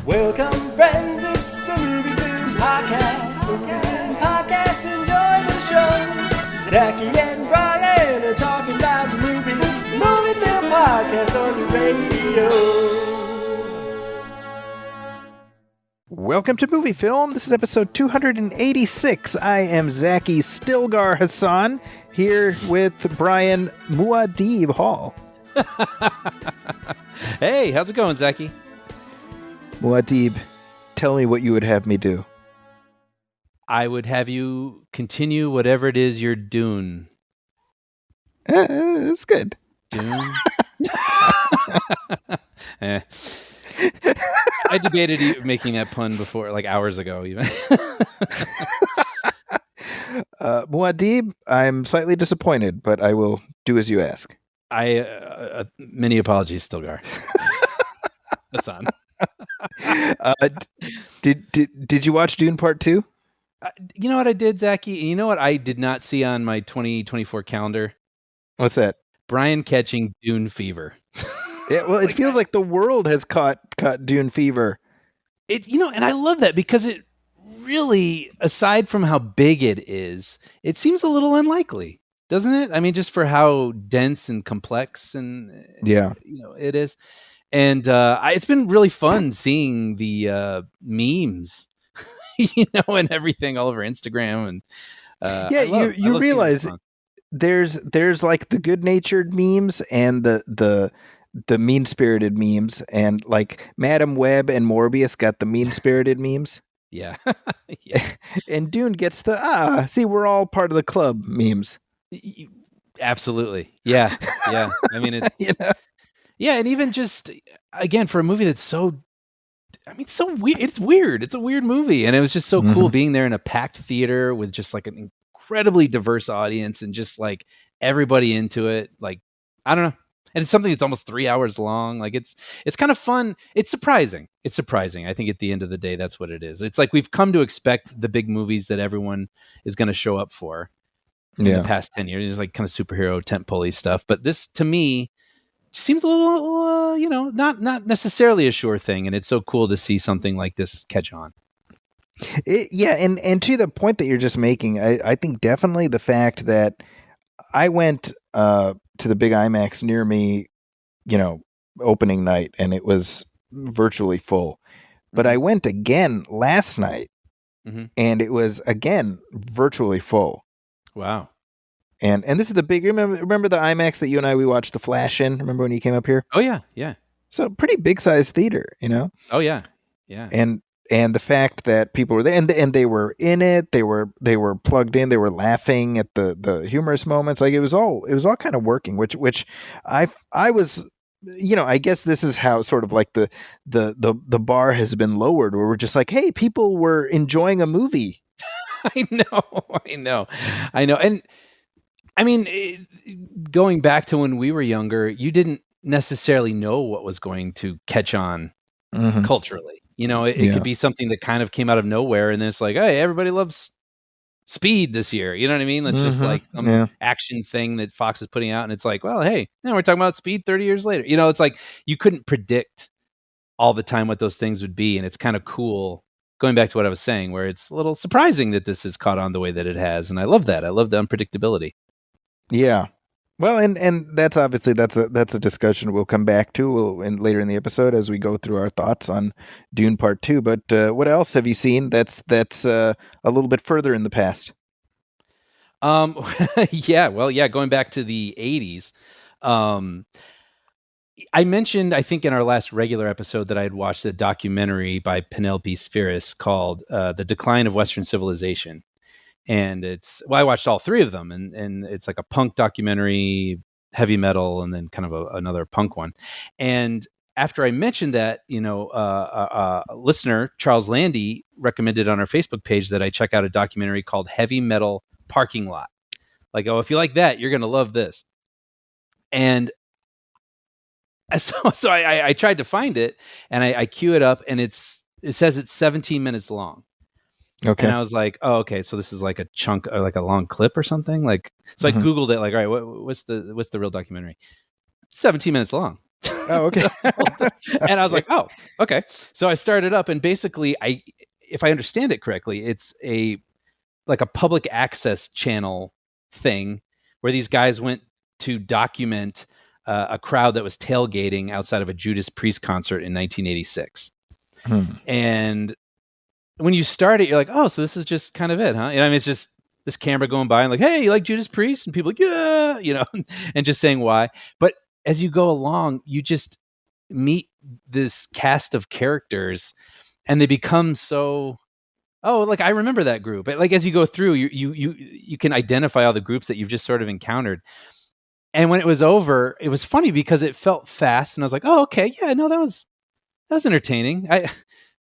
Welcome, friends, it's the MovieFilm Podcast. MovieFilm Podcast, enjoy the show. Zachy and Brian are talking about the movies. MovieFilm Podcast on the radio. Welcome to Movie Film. This is episode 286. I am Zachy Stilgar Hassan, here with Brian Muad'Dib Hall. Hey, how's it going, Zachy? Muad'Dib, tell me what you would have me do. I would have you continue whatever it is you're doing. It's good. Dune? I debated making that pun before, like hours ago, even. Muad'Dib, I'm slightly disappointed, but I will do as you ask. Many apologies, Stilgar. Hassan. Did you watch Dune Part 2? You know what I did, Zachy? You know what I did not see on my 2024 calendar? What's that? Brian catching Dune fever. Yeah, well, it feels like the world has caught Dune fever. And I love that because it really, aside from how big it is, it seems a little unlikely, doesn't it? I mean, just for how dense and complex and it is. And it's been really fun seeing the memes, and everything all over Instagram. And you realize there's like the good-natured memes and the mean-spirited memes, and like Madam Web and Morbius got the mean-spirited memes. Yeah. And Dune gets the see, we're all part of the club memes. Absolutely. Yeah. Yeah. I mean, it's yeah, and even just again for a movie that's so weird. It's weird. It's a weird movie, and it was just so cool being there in a packed theater with just like an incredibly diverse audience and just like everybody into it. Like, I don't know. And it's something that's almost 3 hours long. Like it's kind of fun. It's surprising. I think at the end of the day, that's what it is. It's like we've come to expect the big movies that everyone is going to show up for in the past 10 years. It's like kind of superhero tentpole stuff. But this, to me, seems a little, not necessarily a sure thing. And it's so cool to see something like this catch on. And to the point that you're just making, I think definitely the fact that I went to the big IMAX near me, opening night, and it was virtually full. But I went again last night, and it was again virtually full. Wow. And this is the big, remember the IMAX that you and we watched The Flash in? Remember when you came up here? Oh yeah, yeah. So pretty big size theater, Oh yeah, yeah. And the fact that people were there and they were in it, they were plugged in, they were laughing at the humorous moments. Like it was all kind of working, which I was, I guess this is how sort of like the bar has been lowered, where we're just like, hey, people were enjoying a movie. I know. And I mean, going back to when we were younger, you didn't necessarily know what was going to catch on culturally. It could be something that kind of came out of nowhere, and then it's like, hey, everybody loves Speed this year. You know what I mean? That's just like some action thing that Fox is putting out, and it's like, well, hey, now we're talking about Speed 30 years later. It's like you couldn't predict all the time what those things would be, and it's kind of cool. Going back to what I was saying, where it's a little surprising that this has caught on the way that it has, and I love that. I love the unpredictability. Yeah. Well, and that's obviously that's a discussion we'll come back to later in the episode as we go through our thoughts on Dune Part 2. But what else have you seen that's a little bit further in the past? Going back to the 80s. I mentioned, I think in our last regular episode, that I had watched a documentary by Penelope Spheris called The Decline of Western Civilization. And I watched all three of them, and it's like a punk documentary, heavy metal, and then kind of another punk one. And after I mentioned that, a listener, Charles Landy, recommended on our Facebook page that I check out a documentary called Heavy Metal Parking Lot. Like, if you like that, you're going to love this. And so I tried to find it, and I queue it up, and it says it's 17 minutes long. Okay. And I was like, oh, okay. So this is like a chunk, or like a long clip or something. Like, so I Googled it. Like, all right, what's the real documentary? 17 minutes long. Oh, okay. And I was Okay. like, oh, okay. So I started up, and basically, if I understand it correctly, it's like a public access channel thing where these guys went to document a crowd that was tailgating outside of a Judas Priest concert in 1986. And when you start it, you're like, oh, so this is just kind of it, huh? I mean, it's just this camera going by and like, hey, you like Judas Priest? And people like, yeah, and just saying why. But as you go along, you just meet this cast of characters, and they become so, oh, like I remember that group. Like as you go through, you can identify all the groups that you've just sort of encountered. And when it was over, it was funny because it felt fast, and I was like, oh, okay, yeah, no, that was entertaining.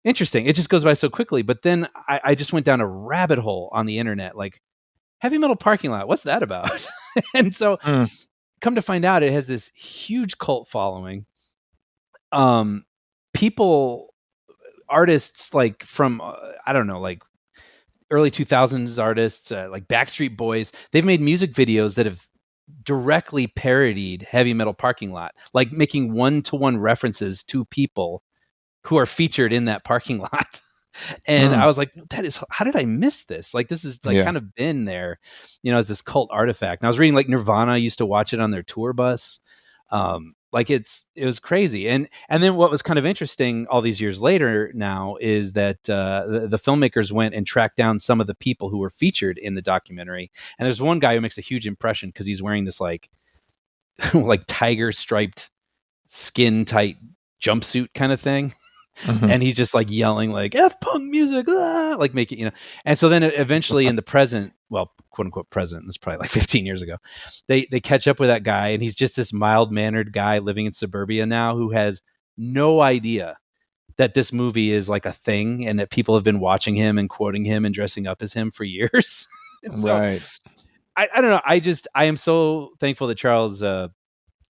Interesting. It just goes by so quickly. But then I just went down a rabbit hole on the internet, like heavy metal parking lot. What's that about? And so come to find out, it has this huge cult following. People, artists like from, I don't know, like early 2000s artists, like Backstreet Boys, they've made music videos that have directly parodied heavy metal parking lot, like making one-to-one references to people who are featured in that parking lot. And I was like, how did I miss this? Like, this is like kind of been there, as this cult artifact. And I was reading like Nirvana used to watch it on their tour bus. Like it was crazy. And then what was kind of interesting all these years later now is that the filmmakers went and tracked down some of the people who were featured in the documentary. And there's one guy who makes a huge impression because he's wearing this like like tiger striped skin tight jumpsuit kind of thing. And he's just like yelling like F punk music, like make it, And so then eventually in the present, well, quote unquote present, it's probably like 15 years ago, they catch up with that guy, and he's just this mild mannered guy living in suburbia now who has no idea that this movie is like a thing and that people have been watching him and quoting him and dressing up as him for years. Right. I don't know. I am so thankful that Charles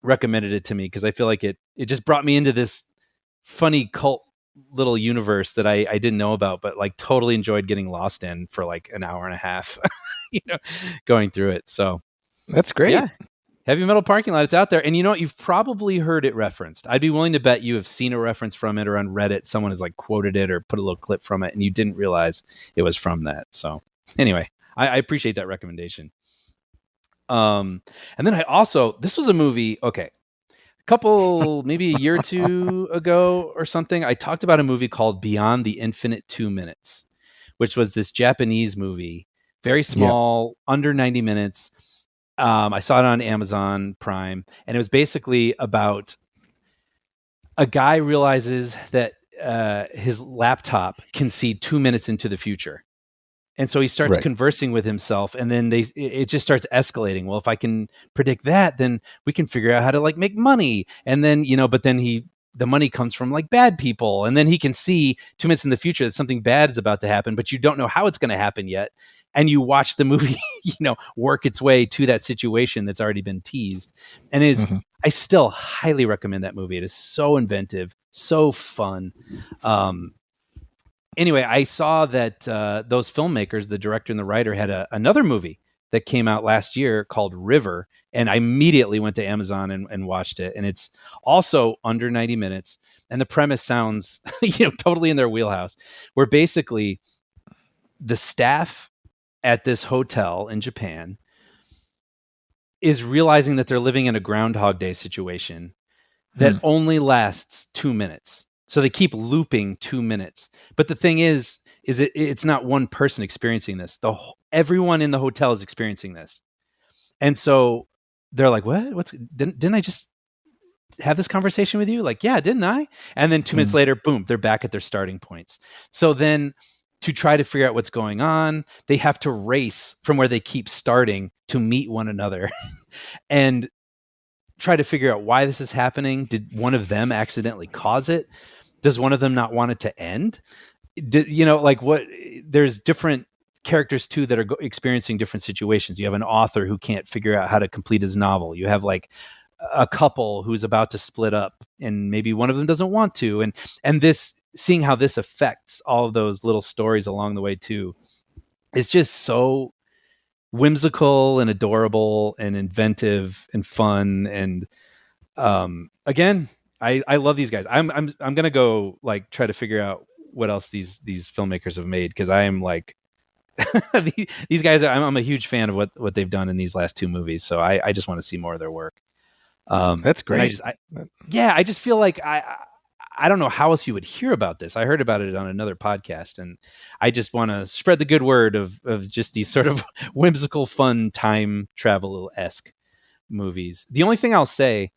recommended it to me, because I feel like it just brought me into this funny cult little universe that I didn't know about, but like totally enjoyed getting lost in for like an hour and a half, going through it. So that's great. Yeah. Heavy Metal Parking Lot, it's out there. And you know what? You've probably heard it referenced. I'd be willing to bet you have seen a reference from it, or on Reddit, someone has like quoted it or put a little clip from it, and you didn't realize it was from that. So anyway, I appreciate that recommendation. And then this was a movie, okay, couple, maybe a year or two ago or something, I talked about a movie called Beyond the Infinite 2 Minutes, which was this Japanese movie, very small, under 90 minutes. I saw it on Amazon Prime, and it was basically about a guy realizes that his laptop can see 2 minutes into the future. And so he starts conversing with himself, and then it just starts escalating. Well, if I can predict that, then we can figure out how to like make money. And then, but then the money comes from like bad people. And then he can see 2 minutes in the future that something bad is about to happen, but you don't know how it's going to happen yet. And you watch the movie, work its way to that situation that's already been teased. And I still highly recommend that movie. It is so inventive, so fun. Anyway, I saw that those filmmakers, the director and the writer, had another movie that came out last year called River, and I immediately went to Amazon and watched it. And it's also under 90 minutes, and the premise sounds totally in their wheelhouse, where basically the staff at this hotel in Japan is realizing that they're living in a Groundhog Day situation that only lasts 2 minutes. So they keep looping 2 minutes. But the thing is it's not one person experiencing this. Everyone in the hotel is experiencing this. And so they're like, what? Didn't I just have this conversation with you? Like, yeah, didn't I? And then 2 minutes later, boom, they're back at their starting points. So then to try to figure out what's going on, they have to race from where they keep starting to meet one another and try to figure out why this is happening. Did one of them accidentally cause it? Does one of them not want it to end? There's different characters too that are experiencing different situations. You have an author who can't figure out how to complete his novel. You have like a couple who's about to split up, and maybe one of them doesn't want to. And this, seeing how this affects all of those little stories along the way too, is just so whimsical and adorable and inventive and fun. And again, I love these guys. I'm gonna go like try to figure out what else these filmmakers have made, because I am like these guys. I'm a huge fan of what they've done in these last two movies. So I just want to see more of their work. That's great. I just feel like I don't know how else you would hear about this. I heard about it on another podcast, and I just want to spread the good word of just these sort of whimsical, fun time travel-esque movies. The only thing I'll say,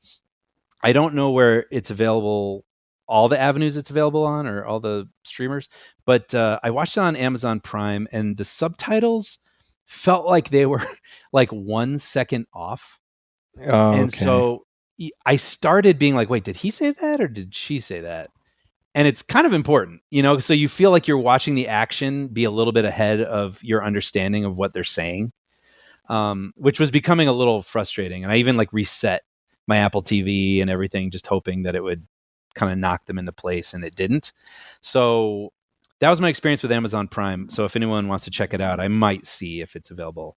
I don't know where it's available, all the avenues it's available on, or all the streamers, but I watched it on Amazon Prime, and the subtitles felt like they were like 1 second off. Oh, And okay. so I started being like, wait, did he say that or did she say that? And it's kind of important, so you feel like you're watching the action be a little bit ahead of your understanding of what they're saying, which was becoming a little frustrating. And I even like reset my Apple TV and everything, just hoping that it would kind of knock them into place, and it didn't. So that was my experience with Amazon Prime. So if anyone wants to check it out, I might see if it's available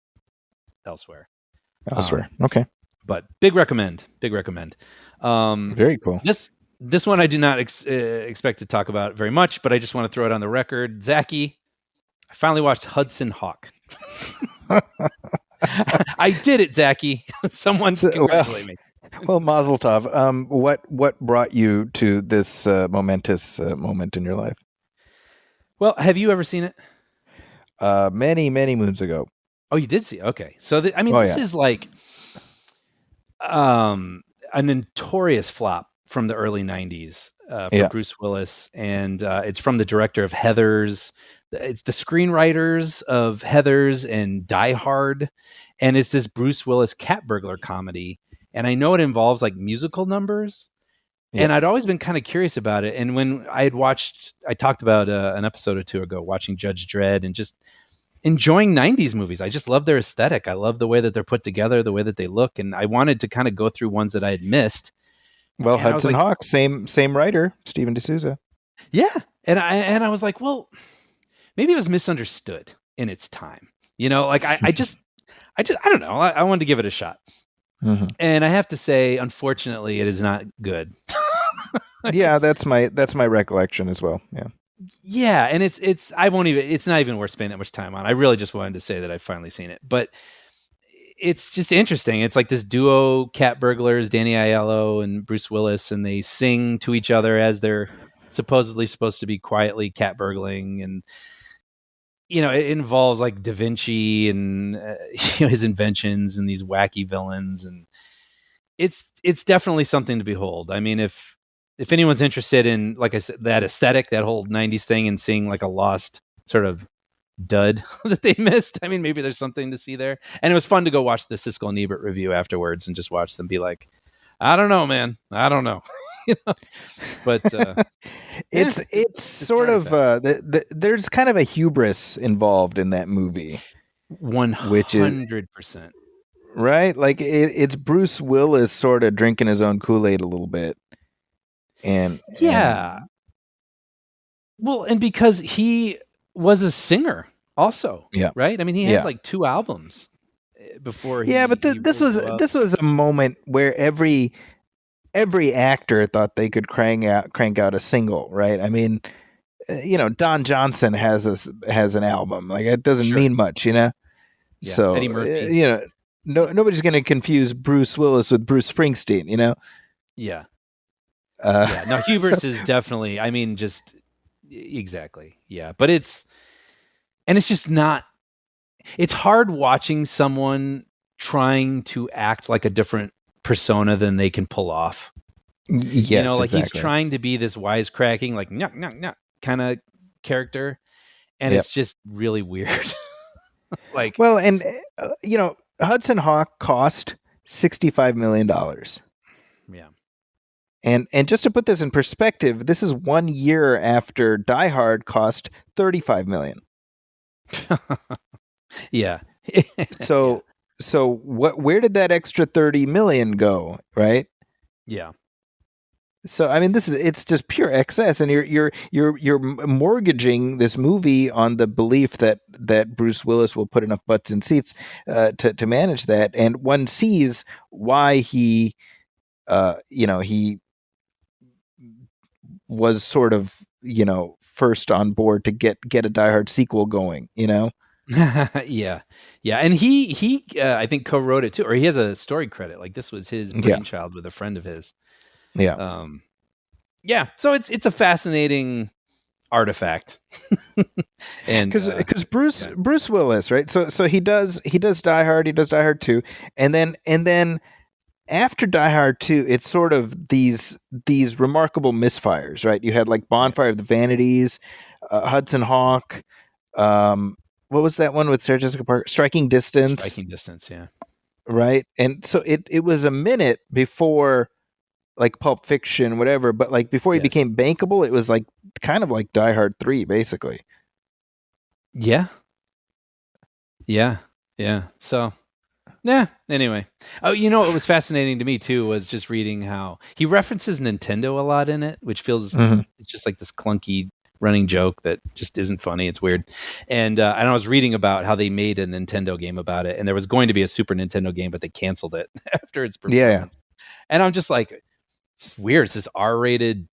elsewhere. Okay. But big recommend. Very cool. This one I do not expect to talk about very much, but I just want to throw it on the record. Zachy, I finally watched Hudson Hawk. I did it, Zachy. Someone congratulate me. Well, Mazel Tov. What brought you to this momentous moment in your life? Well, have you ever seen it? Many moons ago. Oh, you did see it? Okay. So, this is like a notorious flop from the early 90s for Bruce Willis. And it's from the director of Heathers. It's the screenwriters of Heathers and Die Hard. And it's this Bruce Willis cat burglar comedy. And I know it involves like musical numbers. Yeah. And I'd always been kind of curious about it. And when I talked about an episode or two ago, watching Judge Dredd and just enjoying 90s movies. I just love their aesthetic. I love the way that they're put together, the way that they look. And I wanted to kind of go through ones that I had missed. Well, and Hudson Hawk, same writer, Steven D'Souza. Yeah. And I was like, well, maybe it was misunderstood in its time. I don't know. I wanted to give it a shot. Mm-hmm. And I have to say, unfortunately, it is not good. Yeah, that's my recollection as well. Yeah. Yeah, and it's not even worth spending that much time on. I really just wanted to say that I've finally seen it. But it's just interesting. It's like this duo cat burglars, Danny Aiello and Bruce Willis, and they sing to each other as they're supposedly supposed to be quietly cat burgling. And it involves like Da Vinci and his inventions and these wacky villains, and it's definitely something to behold. I mean, if anyone's interested in, like I said, that aesthetic, that whole 90s thing, and seeing like a lost sort of dud that they missed, I mean, maybe there's something to see there. And it was fun to go watch the Siskel and Ebert review afterwards and just watch them be like, I don't know, man. I don't know. But it's sort of there's kind of a hubris involved in that movie. 100%. Right? Like it's Bruce Willis sort of drinking his own Kool-Aid a little bit. And well, and because he was a singer also, right? I mean, he had like 2 albums before. But this was a moment where every actor thought they could crank out a single, right? I mean, Don Johnson has an album. Like, it doesn't mean much, Yeah, so Eddie Murphy. Nobody's going to confuse Bruce Willis with Bruce Springsteen, Yeah. No, hubris is definitely, I mean, just exactly. Yeah. But it's just not, it's hard watching someone trying to act like a different persona than they can pull off. Yes, like exactly. He's trying to be this wisecracking, like, nyuk kind of character. And it's just really weird. Like, well, and, Hudson Hawk cost $65 million. Yeah. And just to put this in perspective, this is 1 year after Die Hard cost $35 million. Yeah. So where did that extra $30 million go, right? Yeah. So I mean, it's just pure excess, and you're mortgaging this movie on the belief that Bruce Willis will put enough butts in seats to manage that, and one sees why he was sort of, first on board to get a Die Hard sequel going, Yeah. And he I think co-wrote it too, or he has a story credit. Like this was his brainchild with a friend of his. Yeah. Yeah. So it's a fascinating artifact. And because Bruce Willis, right? So he does Die Hard, he does Die Hard 2, and then after Die Hard 2, it's sort of these remarkable misfires, right? You had like Bonfire of the Vanities, Hudson Hawk, what was that one with Sarah Jessica Parker? Striking Distance, yeah. Right? And so it was a minute before like Pulp Fiction, whatever, but like before he became bankable, it was like kind of like Die Hard 3, basically. Yeah. So, anyway. Oh, what was fascinating to me too was just reading how he references Nintendo a lot in it, which feels it's just like this clunky running joke that just isn't funny. It's weird. And I was reading about how they made a Nintendo game about it, and there was going to be a Super Nintendo game, but they canceled it after its performance. Yeah. And I'm just like, it's weird. It's this R-rated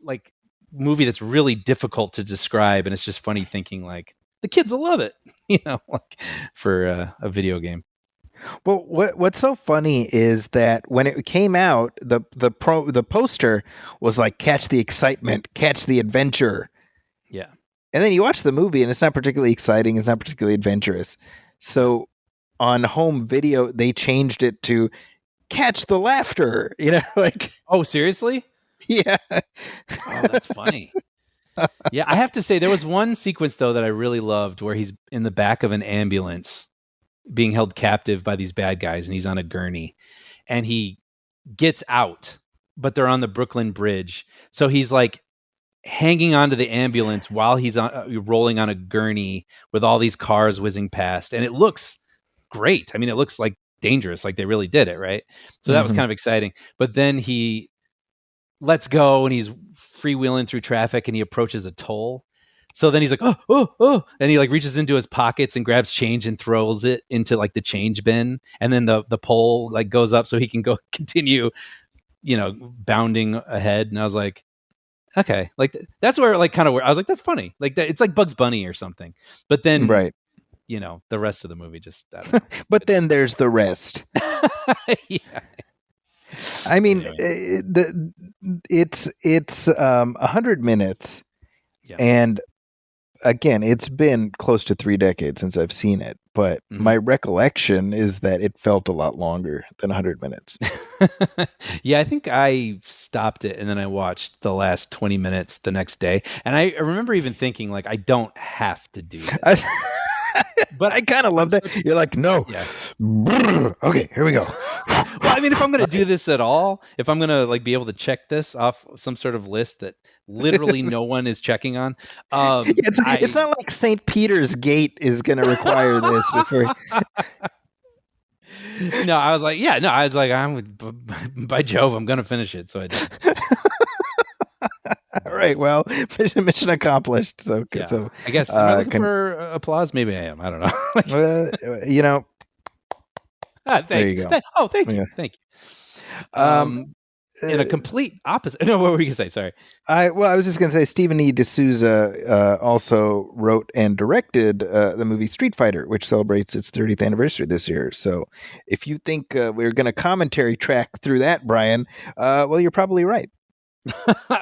like movie that's really difficult to describe, and it's just funny thinking like the kids will love it, like for a video game. Well, what's so funny is that when it came out, the poster was like, catch the excitement, catch the adventure. Yeah. And then you watch the movie and it's not particularly exciting, it's not particularly adventurous. So on home video, they changed it to catch the laughter, like. Oh, seriously? Yeah. Oh, that's funny. Yeah, I have to say there was one sequence though that I really loved where he's in the back of an ambulance being held captive by these bad guys, and he's on a gurney and he gets out, but they're on the Brooklyn Bridge. So he's like hanging onto the ambulance while he's rolling on a gurney with all these cars whizzing past. And it looks great. I mean, it looks like dangerous, like they really did it, right? So that was kind of exciting. But then he lets go and he's freewheeling through traffic and he approaches a toll. So then he's like, oh, and he like reaches into his pockets and grabs change and throws it into like the change bin. And then the pole like goes up so he can go continue, bounding ahead. And I was like, okay, like that's where like kind of where I was like, that's funny. Like that, it's like Bugs Bunny or something. But then, right. The rest of the movie just, I don't know. But then there's the rest. Yeah. I mean, it's 100 minutes, and again, it's been close to 3 decades since I've seen it, but my recollection is that it felt a lot longer than 100 minutes. Yeah, I think I stopped it and then I watched the last 20 minutes the next day, and I remember even thinking like, I don't have to do this. But I kind of love that. You're like, no. Yeah. Okay, here we go. Well, I mean, if I'm going to do this at all, if I'm going to like be able to check this off some sort of list that literally no one is checking on, it's not like St. Peter's Gate is going to require this before. No, I was like, by Jove, I'm going to finish it. So I did. All right. Well, mission accomplished. So, yeah. So I guess am I looking for applause? Maybe I am. I don't know. There you go. Thank you. Yeah. Thank you. In a complete opposite. No, what were you gonna say? Sorry. I was just gonna say Stephen E. D'Souza also wrote and directed the movie Street Fighter, which celebrates its 30th anniversary this year. So, if you think we're gonna commentary track through that, Brian, well, you're probably right.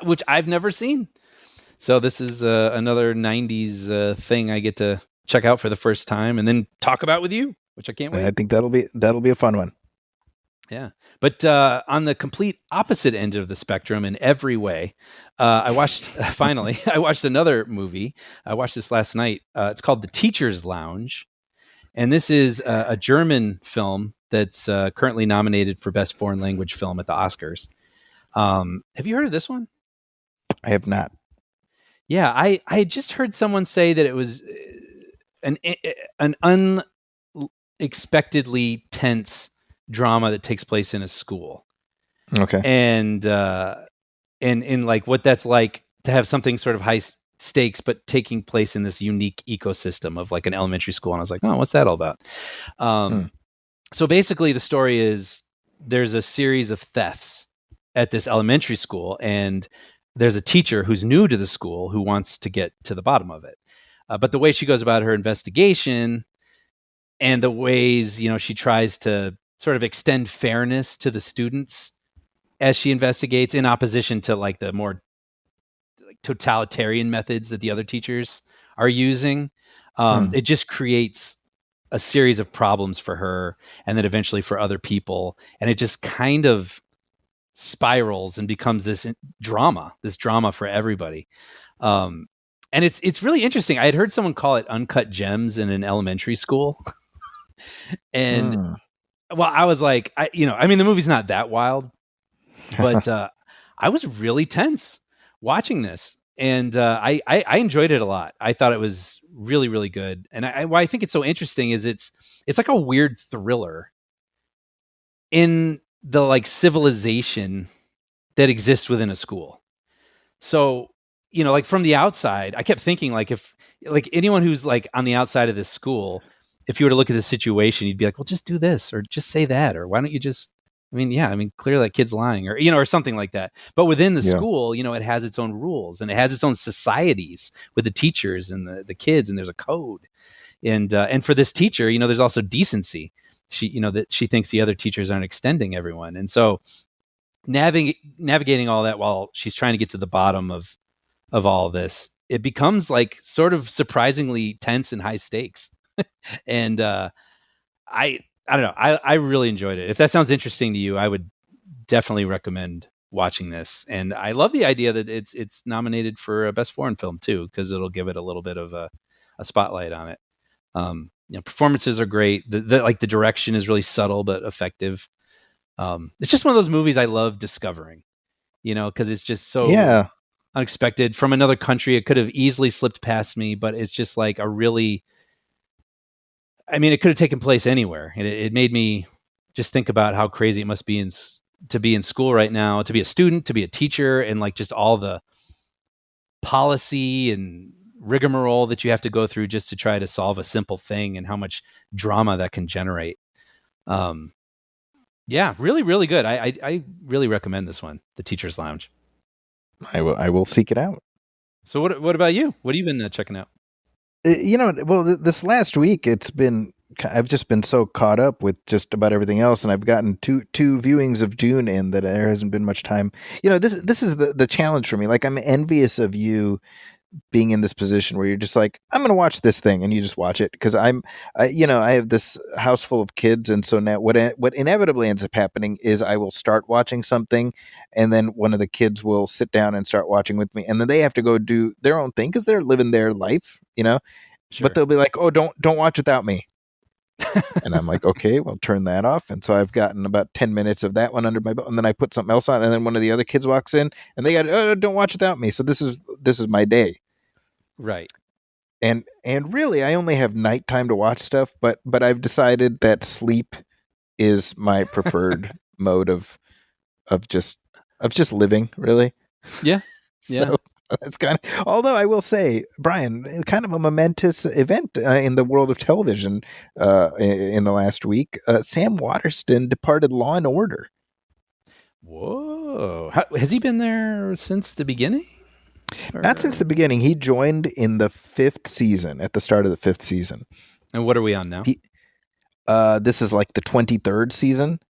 Which I've never seen. So this is another 90s thing I get to check out for the first time and then talk about with you, which I can't wait. I think that'll be a fun one. Yeah. But on the complete opposite end of the spectrum in every way, I watched another movie. I watched this last night. It's called The Teacher's Lounge. And this is a German film that's currently nominated for Best Foreign Language Film at the Oscars. Have you heard of this one? I have not. Yeah, I had just heard someone say that it was an unexpectedly tense drama that takes place in a school. Okay. And like what that's like to have something sort of high stakes, but taking place in this unique ecosystem of like an elementary school. And I was like, oh, what's that all about? So basically the story is there's a series of thefts at this elementary school, and there's a teacher who's new to the school who wants to get to the bottom of it. But the way she goes about her investigation and the ways, she tries to sort of extend fairness to the students as she investigates, in opposition to like the more like totalitarian methods that the other teachers are using, it just creates a series of problems for her, and then eventually for other people, and it just kind of spirals and becomes this drama for everybody. And it's really interesting. I had heard someone call it uncut gems in an elementary school. And well, I was like, I mean, the movie's not that wild, but I was really tense watching this, and I enjoyed it a lot. I thought it was really, really good. And why I think it's so interesting is it's like a weird thriller in the like civilization that exists within a school. So, like from the outside, I kept thinking like, if like anyone who's like on the outside of this school, if you were to look at the situation, you'd be like, well, just do this, or just say that, or why don't you just, clearly that kid's lying, or, or something like that. But within the school, it has its own rules, and it has its own societies with the teachers and the kids, and there's a code. And for this teacher, there's also decency. She, that she thinks the other teachers aren't extending everyone. And so navigating all that while she's trying to get to the bottom of all of this, it becomes like sort of surprisingly tense and high stakes. And I don't know. I really enjoyed it. If that sounds interesting to you, I would definitely recommend watching this. And I love the idea that it's nominated for a Best Foreign Film too, because it'll give it a little bit of a spotlight on it. Performances are great. The direction is really subtle but effective. It's just one of those movies I love discovering, because it's just so unexpected from another country. It could have easily slipped past me, but it's just like a really, it could have taken place anywhere. It made me just think about how crazy it must be to be in school right now, to be a student, to be a teacher, and like just all the policy and rigmarole that you have to go through just to try to solve a simple thing, and how much drama that can generate. Really, really good. I really recommend this one, The Teacher's Lounge. I will seek it out. So what about you? What have you been checking out? Well, this last week I've just been so caught up with just about everything else, and I've gotten two viewings of Dune in that there hasn't been much time. This is the challenge for me. Like, I'm envious of you being in this position where you're just like, I'm going to watch this thing, and you just watch it, because I have this house full of kids, and so now what inevitably ends up happening is I will start watching something, and then one of the kids will sit down and start watching with me, and then they have to go do their own thing because they're living their life, Sure. But they'll be like, oh, don't watch without me. And I'm like, okay, well, turn that off. And so I've gotten about 10 minutes of that one under my belt, and then I put something else on, and then one of the other kids walks in, and they got, oh, don't watch without me. So this is my day. Right. And really, I only have nighttime to watch stuff, but I've decided that sleep is my preferred mode of just living, really. Yeah. So that's kind of, although I will say, Brian, kind of a momentous event in the world of television in the last week. Sam Waterston departed Law and Order. Whoa. Has he been there since the beginning? Not since the beginning. He joined in the 5th season, at the start of the 5th season. And what are we on now? This is like the 23rd season.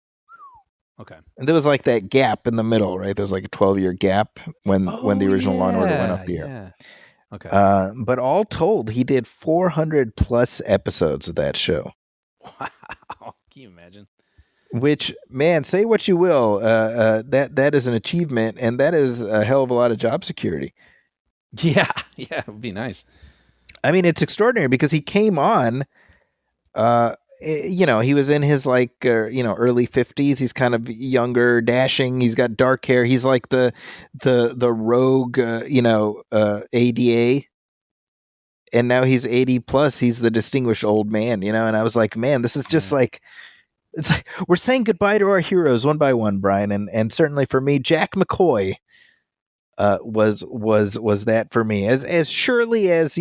Okay. And there was like that gap in the middle, right? There was like a 12-year gap when the original Law and Order went off the air. Yeah. Okay. But all told, he did 400 plus episodes of that show. Wow. Can you imagine? Which, man, say what you will, that is an achievement, and that is a hell of a lot of job security. Yeah, it would be nice. I mean, it's extraordinary because he came on, he was in his like, early 50s. He's kind of younger, dashing. He's got dark hair. He's like the rogue, ADA. And now he's 80 plus. He's the distinguished old man, and I was like, man, this is just like, it's like we're saying goodbye to our heroes one by one, Brian, and certainly for me, Jack McCoy was that for me, as surely as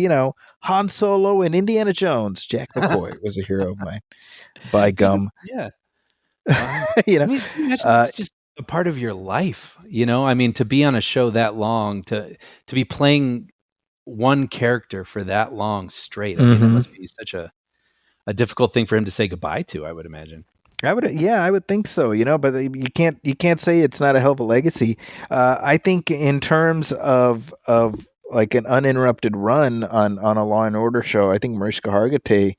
Han Solo and Indiana Jones. Jack McCoy was a hero of mine. By gum, yeah. imagine it's just a part of your life, I mean, to be on a show that long, to be playing one character for that long straight. I mean, that must be such a difficult thing for him to say goodbye to, I would imagine. I would think so, but you can't say it's not a hell of a legacy. I think in terms of like an uninterrupted run on a Law and Order show, I think Mariska Hargitay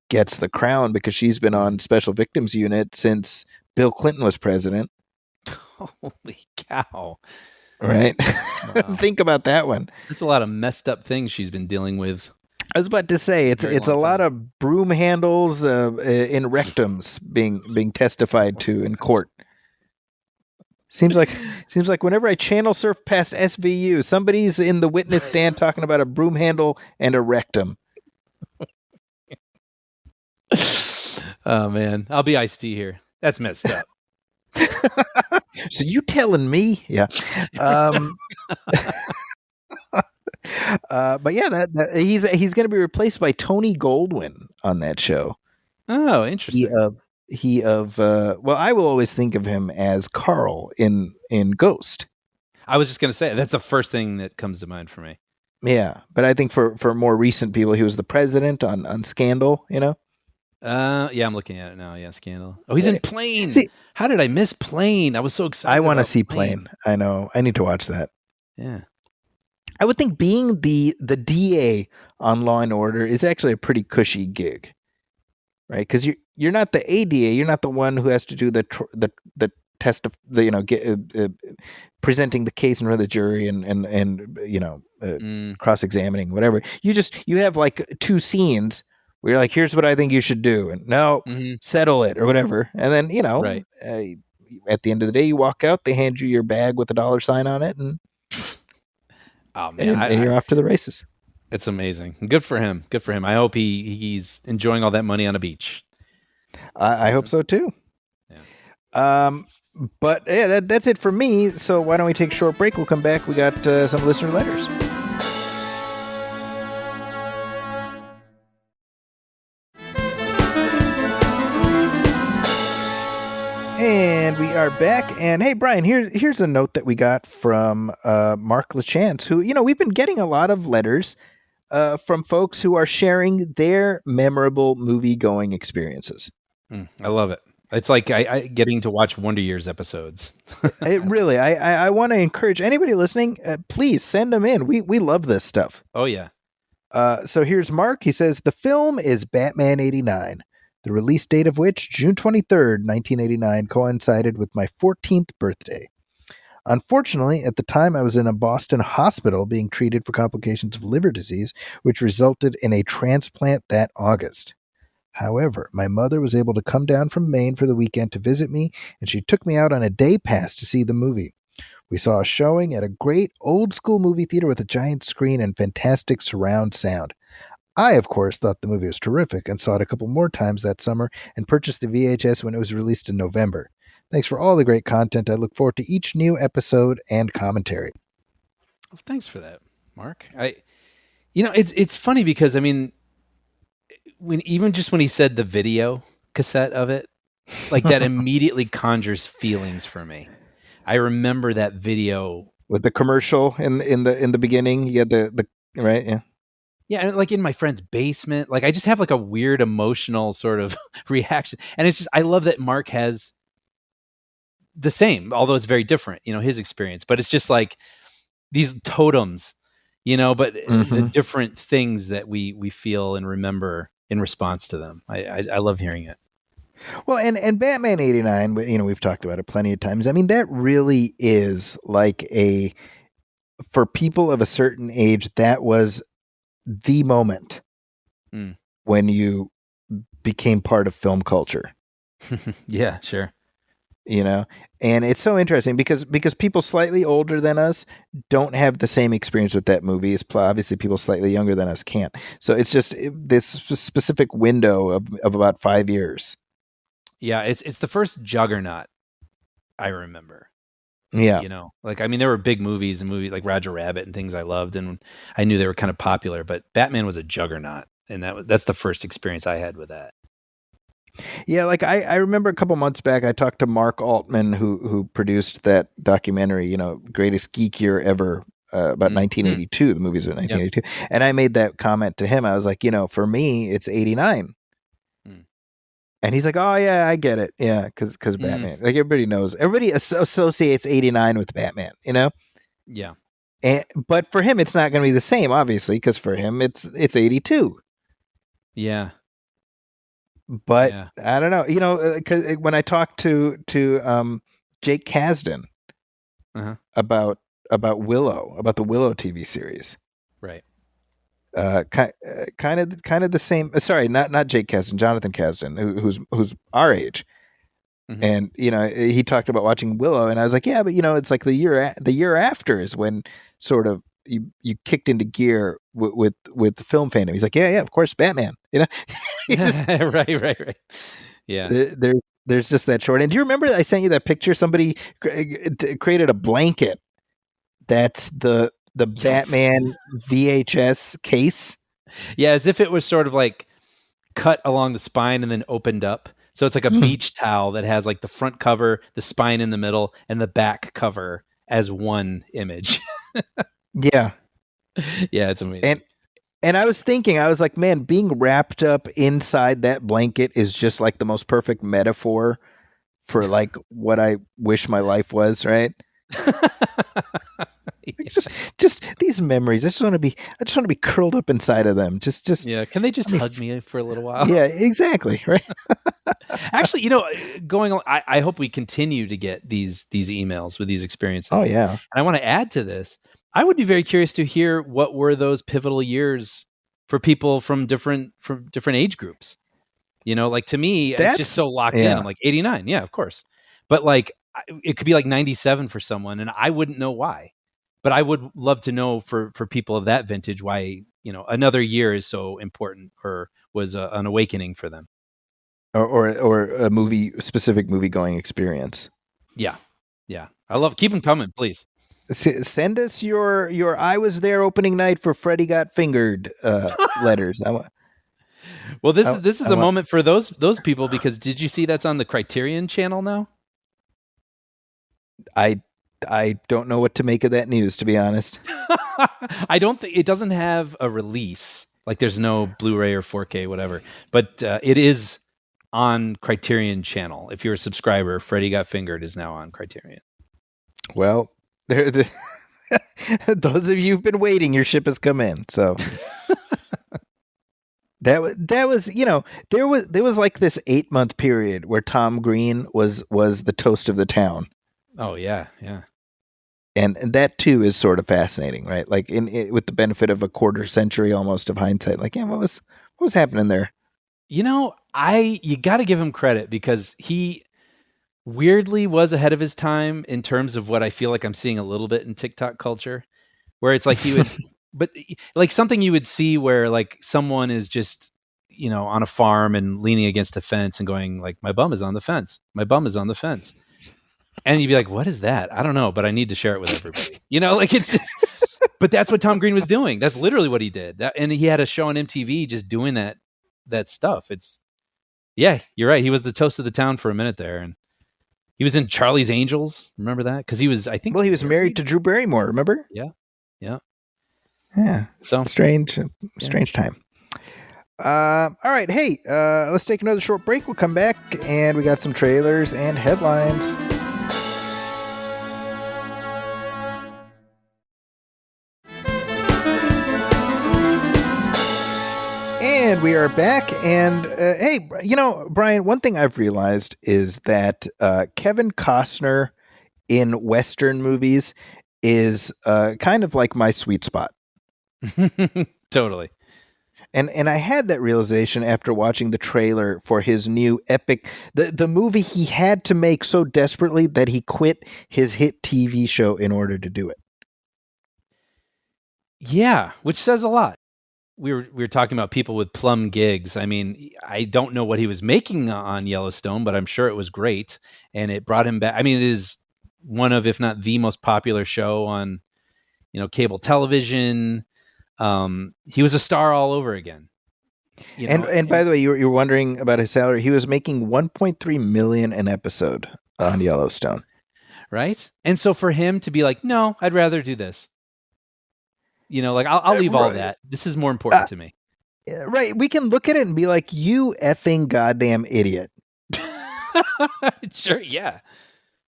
gets the crown because she's been on Special Victims Unit since Bill Clinton was president. Holy cow! Right? Wow. Think about that one. That's a lot of messed up things she's been dealing with. I was about to say it's a lot of broom handles in rectums being testified to in court. Seems like whenever I channel surf past SVU, somebody's in the witness stand talking about a broom handle and a rectum. Oh man, I'll be Ice-T here. That's messed up. So you telling me? Yeah. But yeah, that he's going to be replaced by Tony Goldwyn on that show. Oh, interesting. Well, I will always think of him as Carl in Ghost. I was just going to say that's the first thing that comes to mind for me. Yeah, but I think for more recent people, he was the president on Scandal. Yeah, I'm looking at it now. Yeah, Scandal. Oh, he's in Plane. See, how did I miss Plane? I was so excited. I want to see Plane. I know. I need to watch that. Yeah. I would think being the DA on Law and Order is actually a pretty cushy gig, right? Because you're not the ADA, you're not the one who has to do the test of presenting the case in front of the jury and cross-examining whatever. You have like two scenes where you're like, here's what I think you should do, and no, settle it or whatever, and then right. At the end of the day, you walk out, they hand you your bag with a $sign on it, and. Oh man, and you're off to the races. It's amazing. Good for him. Good for him. I hope he's enjoying all that money on a beach. I hope so too. Yeah. But yeah, that's it for me. So why don't we take a short break? We'll come back. We got some listener letters. And we are back. And hey, Brian, here's a note that we got from Mark LaChance, who, we've been getting a lot of letters from folks who are sharing their memorable movie-going experiences. I love it. It's like I getting to watch Wonder Years episodes. Really, I want to encourage anybody listening, please send them in. We love this stuff. Oh, yeah. So here's Mark. He says, the film is Batman 89. The release date of which, June 23rd, 1989, coincided with my 14th birthday. Unfortunately, at the time I was in a Boston hospital being treated for complications of liver disease, which resulted in a transplant that August. However, my mother was able to come down from Maine for the weekend to visit me, and she took me out on a day pass to see the movie. We saw a showing at a great old-school movie theater with a giant screen and fantastic surround sound. I, of course, thought the movie was terrific and saw it a couple more times that summer and purchased the VHS when it was released in November. Thanks for all the great content. I look forward to each new episode and commentary. Well, thanks for that, Mark. It's funny because, I mean, when he said the video cassette of it, like that immediately conjures feelings for me. I remember that video with the commercial in the beginning. You had the right, yeah. Yeah, and like in my friend's basement, like I just have like a weird emotional sort of reaction. And it's just, I love that Mark has the same, although it's very different, his experience. But it's just like these totems, but the different things that we feel and remember in response to them. I love hearing it. Well, and Batman 89, we've talked about it plenty of times. I mean, that really is like for people of a certain age, that was the moment when you became part of film culture. Yeah, sure. And it's so interesting because people slightly older than us don't have the same experience with that movie as obviously people slightly younger than us can't. So it's just this specific window of about 5 years. Yeah, it's the first juggernaut I remember. Yeah. Like, I mean, there were big movies like Roger Rabbit and things I loved, and I knew they were kind of popular, but Batman was a juggernaut, and that's the first experience I had with that. Yeah, like I remember a couple months back, I talked to Mark Altman, who produced that documentary, greatest geek year ever, about Mm. 1982. The movies of Yep. 1982, and I made that comment to him. I was like, for me, it's 89. Mm. And he's like, "Oh yeah, I get it. Yeah, because Batman. Like everybody knows, everybody associates 89 with Batman, Yeah. But for him, it's not going to be the same, obviously, because for him, it's 82. Yeah. But Yeah. I don't know, because when I talked to Jake Kasdan Uh-huh. about Willow, about the Willow TV series, Right. kind of the same. Sorry, not Jake Kasdan, Jonathan Kasdan, who's our age. Mhm. And he talked about watching Willow, and I was like, yeah, but it's like the year after is when sort of you kicked into gear with the film fandom. He's like, yeah, of course, Batman. Right. Yeah. There's just that short. And do you remember I sent you that picture? Somebody created a blanket that's the Yes. Batman VHS case. Yeah, as if it was sort of like cut along the spine and then opened up. So it's like a beach towel that has like the front cover, the spine in the middle, and the back cover as one image. Yeah. Yeah, it's amazing. And I was thinking, I was like, man, being wrapped up inside that blanket is just like the most perfect metaphor for like what I wish my life was, right? Yeah. Just these memories. I just want to be curled up inside of them. Just Yeah. Can they just hug me for a little while? Yeah, exactly. Right. Actually, going on, I hope we continue to get these emails with these experiences. Oh yeah. And I want to add to this. I would be very curious to hear what were those pivotal years for people from different age groups. Like to me, it's just so locked in. I'm like 89, yeah, of course. But like it could be like 97 for someone, and I wouldn't know why. But I would love to know for people of that vintage why another year is so important or was an awakening for them. Or a specific movie going experience. Yeah. I love. Keep them coming, please. Send us your I was there opening night for Freddy Got Fingered letters. Well, this is a moment for those people, because did you see that's on the Criterion channel now? I don't know what to make of that news, to be honest. I don't think it doesn't have a release. Like there's no Blu-ray or 4K, whatever. But it is on Criterion channel. If you're a subscriber, Freddy Got Fingered is now on Criterion. Well, those of you who've been waiting, your ship has come in. So that was there was like this 8-month period where Tom Green was the toast of the town. Oh yeah. And that too is sort of fascinating, right? Like with the benefit of a quarter century almost of hindsight, like, yeah, what was happening there? You got to give him credit, because he weirdly was ahead of his time in terms of what I feel like I'm seeing a little bit in TikTok culture, where it's like he would, but like something you would see where like someone is just, on a farm and leaning against a fence and going like, my bum is on the fence. My bum is on the fence. And you'd be like, what is that? I don't know, but I need to share it with everybody. Like it's just, but that's what Tom Green was doing. That's literally what he did. And he had a show on MTV just doing that stuff. Yeah, you're right. He was the toast of the town for a minute there. And he was in Charlie's Angels. Remember that? Because he was, I think. Well, he was married to Drew Barrymore, remember? Yeah. Yeah. So strange time. All right. Hey, let's take another short break. We'll come back and we got some trailers and headlines. And we are back. And hey, Brian, one thing I've realized is that Kevin Costner in Western movies is kind of like my sweet spot. Totally. And I had that realization after watching the trailer for his new epic, the movie he had to make so desperately that he quit his hit TV show in order to do it. Yeah, which says a lot. We were talking about people with plum gigs. I mean, I don't know what he was making on Yellowstone, but I'm sure it was great, and it brought him back. I mean, it is one of, if not the most popular show on, cable television. He was a star all over again, And by the way, you're wondering about his salary. He was making 1.3 million an episode on Yellowstone. Right? And so for him to be like, no, I'd rather do this. Like I'll leave all that. This is more important to me. Right. We can look at it and be like, you effing goddamn idiot. Sure, yeah.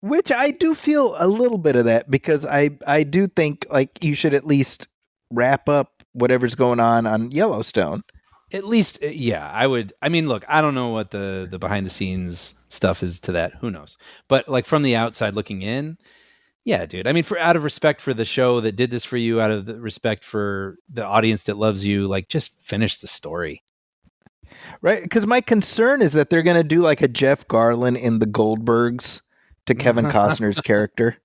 Which I do feel a little bit of that, because I do think like you should at least wrap up whatever's going on Yellowstone. At least, yeah, I would. I mean, look, I don't know what the behind the scenes stuff is to that. Who knows? But like from the outside looking in, yeah, dude. I mean, out of respect for the show that did this for you, out of the respect for the audience that loves you, like just finish the story. Right? Because my concern is that they're going to do like a Jeff Garlin in the Goldbergs to Kevin Costner's character.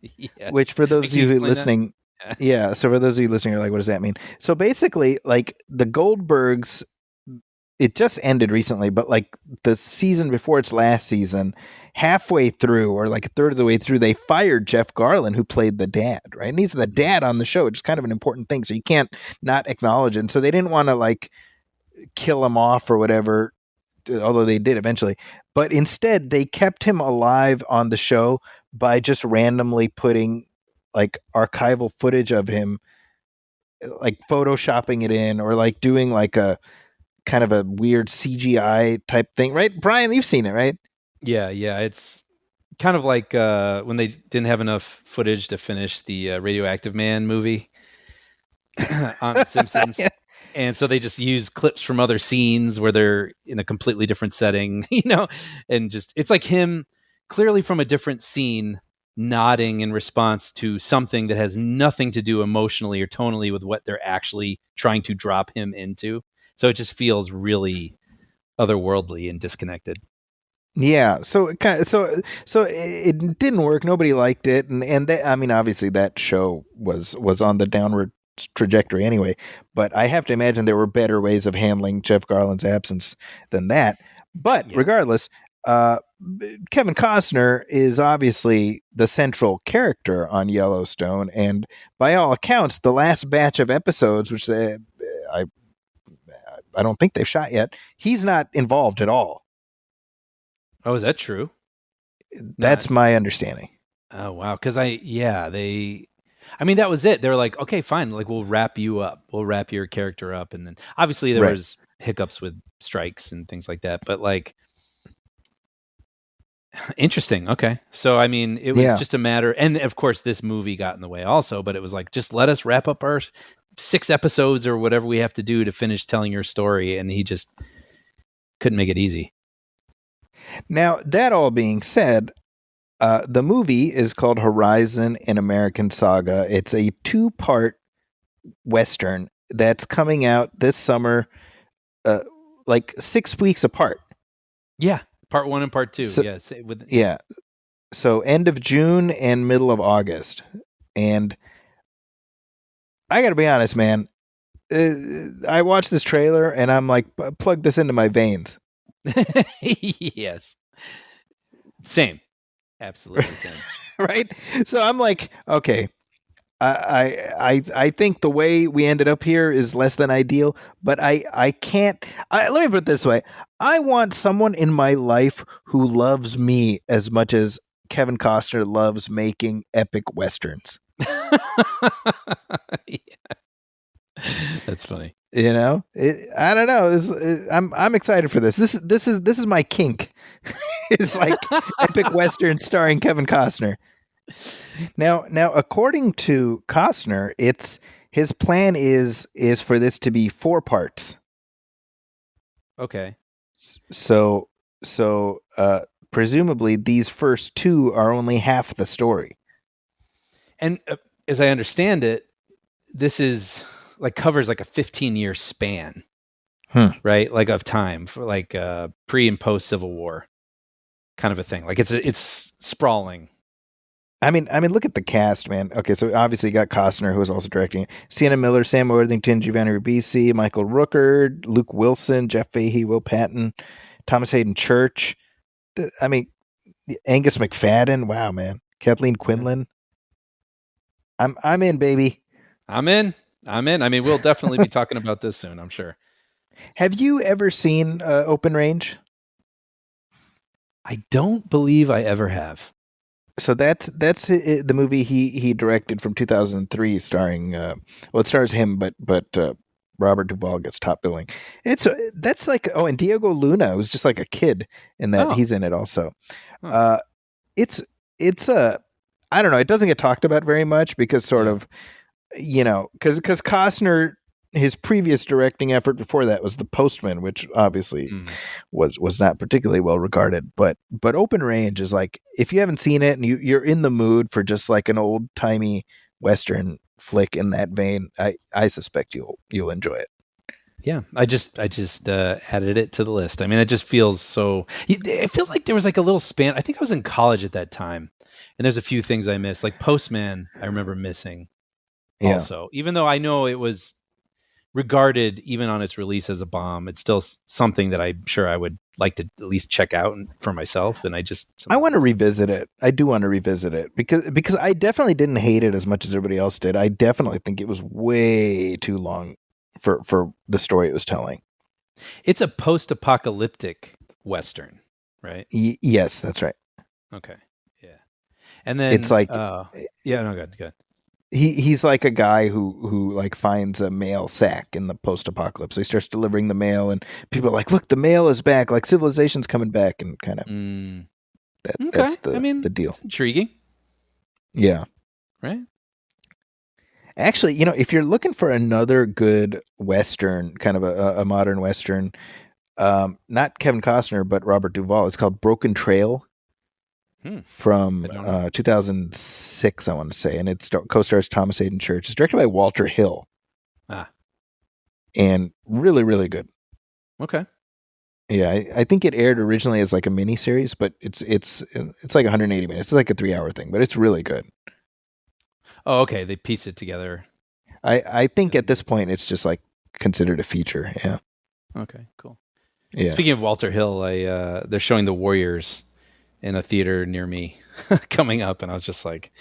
Yes. Which for those of you listening, yeah. So for those of you listening, you're like, what does that mean? So basically, like the Goldbergs, it just ended recently, but like the season before its last season, halfway through or like a third of the way through, they fired Jeff Garlin, who played the dad, right? And he's the dad on the show. It's kind of an important thing. So you can't not acknowledge it. And so they didn't want to like kill him off or whatever, although they did eventually. But instead, they kept him alive on the show by just randomly putting like archival footage of him, like photoshopping it in, or like doing like a kind of a weird CGI type thing, right? Brian, you've seen it, right? Yeah. It's kind of like when they didn't have enough footage to finish the Radioactive Man movie on The Simpsons. Yeah. And so they just use clips from other scenes where they're in a completely different setting, and just, it's like him clearly from a different scene nodding in response to something that has nothing to do emotionally or tonally with what they're actually trying to drop him into. So it just feels really otherworldly and disconnected. Yeah. So it didn't work. Nobody liked it. And I mean, obviously that show was on the downward trajectory anyway, but I have to imagine there were better ways of handling Jeff Garlin's absence than that. But regardless, Kevin Costner is obviously the central character on Yellowstone, and by all accounts, the last batch of episodes, which I don't think they've shot yet, he's not involved at all. Oh, is that true? That's my understanding. Oh, wow. Because that was it. They were like, okay, fine. Like, we'll wrap you up. We'll wrap your character up. And then obviously there was hiccups with strikes and things like that. But like, interesting. Okay. So, I mean, it was just a matter. And of course, this movie got in the way also. But it was like, just let us wrap up our 6 episodes or whatever we have to do to finish telling your story. And he just couldn't make it easy. Now, that all being said, the movie is called Horizon: An American Saga. It's a 2-part Western that's coming out this summer, like 6 weeks apart. Yeah, part 1 and part 2. So, so end of June and middle of August. And I got to be honest, man. I watched this trailer and I'm like, plug this into my veins. Yes. Same. Absolutely same. Right? So I'm like, okay, I think the way we ended up here is less than ideal, but I can't. Let me put it this way: I want someone in my life who loves me as much as Kevin Costner loves making epic westerns. Yeah. That's funny. I don't know. I'm excited for this. This is my kink. It's like epic western starring Kevin Costner. Now, according to Costner, his plan is for this to be 4 parts. Okay. So presumably these first 2 are only half the story. And as I understand it, this is like covers like a 15-year span, right? Like of time for like pre and post Civil War kind of a thing. Like it's sprawling. I mean, look at the cast, man. Okay, so obviously you got Costner, who was also directing it. Sienna Miller, Sam Worthington, Giovanni Ribisi, Michael Rooker, Luke Wilson, Jeff Fahey, Will Patton, Thomas Hayden Church. I mean, Angus McFadden. Wow, man. Kathleen Quinlan. I'm in, baby. I'm in. I mean, we'll definitely be talking about this soon, I'm sure. Have you ever seen Open Range? I don't believe I ever have. So that's the movie he directed from 2003, starring it stars him, but Robert Duvall gets top billing. That's like, oh, and Diego Luna was just like a kid in that. Oh. He's in it also. Huh. It's a, I don't know. It doesn't get talked about very much because sort of, because Costner, his previous directing effort before that was The Postman, which obviously was not particularly well regarded. But Open Range is like, if you haven't seen it and you're in the mood for just like an old timey Western flick in that vein, I suspect you'll enjoy it. Yeah, I just added it to the list. I mean, it just feels so. It feels like there was like a little span. I think I was in college at that time, and there's a few things I missed. Like Postman, I remember missing. Yeah. Also, even though I know it was regarded even on its release as a bomb, it's still something that I'm sure I would like to at least check out for myself. And I want to revisit it. I do want to revisit it because I definitely didn't hate it as much as everybody else did. I definitely think it was way too long for the story it was telling. It's a post-apocalyptic Western, right? Yes, that's right. Okay. Yeah. And then it's like, yeah, no, good. He's like a guy who like finds a mail sack in the post-apocalypse. So he starts delivering the mail, and people are like, "Look, the mail is back! Like civilization's coming back!" And kind of that's the deal. Intriguing. Yeah. Right. Actually, if you're looking for another good Western, kind of a modern Western, not Kevin Costner but Robert Duvall, it's called Broken Trail. From 2006, I want to say, and it co-stars Thomas Hayden Church. It's directed by Walter Hill. And really, really good. Okay. Yeah, I think it aired originally as like a mini series, but it's like 180 minutes. It's like a 3-hour thing, but it's really good. Oh, okay. They piece it together. I think at this point it's just like considered a feature. Yeah. Okay. Cool. Yeah. Speaking of Walter Hill, they're showing The Warriors in a theater near me coming up, and I was just like,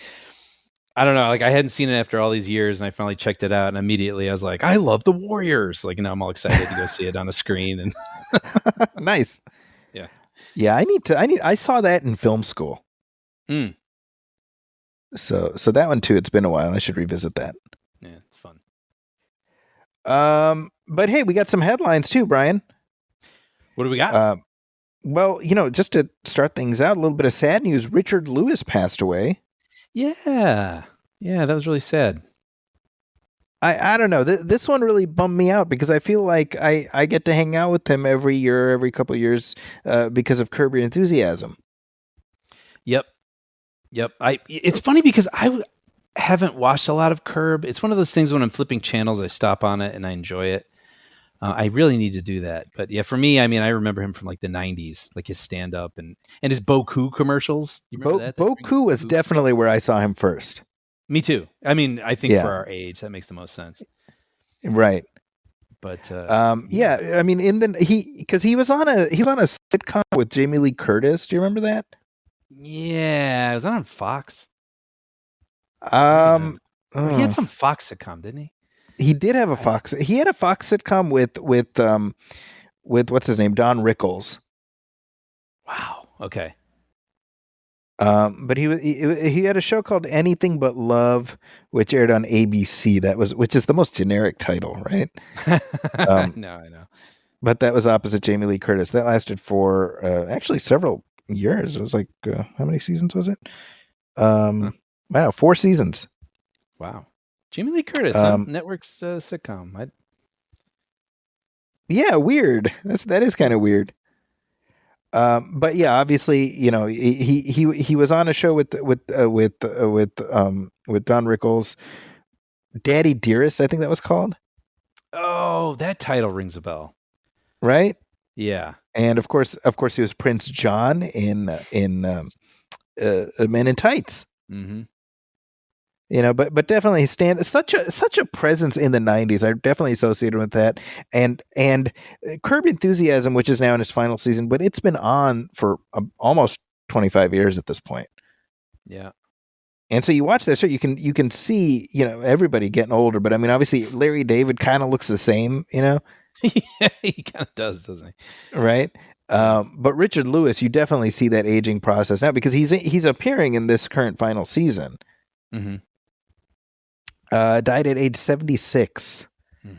I don't know, like I hadn't seen it after all these years, and I finally checked it out, and immediately I was like, I love The Warriors. Like, now I'm all excited to go see it on a screen. And nice. Yeah. I saw that in film school. So that one too, it's been a while. I should revisit that. Yeah, it's fun. But hey, we got some headlines too, Brian. What do we got? Well, just to start things out, a little bit of sad news. Richard Lewis passed away. Yeah, that was really sad. I don't know. This one really bummed me out because I feel like I get to hang out with him every couple of years because of Curb Your Enthusiasm. Yep. It's funny because I haven't watched a lot of Curb. It's one of those things when I'm flipping channels, I stop on it and I enjoy it. I really need to do that. But yeah, for me, I mean, I remember him from like the 90s, like his stand-up and his Boku commercials. You remember that? Boku was definitely where I saw him first. Me too. I mean, I think for our age, that makes the most sense. Right. But yeah, I mean, because he was on a sitcom with Jamie Lee Curtis. Do you remember that? Yeah, was that on Fox? He had some Fox sitcom, didn't he? He did have a Fox. He had a Fox sitcom with what's his name, Don Rickles. Wow. Okay. But he had a show called Anything But Love, which aired on ABC. Which is the most generic title, right? No, I know. But that was opposite Jamie Lee Curtis. That lasted for actually several years. It was like how many seasons was it? Wow, 4 seasons. Wow. Jamie Lee Curtis on Network's sitcom. Yeah, weird. That is kind of weird. But yeah, obviously, he was on a show with Don Rickles, Daddy Dearest, I think that was called. Oh, that title rings a bell. Right? Yeah. And of course, he was Prince John in Men in Tights. Mm-hmm. But definitely such a presence in the 90s. I definitely associated with that. And Curb Enthusiasm, which is now in its final season, but it's been on for almost 25 years at this point. Yeah. And so you watch that show, you can see, everybody getting older, but I mean, obviously Larry David kind of looks the same, Yeah, he kind of does, doesn't he? right? Yeah. But Richard Lewis, you definitely see that aging process now because he's appearing in this current final season. Mm-hmm. Died at age 76. Mm.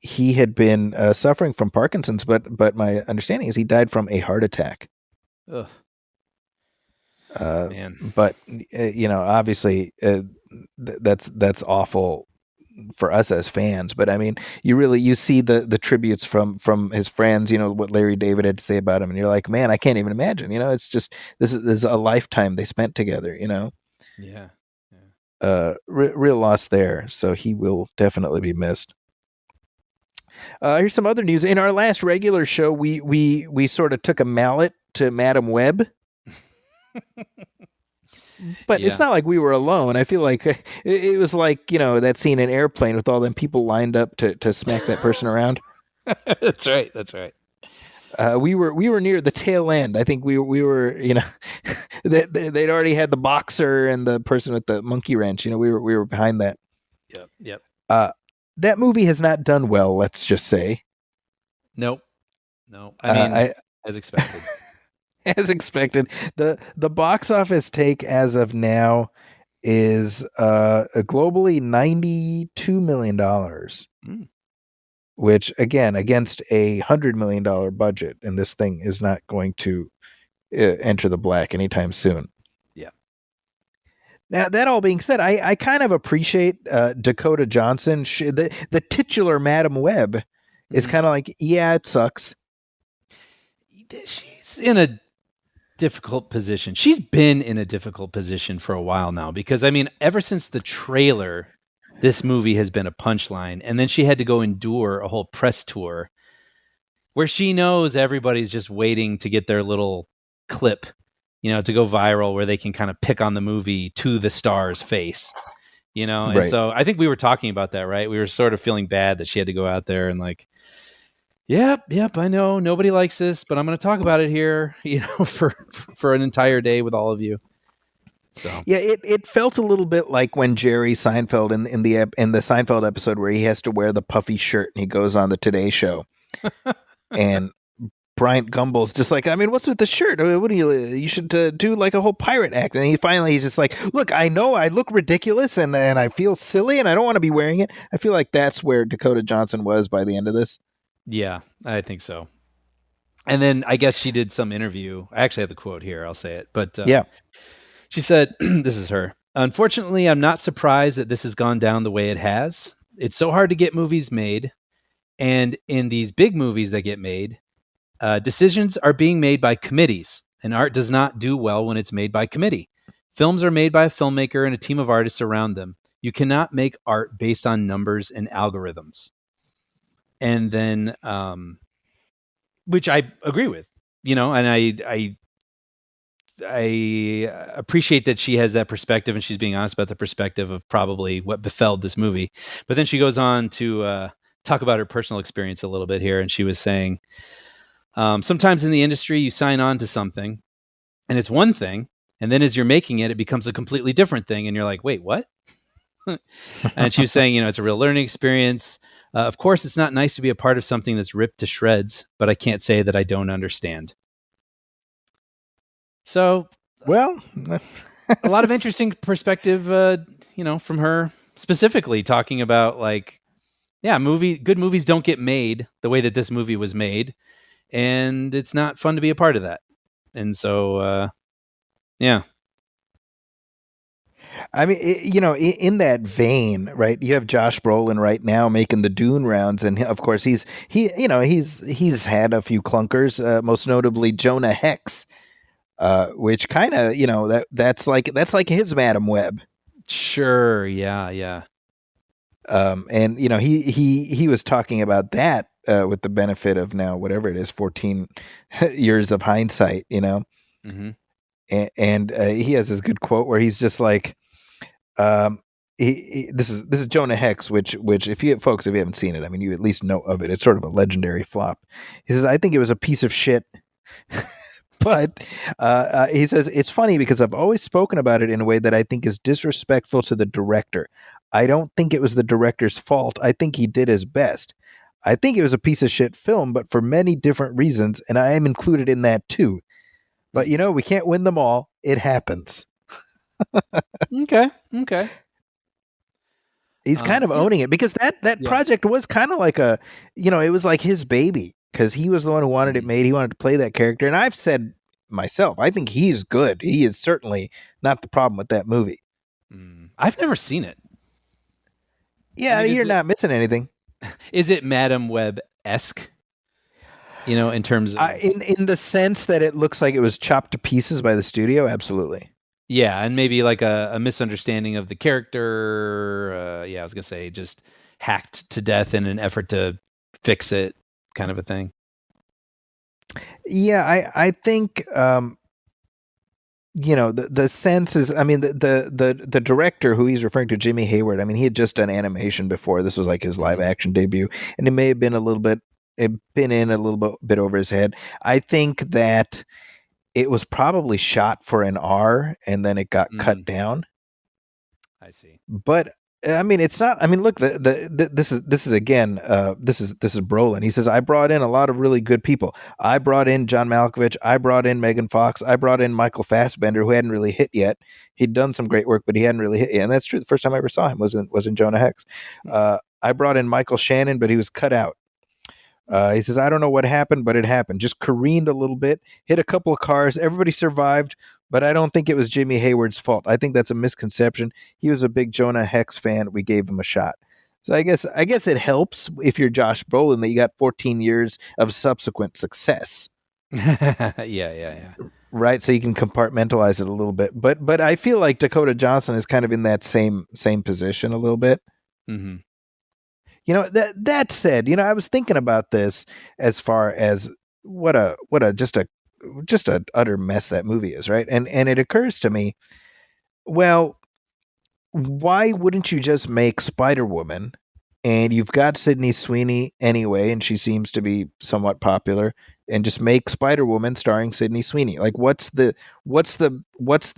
He had been suffering from Parkinson's, but my understanding is he died from a heart attack. Ugh. Man. But obviously, that's awful for us as fans. But I mean, you see the tributes from his friends. You know what Larry David had to say about him, and you're like, man, I can't even imagine. It's just this is a lifetime they spent together. Yeah. Real loss there. So he will definitely be missed. Here's some other news. In our last regular show, we sort of took a mallet to Madam Web. But it's not like we were alone. I feel like it was like, that scene in Airplane with all them people lined up to smack that person around. That's right. We were near the tail end. I think we were, they'd already had the boxer and the person with the monkey wrench. We were behind that. Yep. That movie has not done well, let's just say. Nope. No. I mean, as expected. As expected. The box office take as of now is globally $92 million. Mm. Which, again, against a $100 million budget, and this thing is not going to enter the black anytime soon. Yeah. Now, that all being said, I kind of appreciate Dakota Johnson. The titular Madam Web is kind of like, yeah, it sucks. She's in a difficult position. She's been in a difficult position for a while now because, I mean, ever since the trailer, this movie has been a punchline. And then she had to go endure a whole press tour where she knows everybody's just waiting to get their little clip, to go viral where they can kind of pick on the movie to the star's face, And Right. so I think we were talking about that, right? We were sort of feeling bad that she had to go out there and like, yep, I know nobody likes this, but I'm going to talk about it here, for an entire day with all of you. So yeah, it felt a little bit like when Jerry Seinfeld in the Seinfeld episode where he has to wear the puffy shirt and he goes on the Today Show, and Bryant Gumbel's just like, I mean, what's with the shirt? What do you should do like a whole pirate act? And he's just like, look, I know I look ridiculous and I feel silly and I don't want to be wearing it. I feel like that's where Dakota Johnson was by the end of this. Yeah, I think so. And then I guess she did some interview. I actually have the quote here. I'll say it. But yeah. She said, this is her. Unfortunately, I'm not surprised that this has gone down the way it has. It's so hard to get movies made. And in these big movies that get made, decisions are being made by committees. And art does not do well when it's made by committee. Films are made by a filmmaker and a team of artists around them. You cannot make art based on numbers and algorithms. And then, which I agree with, and I appreciate that she has that perspective and she's being honest about the perspective of probably what befell this movie. But then she goes on to talk about her personal experience a little bit here. And she was saying, sometimes in the industry, you sign on to something and it's one thing. And then as you're making it, it becomes a completely different thing. And you're like, wait, what? And she was saying, it's a real learning experience. Of course, it's not nice to be a part of something that's ripped to shreds, but I can't say that I don't understand. So, well, a lot of interesting perspective, from her specifically talking about like, yeah, good movies don't get made the way that this movie was made. And it's not fun to be a part of that. And so, yeah. I mean, in that vein, right? You have Josh Brolin right now making the Dune rounds, and of course he's had a few clunkers, most notably Jonah Hex, which kind of that's like his Madam Web. Sure, yeah. And he was talking about that with the benefit of now whatever it is, 14 years of hindsight, Mm-hmm. And he has this good quote where he's just like. This is Jonah Hex, which if you haven't seen it, I mean, you at least know of it. It's sort of a legendary flop. He says, I think it was a piece of shit, but he says, it's funny because I've always spoken about it in a way that I think is disrespectful to the director. I don't think it was the director's fault. I think he did his best. I think it was a piece of shit film, but for many different reasons, and I am included in that too. But we can't win them all. It happens. Okay. He's kind of owning it because that project was kind of like it was like his baby because he was the one who wanted it made. He wanted to play that character. And I've said myself, I think he's good. He is certainly not the problem with that movie. I've never seen it. Yeah, you're not missing anything. Is it Madam Web-esque? In terms of in the sense that it looks like it was chopped to pieces by the studio, absolutely. Yeah, and maybe like a misunderstanding of the character. I was gonna say just hacked to death in an effort to fix it, kind of a thing. Yeah, I think the sense is, I mean, the director who he's referring to, Jimmy Hayward, I mean, he had just done animation before. This was like his live action debut, and it may have been a little bit over his head. I think that it was probably shot for an R and then it got cut down. I see. But I mean, it's not. I mean, look, this is again. This is Brolin. He says, I brought in a lot of really good people. I brought in John Malkovich. I brought in Megan Fox. I brought in Michael Fassbender, who hadn't really hit yet. He'd done some great work, but he hadn't really hit yet. And that's true. The first time I ever saw him was in Jonah Hex. I brought in Michael Shannon, but he was cut out. He says, I don't know what happened, but it happened. Just careened a little bit, hit a couple of cars. Everybody survived, but I don't think it was Jimmy Hayward's fault. I think that's a misconception. He was a big Jonah Hex fan. We gave him a shot. So I guess it helps if you're Josh Brolin that you got 14 years of subsequent success. Yeah. Right, so you can compartmentalize it a little bit. But I feel like Dakota Johnson is kind of in that same position a little bit. Mm-hmm. That said, I was thinking about this as far as what a just a utter mess that movie is, right? And it occurs to me, well, why wouldn't you just make Spider-Woman, and you've got Sydney Sweeney anyway, and she seems to be somewhat popular, and just make Spider-Woman starring Sydney Sweeney? Like, what's the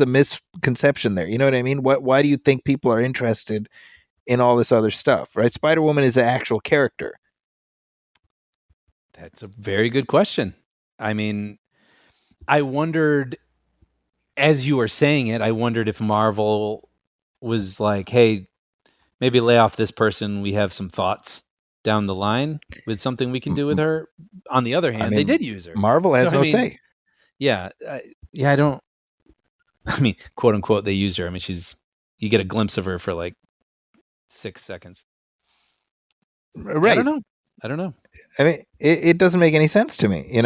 misconception there? You know what I mean? Why do you think people are interested in all this other stuff, right? Spider-Woman is an actual character. That's a very good question. I mean, I wondered, as you were saying it, I wondered if Marvel was like, hey, maybe lay off this person. We have some thoughts down the line with something we can do with her. On the other hand, they did use her. Marvel has no say. Yeah. I don't, quote unquote, they used her. I mean, you get a glimpse of her for like 6 seconds. Right. I don't know. I mean, it doesn't make any sense to me,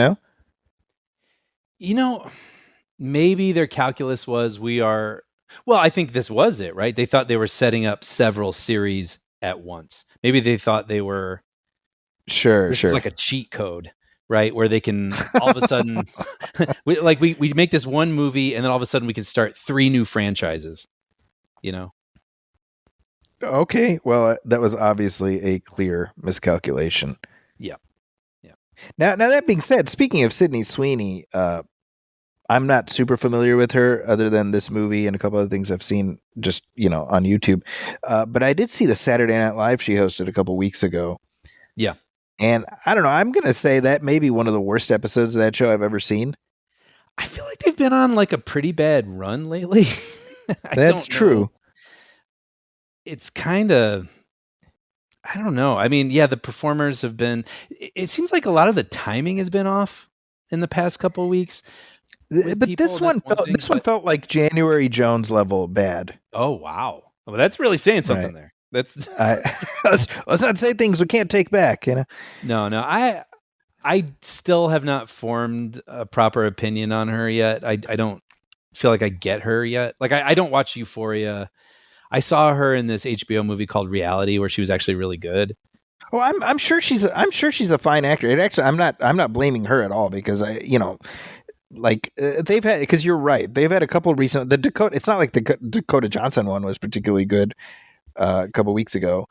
Maybe their calculus was I think this was it, right? They thought they were setting up several series at once. Maybe they thought they were sure. It's like a cheat code, right? Where they can all of a sudden we make this one movie and then all of a sudden we can start 3 new franchises, Okay, well, that was obviously a clear miscalculation. Yeah. Now that being said, speaking of Sydney Sweeney, I'm not super familiar with her other than this movie and a couple other things I've seen just, on YouTube. But I did see the Saturday Night Live she hosted a couple weeks ago. Yeah. And I don't know, I'm going to say that may be one of the worst episodes of that show I've ever seen. I feel like they've been on like a pretty bad run lately. That's true. It's kind of, I don't know. I mean, yeah, the performers have been, it seems like a lot of the timing has been off in the past couple of weeks. But this one felt like January Jones level bad. Oh, wow. Well, that's really saying something there. That's let's not say things we can't take back, No, I still have not formed a proper opinion on her yet. I don't feel like I get her yet. Like I don't watch Euphoria. I saw her in this HBO movie called Reality, where she was actually really good. Well, I'm sure she's a fine actor. It actually, I'm not blaming her at all because they've had, because you're right, they've had a couple of recent, it's not like the Dakota Johnson one was particularly good a couple weeks ago.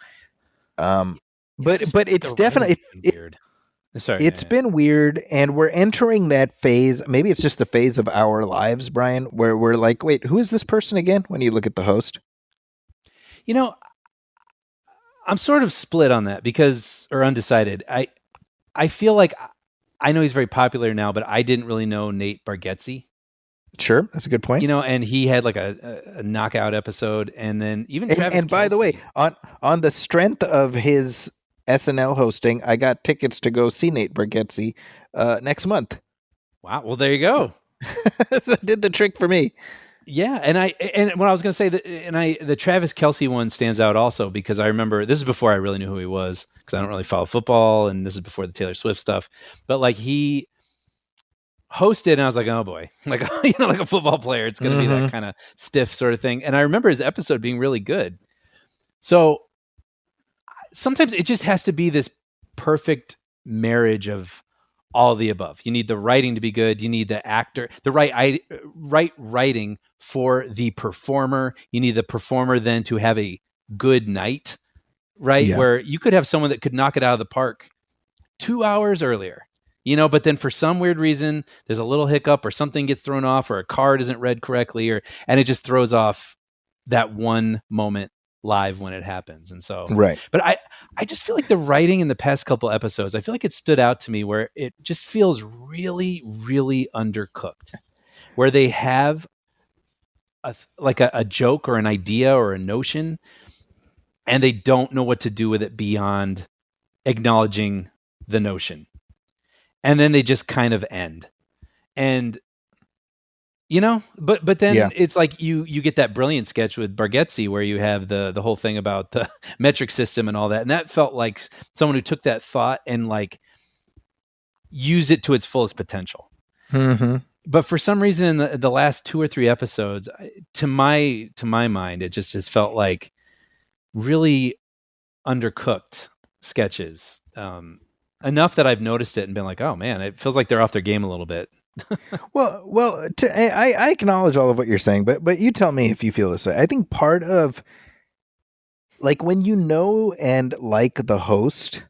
But it's definitely weird. Sorry, it's been weird, and we're entering that phase. Maybe it's just the phase of our lives, Brian, where we're like, wait, who is this person again? When you look at the host. I'm sort of split on that or undecided. I feel like I know he's very popular now, but I didn't really know Nate Bargatze. Sure, that's a good point. And he had like a knockout episode, and then even Travis And by the way, Kelce. on the strength of his SNL hosting, I got tickets to go see Nate Bargatze next month. Wow, well there you go. So it did the trick for me. Yeah, and what I was going to say the Travis Kelce one stands out also because I remember this is before I really knew who he was because I don't really follow football, and this is before the Taylor Swift stuff. But like he hosted, and I was like, oh boy, like like a football player, it's going to be that kind of stiff sort of thing. And I remember his episode being really good. So sometimes it just has to be this perfect marriage of all the above. You need the writing to be good. You need the actor, the right writing for the performer. You need the performer then to have a good night, right? Yeah. Where you could have someone that could knock it out of the park 2 hours earlier, but then for some weird reason, there's a little hiccup or something gets thrown off or a card isn't read correctly and it just throws off that one moment live when it happens. And so, right. But I just feel like the writing in the past couple episodes, I feel like it stood out to me where it just feels really, really undercooked, where they have a joke or an idea or a notion, and they don't know what to do with it beyond acknowledging the notion. And then they just kind of end. And but then it's like you get that brilliant sketch with Bargatze where you have the whole thing about the metric system and all that. And that felt like someone who took that thought and like use it to its fullest potential. Mm-hmm. But for some reason in the last 2 or 3 episodes, to my mind, it just has felt like really undercooked sketches. Enough that I've noticed it and been like, oh man, it feels like they're off their game a little bit. well, I acknowledge all of what you're saying, but you tell me if you feel this way. I think part of like when you know and like the host,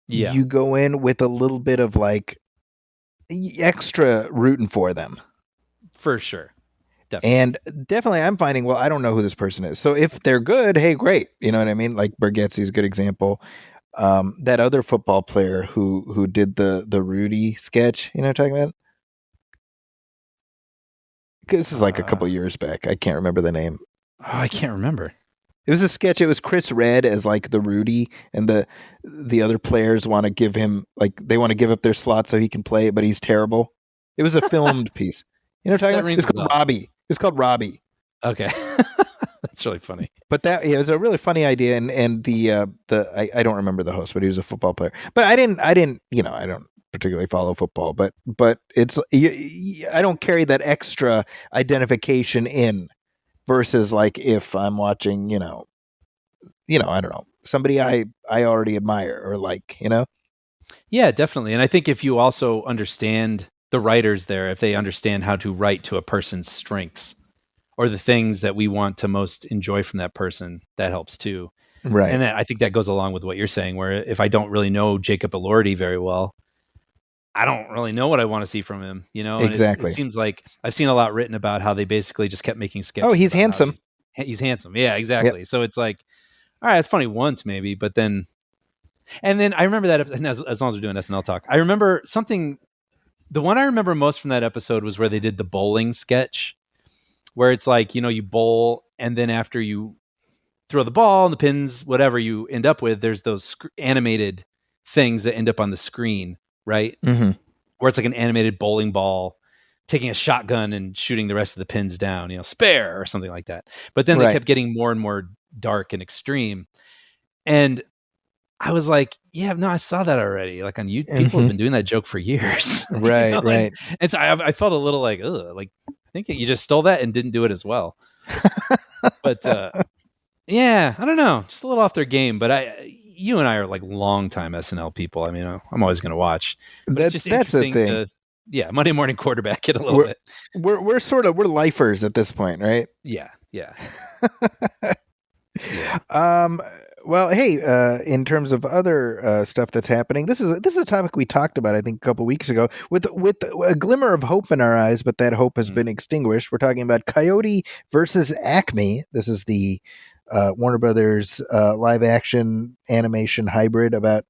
you go in with a little bit of like extra rooting for them. For sure. Definitely. And definitely I'm finding, well, I don't know who this person is. So if they're good, hey, great. You know what I mean? Like Bargatze is a good example. That other football player who did the Rudy sketch, you know what I'm talking about? This is like a couple years back. I can't remember the name. Oh, I can't remember. It was a sketch. It was Chris Redd as like the Rudy, and the other players want to give him they want to give up their slot so he can play, but he's terrible. It was a filmed piece. You know what I'm talking about? It's called Robbie. It's called Robbie. Okay. That's really funny. But it was a really funny idea, and I don't remember the host, but he was a football player. But I didn't I don't particularly follow football, but it's I don't carry that extra identification in versus like if I'm watching I don't know, somebody I already admire or like, Yeah, definitely. And I think if you also understand the writers there, if they understand how to write to a person's strengths or the things that we want to most enjoy from that person, that helps too. Right. And I think that goes along with what you're saying, where if I don't really know Jacob Elordi very well, I don't really know what I want to see from him, And Exactly. It seems like I've seen a lot written about how they basically just kept making sketches. Oh, he's handsome. He's handsome. Yeah, exactly. Yep. So it's like, all right, it's funny once maybe, but then, and then I remember that as long as we're doing SNL talk, I remember something. The one I remember most from that episode was where they did the bowling sketch, where it's like, you bowl, and then after you throw the ball and the pins, whatever you end up with, there's those animated things that end up on the screen, right? Mm-hmm. Where it's like an animated bowling ball taking a shotgun and shooting the rest of the pins down, spare or something like that. But then they kept getting more and more dark and extreme. And I was like, yeah, no, I saw that already. Like on YouTube, people have been doing that joke for years. Right, right. And so I felt a little like, ugh, like I think you just stole that and didn't do it as well. But yeah, I don't know, just a little off their game. But you and I are like longtime SNL people. I mean, I'm always going to watch. That's the thing. Monday morning quarterback it a little bit. We're lifers at this point, right? Yeah. Yeah. Well, hey, in terms of other stuff that's happening, this is a topic we talked about, I think, a couple weeks ago, with a glimmer of hope in our eyes, but that hope has been extinguished. We're talking about Coyote versus Acme. This is the Warner Brothers live action animation hybrid about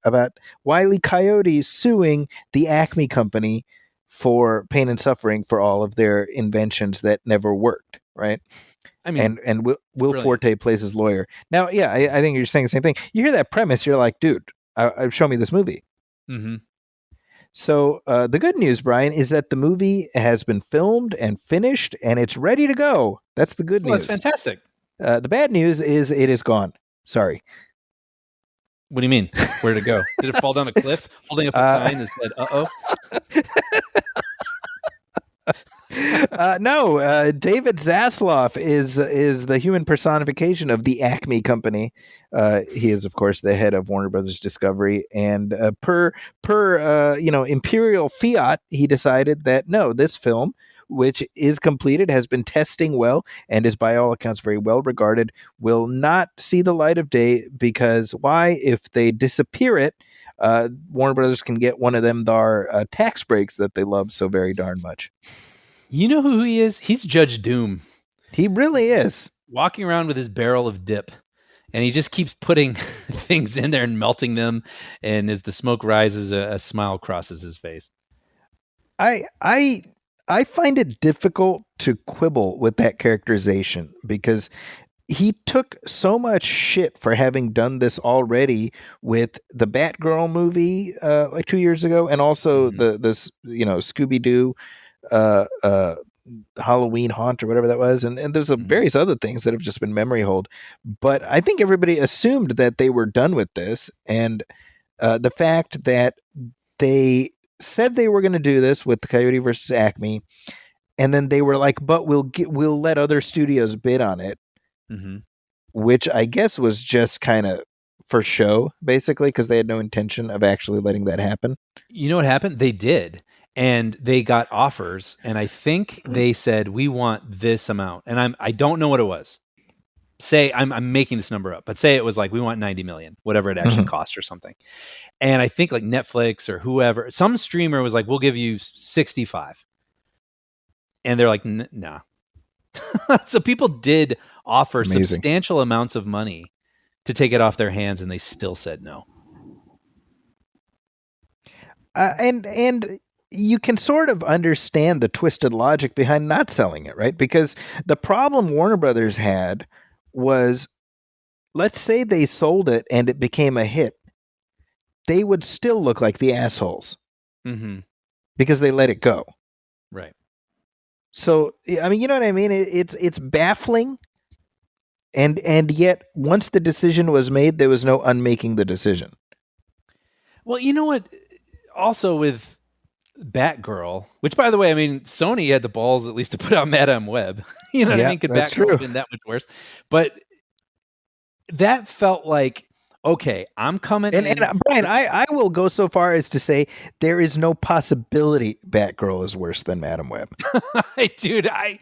Wile E. Coyote suing the Acme Company for pain and suffering for all of their inventions that never worked, right? I mean, and Will brilliant. Forte plays his lawyer. Now, yeah, I think you're saying the same thing. You hear that premise, you're like, dude, show me this movie. Mm-hmm. So the good news, Brian, is that the movie has been filmed and finished, and it's ready to go. That's the good news. That's fantastic. The bad news is it is gone. Sorry. What do you mean? Where'd it go? Did it fall down a cliff? Holding up a sign that said, "Uh-oh." No, David Zaslav is the human personification of the Acme Company. He is, of course, the head of Warner Brothers Discovery, and per imperial fiat, he decided that no, this film, which is completed, has been testing well, and is by all accounts very well regarded, will not see the light of day because why? If they disappear it, Warner Brothers can get one of them tax breaks that they love so very darn much. You know who he is? He's Judge Doom. He really is. Walking around with his barrel of dip. And he just keeps putting things in there and melting them. And as the smoke rises, a smile crosses his face. I find it difficult to quibble with that characterization because he took so much shit for having done this already with the Batgirl movie like 2 years ago, and also this Scooby-Doo Halloween Haunt or whatever that was, and there's various other things that have just been memory hold. But I think everybody assumed that they were done with this, and the fact that they said they were going to do this with the Coyote versus Acme, and then they were like, "But we'll let other studios bid on it," which I guess was just kind of for show, basically, because they had no intention of actually letting that happen. You know what happened? They did. And they got offers, and I think they said, "We want this amount." And I don't know what it was. Say I'm making this number up, but say it was like, "We want 90 million," whatever it actually cost or something. And I think like Netflix or whoever, some streamer was like, "We'll give you 65." And they're like, "Nah." So people did offer substantial amounts of money to take it off their hands, and they still said no. And you can sort of understand the twisted logic behind not selling it, right? Because the problem Warner Brothers had was, let's say they sold it and it became a hit, they would still look like the assholes because they let it go. Right. So, I mean, you know what I mean? It's baffling. And yet, once the decision was made, there was no unmaking the decision. Well, you know what? Also with Batgirl, which, by the way, I mean, Sony had the balls at least to put out Madame Web. You know what I mean? Could Batgirl have been that much worse? But that felt like, okay, I'm coming in. And Brian, I will go so far as to say there is no possibility Batgirl is worse than Madame Web. Dude, I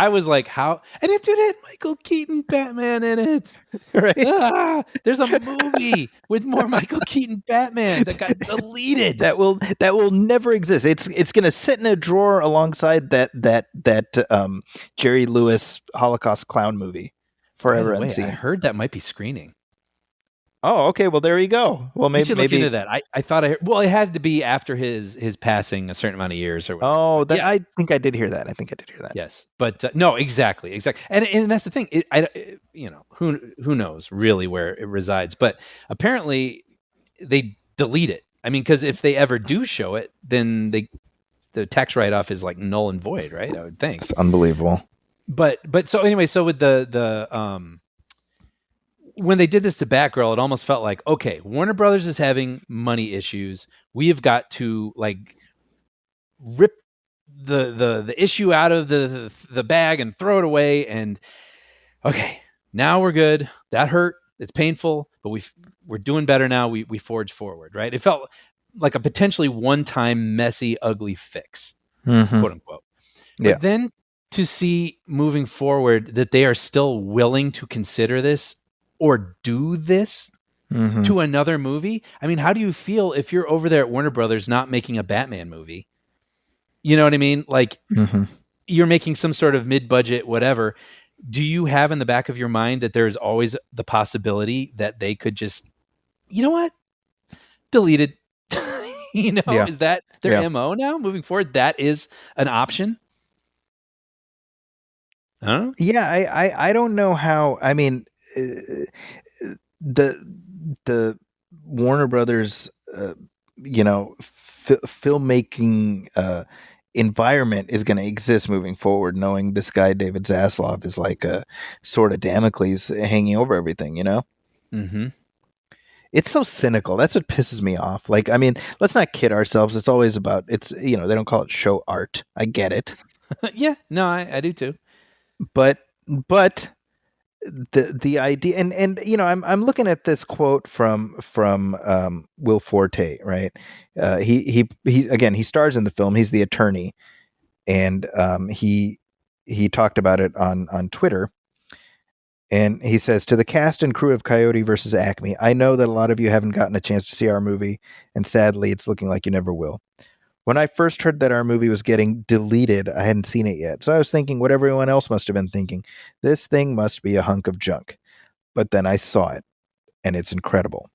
was like, how? And it had Michael Keaton Batman in it. Right? There's a movie with more Michael Keaton Batman that got deleted. That will never exist. It's going to sit in a drawer alongside that Jerry Lewis Holocaust clown movie forever unseen. I heard that might be screening. Oh, okay. Well, there you go. Well, maybe look into that. I thought it had to be after his passing a certain amount of years or whatever. Oh, yes. I think I did hear that. Yes, but no, exactly, and that's the thing. Who knows really where it resides? But apparently, they delete it. I mean, because if they ever do show it, then the tax write off is like null and void, right? I would think it's unbelievable. But so anyway, so with the when they did this to Batgirl, it almost felt like, okay, Warner Brothers is having money issues. We have got to like rip the issue out of the bag and throw it away. And okay, now we're good. That hurt. It's painful, but we're doing better now. We forge forward, right? It felt like a potentially one-time messy, ugly fix, quote unquote. But then to see moving forward that they are still willing to consider this or do this to another movie. I mean, how do you feel if you're over there at Warner Brothers not making a Batman movie? You know what I mean? Like you're making some sort of mid-budget whatever. do you have in the back of your mind that there's always the possibility that they could just, you know what, delete it? Yeah. Is that their Yeah. MO now moving forward? That is an option. I don't know. Yeah, I don't know how. I mean, the the Warner Brothers, filmmaking environment is going to exist moving forward, knowing this guy David Zaslav is like a sort of Damocles hanging over everything. Mm-hmm. It's so cynical. That's what pisses me off. Like, I mean, let's not kid ourselves. It's always about they don't call it show art. I get it, Yeah, no, I do too. but the idea, and I'm looking at this quote from Will Forte, right? He again, he stars in the film. He's the attorney, and he talked about it on Twitter. And he says, to the cast and crew of Coyote versus Acme, I know that a lot of you haven't gotten a chance to see our movie, and sadly, it's looking like you never will. When I first heard that our movie was getting deleted, I hadn't seen it yet. So I was thinking what everyone else must have been thinking. This thing must be a hunk of junk. But then I saw it, and it's incredible.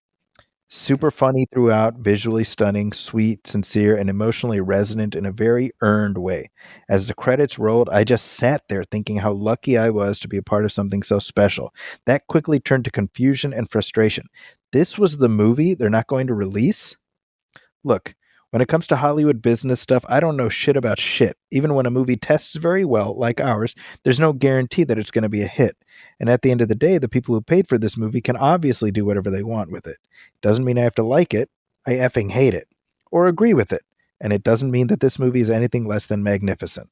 Super funny throughout, visually stunning, sweet, sincere, and emotionally resonant in a very earned way. As the credits rolled, I just sat there thinking how lucky I was to be a part of something so special. That quickly turned to confusion and frustration. This was the movie they're not going to release? Look, when it comes to Hollywood business stuff, I don't know shit about shit. Even when a movie tests very well, like ours, there's no guarantee that it's going to be a hit. And at the end of the day, the people who paid for this movie can obviously do whatever they want with it. Doesn't mean I have to like it. I effing hate it. Or agree with it. And it doesn't mean that this movie is anything less than magnificent.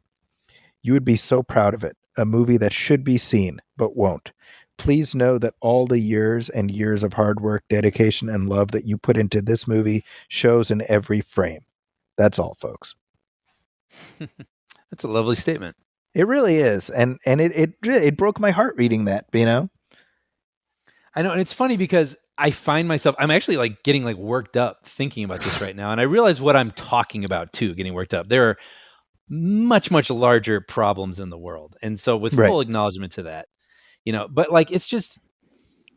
You would be so proud of it. A movie that should be seen, but won't. Please know that all the years and years of hard work, dedication, and love that you put into this movie shows in every frame. That's all, folks. That's a lovely statement. It really is. And it broke my heart reading that, I know. And it's funny because I find myself, I'm actually like getting like worked up thinking about this right now. And I realize what I'm talking about too, getting worked up. There are much, much larger problems in the world. And so with full acknowledgement to that, but like, it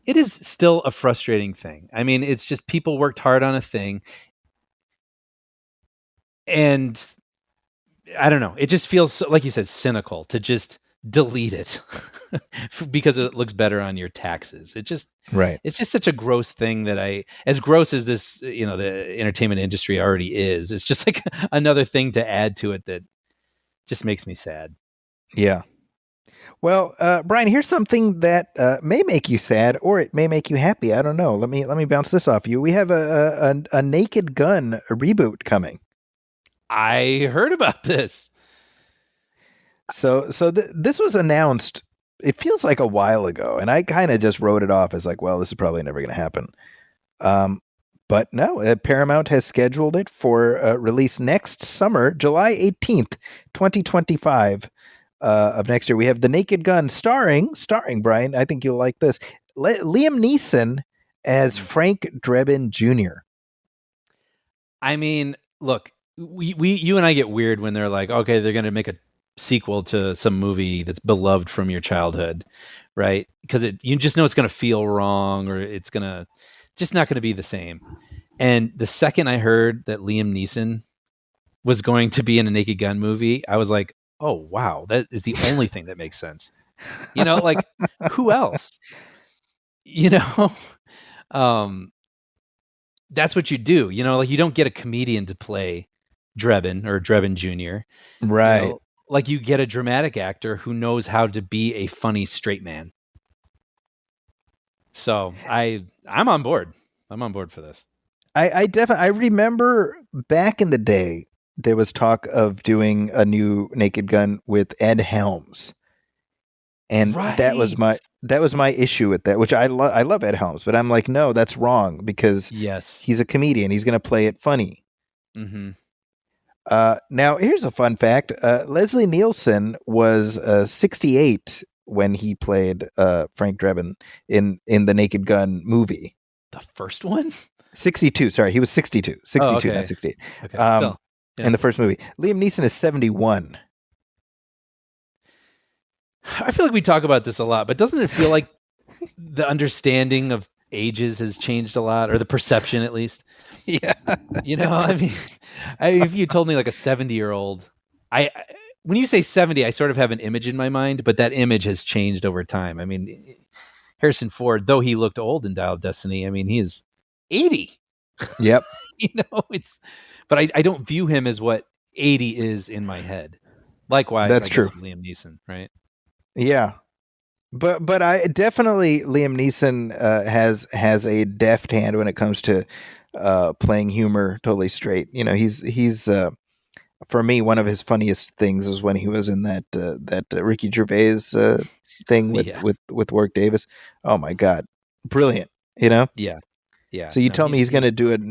is still a frustrating thing. I mean, it's just people worked hard on a thing. And I don't know. It just feels, so, like you said, cynical to just delete it because it looks better on your taxes. It's just such a gross thing that as gross as this, the entertainment industry already is, it's just like another thing to add to it that just makes me sad. Yeah. Well, Brian, here's something that may make you sad, or it may make you happy. I don't know. Let me bounce this off you. We have a Naked Gun reboot coming. I heard about this. So this was announced. It feels like a while ago, and I kind of just wrote it off as like, well, this is probably never going to happen. But no, Paramount has scheduled it for release next summer, July 18th, 2025. Of next year. We have The Naked Gun starring Brian. I think you'll like this. Liam Neeson as Frank Drebin Jr. I mean, look, you and I get weird when they're like, okay, they're going to make a sequel to some movie that's beloved from your childhood, right? Because you just know it's going to feel wrong, or it's just not going to be the same. And the second I heard that Liam Neeson was going to be in a Naked Gun movie, I was like, oh, wow, that is the only thing that makes sense. Like, who else? That's what you do. Like, you don't get a comedian to play Drebin or Drebin Jr. Right. Like, you get a dramatic actor who knows how to be a funny straight man. So I'm on board. I'm on board for this. I definitely, I remember back in the day, there was talk of doing a new Naked Gun with Ed Helms. And that was my issue with that, which I love Ed Helms, but I'm like, no, that's wrong, because he's a comedian. He's going to play it funny. Mm-hmm. Now, here's a fun fact. Leslie Nielsen was 68 when he played Frank Drebin in the Naked Gun movie. The first one? 62. Sorry, he was 62. 62, okay. Not 68. Okay, still. Yeah. In the first movie. Liam Neeson is 71. I feel like we talk about this a lot, but doesn't it feel like the understanding of ages has changed a lot, or the perception at least? Yeah. I mean, if you told me like a 70-year-old, when you say 70, I sort of have an image in my mind, but that image has changed over time. I mean, Harrison Ford, though he looked old in Dial of Destiny, I mean, he is 80. Yep. But I don't view him as what 80 is in my head. Likewise, That's I guess true. Liam Neeson, right? Yeah. But I definitely Liam Neeson has a deft hand when it comes to playing humor totally straight. He's for me, one of his funniest things is when he was in that Ricky Gervais thing with Yeah. with Warwick Davis. Oh my God, brilliant! You know. Yeah. Yeah. So you No, tell me he's going to do it.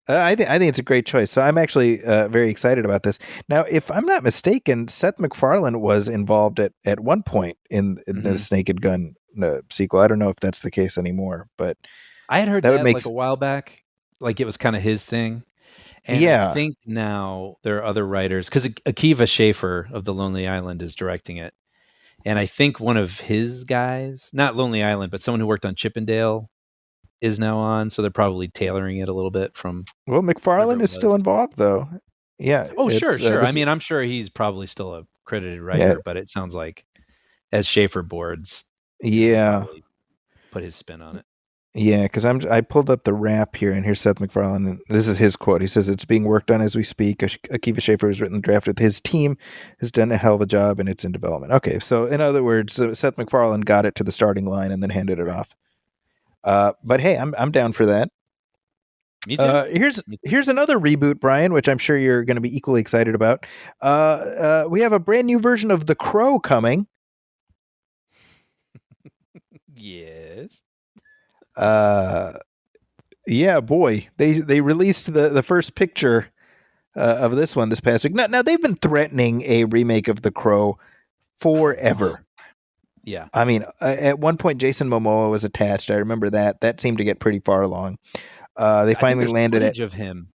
I think it's a great choice. So I'm actually very excited about this. Now, if I'm not mistaken, Seth MacFarlane was involved at one point in this Naked Gun sequel. I don't know if that's the case anymore, but I had heard that would that make like a while back, like it was kind of his thing. And I yeah. think now there are other writers, because Akiva Schaffer of The Lonely Island is directing it. And I think one of his guys, not Lonely Island, but someone who worked on Chippendale, is now on. So they're probably tailoring it a little bit from Well, whatever MacFarlane it is still was. involved, though. Yeah. Oh, sure, sure. I This, mean, I'm sure he's probably still a credited yeah. writer, but it sounds like as Schaffer boards, he'll Yeah. probably put his spin on it. Yeah, because I pulled up the wrap here, and here's Seth MacFarlane. And this is his quote. He says, "It's being worked on as we speak. Akiva Schaffer has written the draft with his team, has done a hell of a job, and it's in development." Okay, so in other words, Seth MacFarlane got it to the starting line and then handed it off. But hey, I'm down for that. Me too. Here's another reboot, Brian, which I'm sure you're going to be equally excited about. We have a brand new version of The Crow coming. Yes. Yeah, boy, they released the first picture of this one this past week. Now they've been threatening a remake of The Crow forever. Yeah. I mean, at one point Jason Momoa was attached. I remember that. That seemed to get pretty far along. They finally landed footage of him,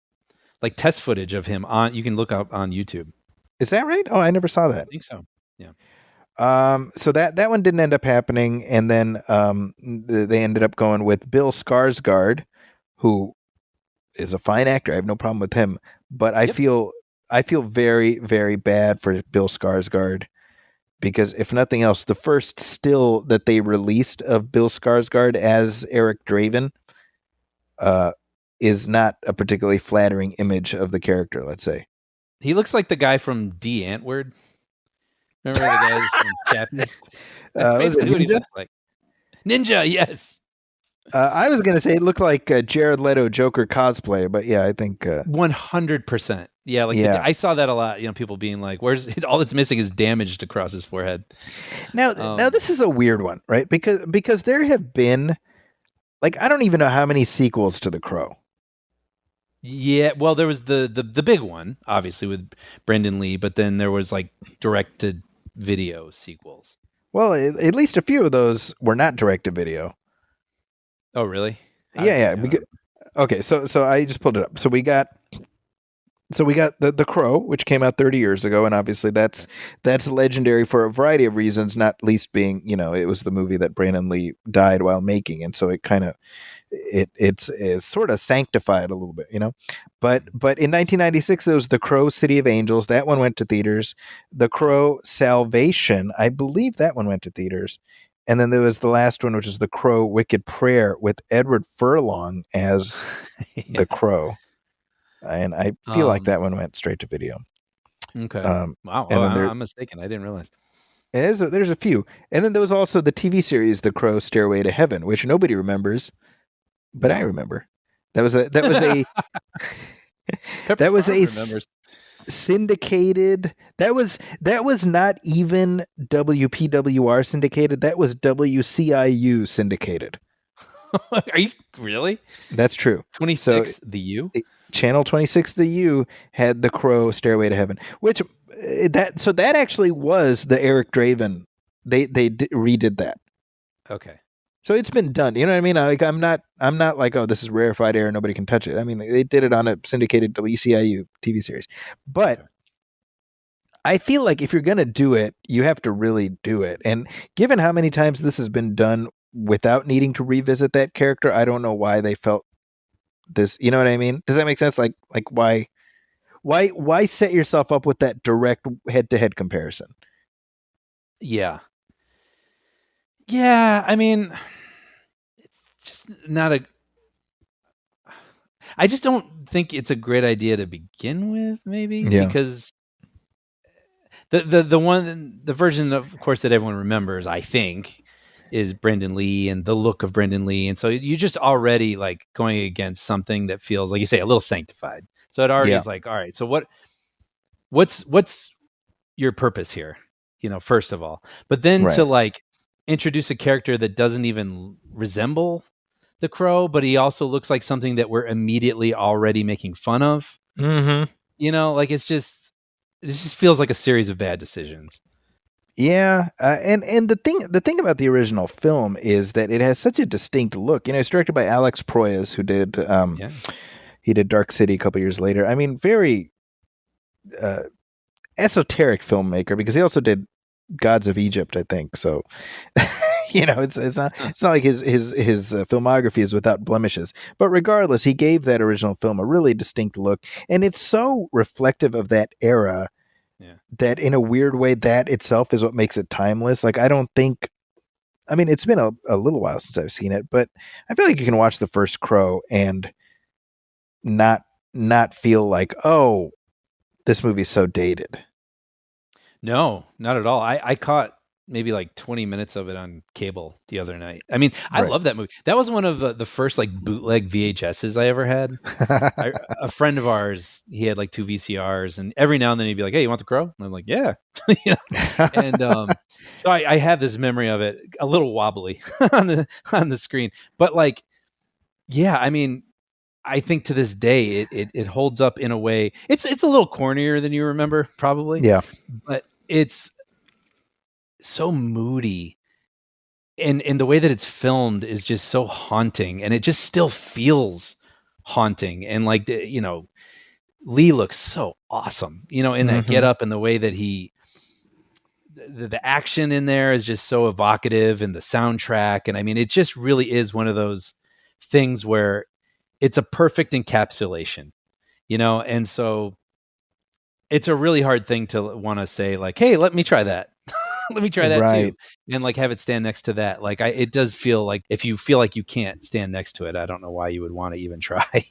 like test footage of him on. You can look up on YouTube. Is that right? Oh, I never saw that. I think so. Yeah. So that one didn't end up happening, and then they ended up going with Bill Skarsgård, who is a fine actor. I have no problem with him, but I feel very, very bad for Bill Skarsgård, because if nothing else, the first still that they released of Bill Skarsgård as Eric Draven is not a particularly flattering image of the character, let's say. He looks like the guy from D. Antwoord. Remember the guys from Chappie? That's basically what he looks like. Ninja, yes. I was going to say it looked like Jared Leto Joker cosplay, but yeah, I think 100%. Yeah, I saw that a lot. People being like, "Where's all that's missing is damaged across his forehead." Now this is a weird one, right? Because there have been, like, I don't even know how many sequels to The Crow. Yeah, well, there was the big one, obviously, with Brendan Lee, but then there was like direct to video sequels. Well, at least a few of those were not direct to video. Oh, really? Yeah. Okay, so I just pulled it up. So we got the Crow, which came out 30 years ago, and obviously that's legendary for a variety of reasons, not least being, it was the movie that Brandon Lee died while making, and so it kind of it's sort of sanctified a little bit, But in 1996, there was The Crow, City of Angels. That one went to theaters. The Crow, Salvation, I believe that one went to theaters. And then there was the last one, which is The Crow, Wicked Prayer, with Edward Furlong as the Crow. And I feel like that one went straight to video. Okay. Wow. And I'm mistaken. I didn't realize. There's a few. And then there was also the TV series The Crow, Stairway to Heaven, which nobody remembers, but I remember. That was a syndicated. That was not even WPWR syndicated. That was WCIU syndicated. Are you really? That's true. 26 the U? Channel 26 the U had The Crow, Stairway to Heaven, which that actually was the Eric Draven. They redid that. Okay. So it's been done. You know what I mean? Like I'm not like, oh, this is rarefied air, nobody can touch it. I mean, they did it on a syndicated WCIU TV series. But I feel like if you're going to do it, you have to really do it. And given how many times this has been done without needing to revisit that character, I don't know why they felt this. You know what I mean? Does that make sense? Like why set yourself up with that direct head-to-head comparison? Yeah. Yeah, I mean, it's just not a. I just don't think it's a great idea to begin with, maybe because the version of course that everyone remembers, I think, is Brendan Lee and the look of Brendan Lee, and so you're just already like going against something that feels like you say a little sanctified. So it already is like, all right, so what's your purpose here? First of all, but then to like introduce a character that doesn't even resemble the Crow, but he also looks like something that we're immediately already making fun of. Like this just feels like a series of bad decisions. Yeah, and the thing about the original film is that it has such a distinct look. It's directed by Alex Proyas, who did he did Dark City a couple years later. I mean, very esoteric filmmaker, because he also did Gods of Egypt, I think. So it's not like his filmography is without blemishes. But regardless, he gave that original film a really distinct look, and it's so reflective of that era that in a weird way that itself is what makes it timeless. Like I mean, it's been a little while since I've seen it, but I feel like you can watch the first Crow and not feel like, oh, this movie's so dated. No, not at all. I caught maybe like 20 minutes of it on cable the other night. I mean, I love that movie. That was one of the first like bootleg VHSs I ever had. A friend of ours, he had like 2 VCRs, and every now and then he'd be like, "Hey, you want the Crow?" And I'm like, "Yeah." And so I have this memory of it, a little wobbly on the screen, but like, yeah, I mean, I think to this day it holds up in a way. It's a little cornier than you remember, probably. Yeah, but it's so moody, and the way that it's filmed is just so haunting, and it just still feels haunting. And like Lee looks so awesome, in that get up, and the way that the action in there is just so evocative, and the soundtrack. And I mean, it just really is one of those things where it's a perfect encapsulation, and so it's a really hard thing to want to say like, hey, let me try that. Let me try that too. And like have it stand next to that. Like it does feel like if you feel like you can't stand next to it, I don't know why you would want to even try.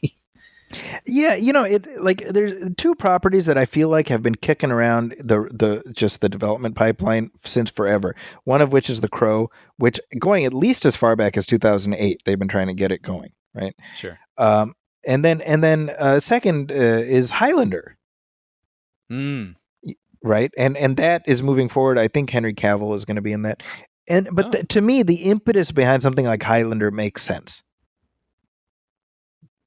Yeah, it like there's 2 properties that I feel like have been kicking around the development pipeline since forever. One of which is The Crow, which going at least as far back as 2008, they've been trying to get it going, right? Sure. And then second is Highlander. Right, and that is moving forward. I think Henry Cavill is going to be in that, but to me, the impetus behind something like Highlander makes sense,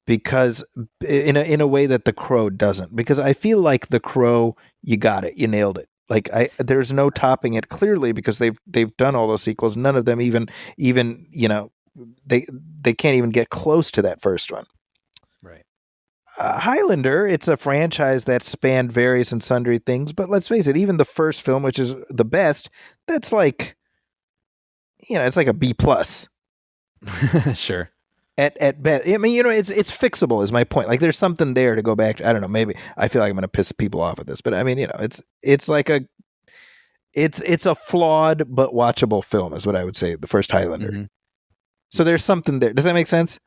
because in a way that The Crow doesn't. Because I feel like The Crow, you got it, you nailed it. Like there's no topping it, clearly, because they've done all those sequels. None of them even they can't even get close to that first one. Right. Highlander, it's a franchise that spanned various and sundry things, but let's face it, even the first film, which is the best, that's like, it's like a B+. Sure. At best. I mean, it's fixable is my point. Like there's something there to go back to. I don't know, maybe I feel like I'm going to piss people off with this, but I mean, it's like it's a flawed but watchable film is what I would say, the first Highlander. So there's something there. Does that make sense?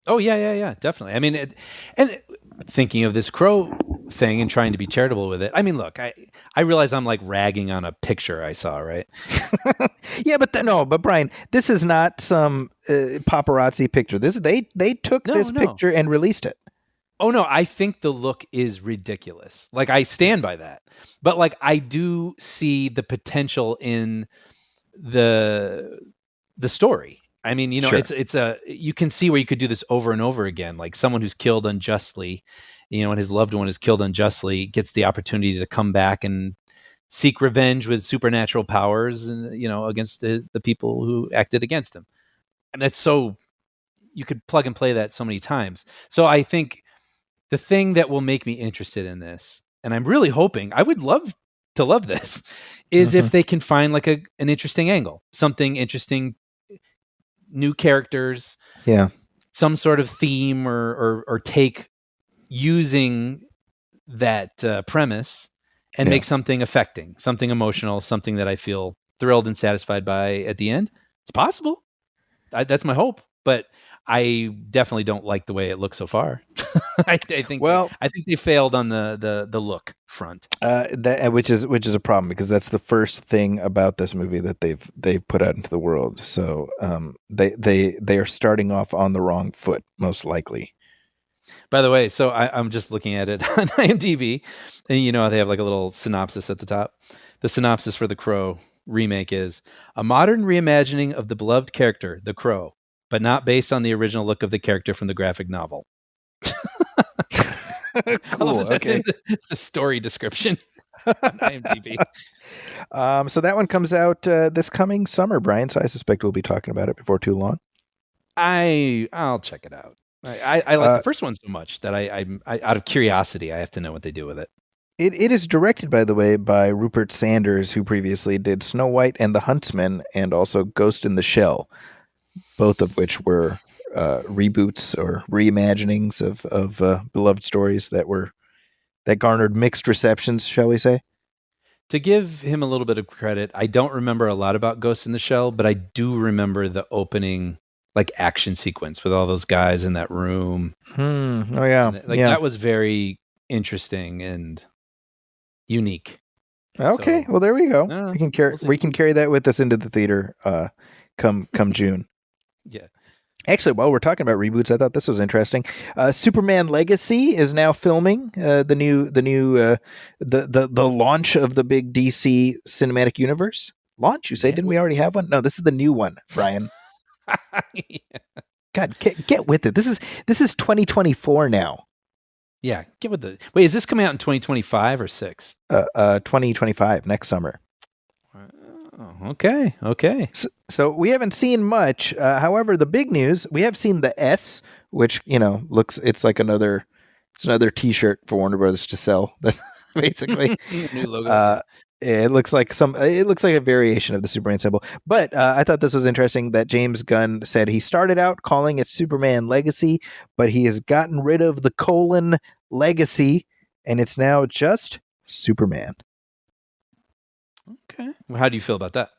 Oh yeah, definitely. I mean, and thinking of this Crow thing and trying to be charitable with it. I mean, look, I realize I'm like ragging on a picture I saw, right? Yeah, but Brian, this is not some paparazzi picture. They took this picture and released it. Oh no, I think the look is ridiculous. Like I stand by that, but like I do see the potential in the story. I mean, Sure. it's you can see where you could do this over and over again. Like someone who's killed unjustly, and his loved one is killed unjustly, gets the opportunity to come back and seek revenge with supernatural powers, and against the people who acted against him. And that's so you could plug and play that so many times. So I think the thing that will make me interested in this, and I'm really hoping, I would love to love this is if they can find like an interesting angle, something interesting, new characters, some sort of theme or take using that premise and make something affecting, something emotional, something that I feel thrilled and satisfied by at the end. It's possible. That's my hope, but I definitely don't like the way it looks so far. I think they failed on the look front. Which is a problem, because that's the first thing about this movie that they've put out into the world. So they are starting off on the wrong foot, most likely. By the way, so I'm just looking at it on IMDb, and they have like a little synopsis at the top. The synopsis for The Crow remake is a modern reimagining of the beloved character, the Crow, but not based on the original look of the character from the graphic novel. Cool. Okay. The story description on IMDb. So that one comes out this coming summer, Brian. So I suspect we'll be talking about it before too long. I'll check it out. I like the first one so much that I out of curiosity, I have to know what they do with it. It is directed, by the way, by Rupert Sanders, who previously did Snow White and the Huntsman and also Ghost in the Shell, both of which were reboots or reimaginings of beloved stories that garnered mixed receptions, shall we say. To give him a little bit of credit, I don't remember a lot about Ghost in the Shell, but I do remember the opening like action sequence with all those guys in that room. Oh yeah. That was very interesting and unique. Okay, well there we go. We can carry that with us into the theater come June. Yeah. Actually, while we're talking about reboots, I thought this was interesting. Superman Legacy is now filming the launch of the big DC cinematic universe. Launch, you say? Yeah. Didn't we already have one? No, this is the new one, Brian. Yeah. God, get with it. This is 2024 now. Yeah, get with the. Wait, is this coming out in 2025 or 6? 2025, next summer. Okay. So we haven't seen much. However, the big news, we have seen the S, which it's like another T-shirt for Warner Brothers to sell. That's basically new logo. It looks like a variation of the Superman symbol. But I thought this was interesting that James Gunn said he started out calling it Superman Legacy, but he has gotten rid of the legacy, and it's now just Superman. Okay. Well, how do you feel about that?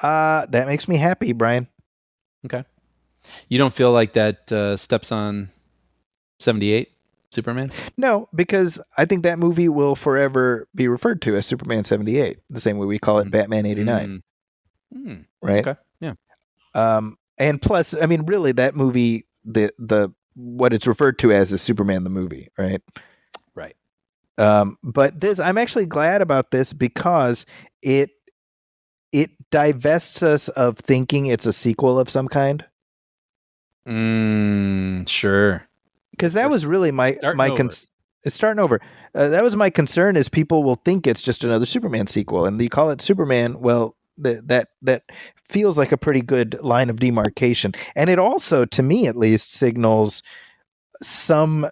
That makes me happy, Brian. Okay. You don't feel like that steps on 78 Superman? No, because I think that movie will forever be referred to as Superman 78, the same way we call it Batman 89. Right? Okay. Yeah. And plus, I mean, really, that movie, the what it's referred to as is Superman the movie, right? Right. But I'm actually glad about this because it divests us of thinking it's a sequel of some kind. Sure. Because that was really it's starting over. That was my concern, is people will think it's just another Superman sequel, and you call it Superman. Well, that feels like a pretty good line of demarcation, and it also, to me at least, signals some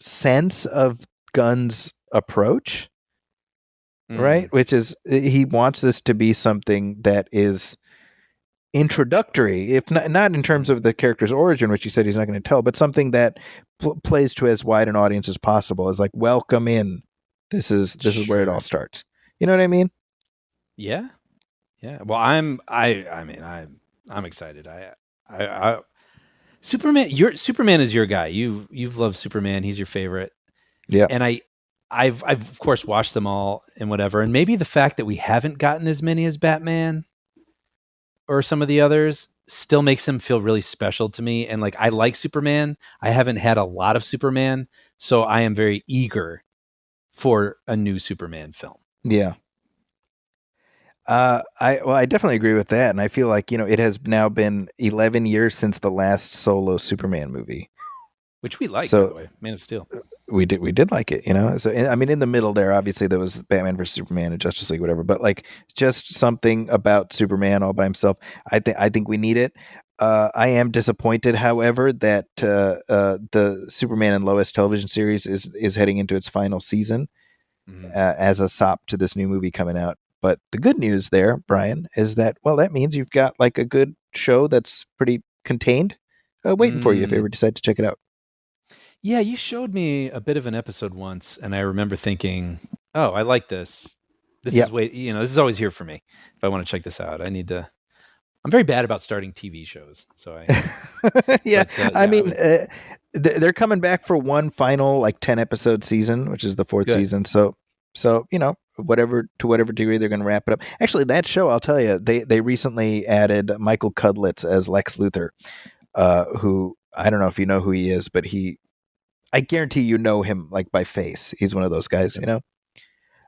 sense of Gunn's approach, right? Which is he wants this to be something that is introductory, if not in terms of the character's origin, which he said he's not going to tell, but something that plays to as wide an audience as possible. Is like, welcome in. This is where it all starts. You know what I mean? Yeah. Well, I'm excited. I Superman is your guy. You've loved Superman. He's your favorite. Yeah. And I've of course watched them all and whatever. And maybe the fact that we haven't gotten as many as Batman or some of the others still makes him feel really special to me. And like, I like Superman. I haven't had a lot of Superman, so I am very eager for a new Superman film. Yeah. I definitely agree with that. And I feel like, it has now been 11 years since the last solo Superman movie, which we like, by the way, Man of Steel. We did like it, So, I mean, in the middle there, obviously there was Batman versus Superman and Justice League, whatever, but like just something about Superman all by himself. I think we need it. I am disappointed, however, that the Superman and Lois television series is heading into its final season. as a sop to this new movie coming out. But the good news there, Brian, is that, well, that means you've got like a good show that's pretty contained waiting for you if you ever decide to check it out. Yeah, you showed me a bit of an episode once, and I remember thinking, "Oh, I like this. This is this is always here for me. If I want to check this out, I need to." I'm very bad about starting TV shows, so I mean, they're coming back for one final like 10 episode season, which is the fourth season. So to whatever degree they're going to wrap it up. Actually, that show, I'll tell you, they recently added Michael Cudlitz as Lex Luthor, who I don't know if you know who he is, but I guarantee you know him like by face. He's one of those guys,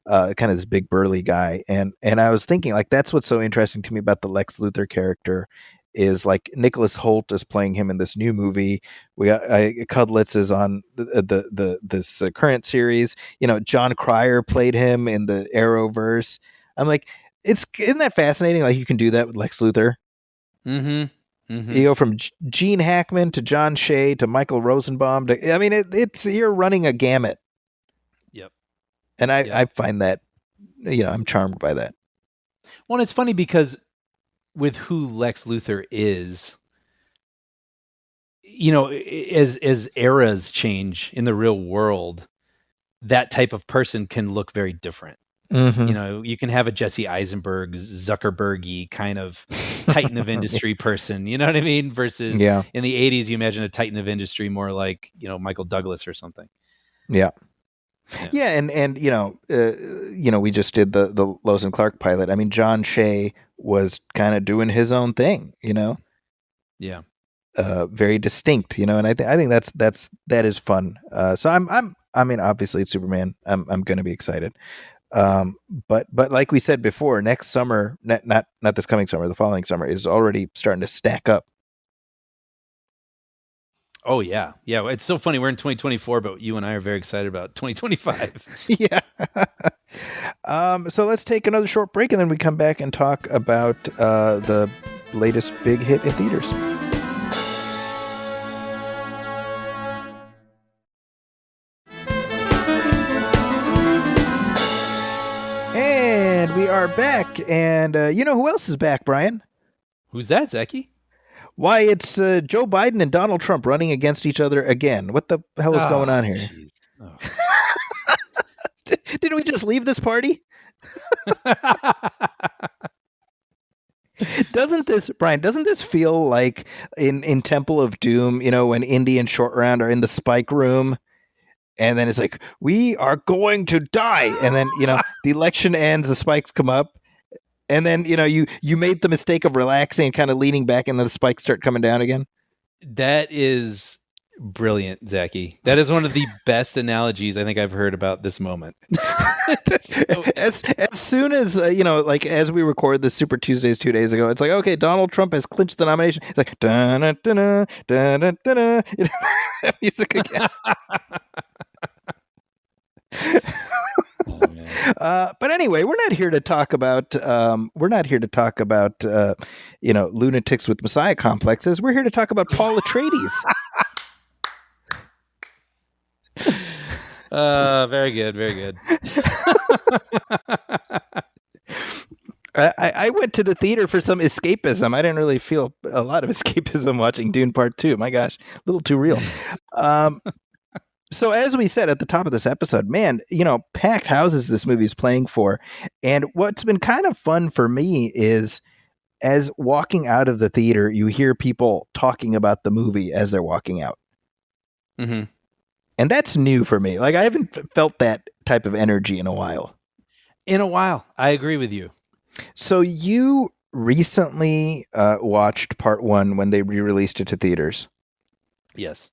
kind of this big burly guy. And I was thinking like, that's what's so interesting to me about the Lex Luthor character is like Nicholas Hoult is playing him in this new movie. We got Cudlitz is on this current series. John Cryer played him in the Arrowverse. I'm like, isn't that fascinating? Like you can do that with Lex Luthor. Mm-hmm. Mm-hmm. You go from Gene Hackman to John Shea to Michael Rosenbaum. It's you're running a gamut. Yep. And I find that, I'm charmed by that. Well, it's funny because with who Lex Luthor is, as eras change in the real world, that type of person can look very different. Mm-hmm. You can have a Jesse Eisenberg, Zuckerberg-y kind of titan of industry person, you know what I mean? Versus in the 80s, you imagine a titan of industry more like, Michael Douglas or something. Yeah. Yeah. And we just did the Lois and Clark pilot. I mean, John Shea was kind of doing his own thing, Yeah. Very distinct, and I think that is fun. So I mean, obviously it's Superman. I'm going to be excited. But like we said before, next summer, not this coming summer, the following summer is already starting to stack up. Oh yeah. Yeah. It's so funny. We're in 2024, but you and I are very excited about 2025. Yeah. So let's take another short break and then we come back and talk about, the latest big hit in theaters. And we are back, and you know who else is back, Brian? Who's that, Zachy? Why, it's Joe Biden and Donald Trump running against each other again. What the hell is going on here? Oh. Didn't we just leave this party? Doesn't this feel like in Temple of Doom, when Indy and Short Round are in the spike room? And then it's like, we are going to die. And then, the election ends, the spikes come up. And then, you made the mistake of relaxing and kind of leaning back and then the spikes start coming down again. That is brilliant, Zachy. That is one of the best analogies I think I've heard about this moment. As soon as, as we record the Super Tuesdays 2 days ago, it's like, okay, Donald Trump has clinched the nomination. It's like, da-na-da-na, da-na-da-na. That music again. But anyway, we're not here to talk about lunatics with Messiah complexes. We're here to talk about Paul Atreides. Very good, very good. I went to the theater for some escapism. I didn't really feel a lot of escapism watching Dune Part 2. My gosh, a little too real. So as we said at the top of this episode, man, packed houses this movie is playing for. And what's been kind of fun for me is as walking out of the theater, you hear people talking about the movie as they're walking out. Mm-hmm. And that's new for me. Like I haven't felt that type of energy in a while. I agree with you. So you recently watched Part 1 when they re-released it to theaters. Yes.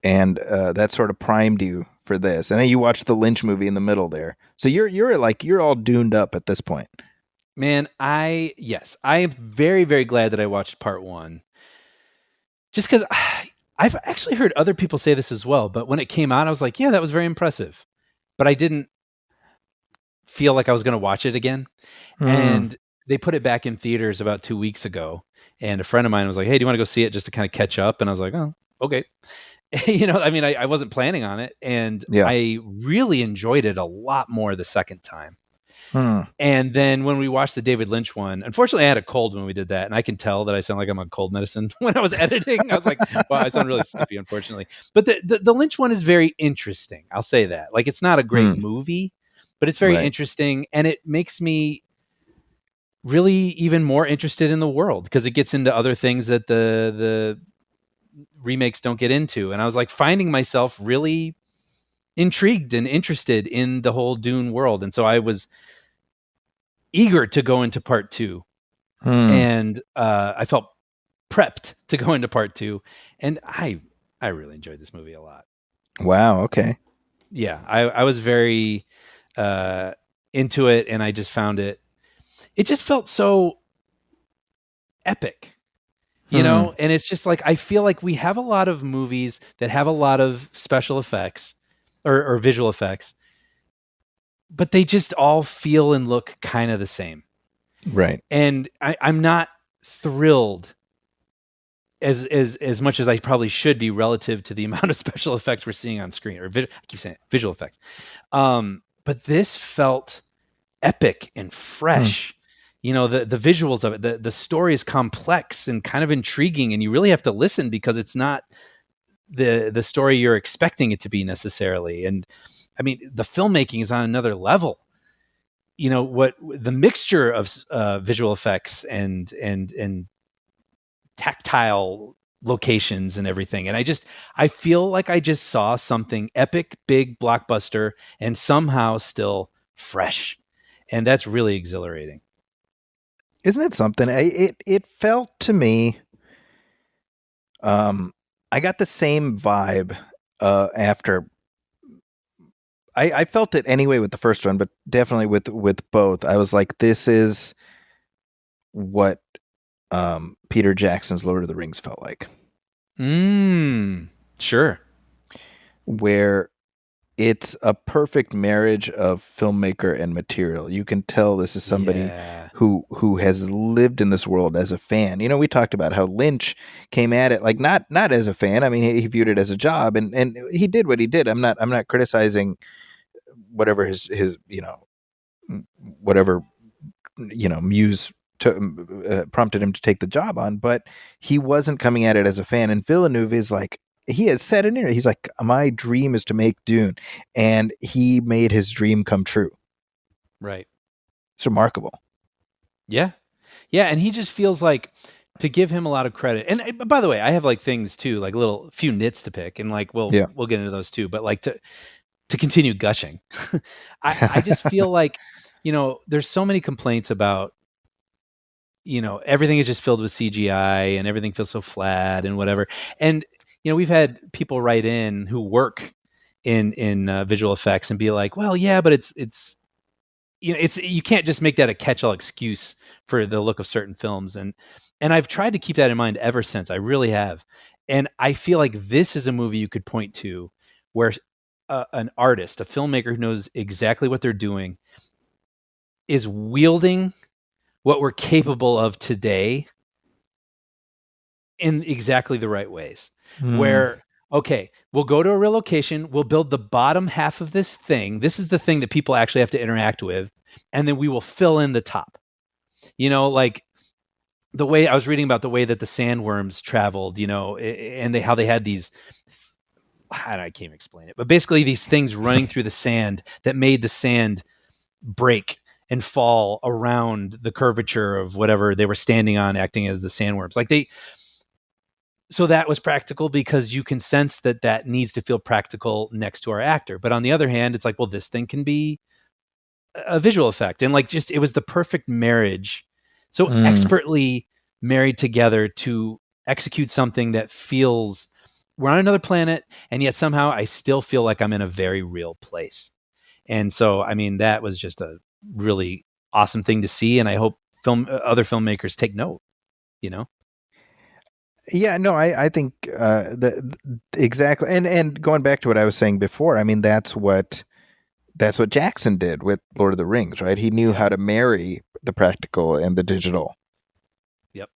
And that sort of primed you for this. And then you watched the Lynch movie in the middle there. So you're all duned up at this point. Man, I am very, very glad that I watched Part 1. Just because I've actually heard other people say this as well. But when it came out, I was like, yeah, that was very impressive. But I didn't feel like I was going to watch it again. And they put it back in theaters about 2 weeks ago. And a friend of mine was like, hey, do you want to go see it just to kind of catch up? And I was like, oh, okay. I mean, I wasn't planning on it, and Yeah. I really enjoyed it a lot more the second time. Hmm. And then when we watched the David Lynch one, unfortunately, I had a cold when we did that, and I can tell that I sound like I'm on cold medicine when I was editing. I was like, "Wow, I sound really snippy," unfortunately. But the Lynch one is very interesting. I'll say that. Like, it's not a great movie, but it's very Right. interesting, and it makes me really even more interested in the world because it gets into other things that the remakes don't get into. And I was like finding myself really intrigued and interested in the whole Dune world, and so I was eager to go into part two. And I felt prepped to go into part two, and I really enjoyed this movie a lot. Wow. Okay. Yeah, I was very into it, and I just found it just felt so epic, and it's just like I feel like we have a lot of movies that have a lot of special effects or visual effects, but they just all feel and look kind of the same. Right. And I'm not thrilled as much as I probably should be relative to the amount of special effects we're seeing on screen, or I keep saying it, visual effects. But this felt epic and fresh. The visuals of it, the story is complex and kind of intriguing, and you really have to listen because it's not the story you're expecting it to be necessarily. And I mean, the filmmaking is on another level. What the mixture of visual effects and tactile locations and everything. And I feel like I just saw something epic, big, blockbuster, and somehow still fresh. And that's really exhilarating. Isn't it something? It felt to me. I got the same vibe after. I felt it anyway with the first one, but definitely with both. I was like, this is what Peter Jackson's Lord of the Rings felt like. Sure. Where it's a perfect marriage of filmmaker and material. You can tell this is somebody who has lived in this world as a fan. We talked about how Lynch came at it like not as a fan. I mean, he viewed it as a job, and he did what he did. I'm not criticizing whatever his whatever muse prompted him to take the job on, but he wasn't coming at it as a fan. And Villeneuve is like, he has said in here, he's like, my dream is to make Dune, and he made his dream come true. Right. It's remarkable. Yeah. And he just feels like, to give him a lot of credit. And by the way, I have like things too, like few nits to pick, and like we'll get into those too. But like to continue gushing, I just feel like there's so many complaints about everything is just filled with CGI and everything feels so flat and whatever. And we've had people write in who work in visual effects and be like, well, yeah, but it's you can't just make that a catch-all excuse for the look of certain films. And I've tried to keep that in mind ever since. I really have. And I feel like this is a movie you could point to where an artist, a filmmaker who knows exactly what they're doing, is wielding what we're capable of today in exactly the right ways. Where, okay, we'll go to a real location, we'll build the bottom half of this thing. This is the thing that people actually have to interact with, and then we will fill in the top. Like the way I was reading about the way that the sandworms traveled, and how they had these, I can't even explain it, but basically these things running through the sand that made the sand break and fall around the curvature of whatever they were standing on, acting as the sandworms. So that was practical because you can sense that needs to feel practical next to our actor. But on the other hand, it's like, well, this thing can be a visual effect. And it was the perfect marriage. So expertly married together to execute something that feels we're on another planet, and yet somehow I still feel like I'm in a very real place. And so, I mean, that was just a really awesome thing to see. And I hope other filmmakers take note, Yeah, no, I think exactly. And going back to what I was saying before, I mean, that's what Jackson did with Lord of the Rings, right? He knew how to marry the practical and the digital. Yep.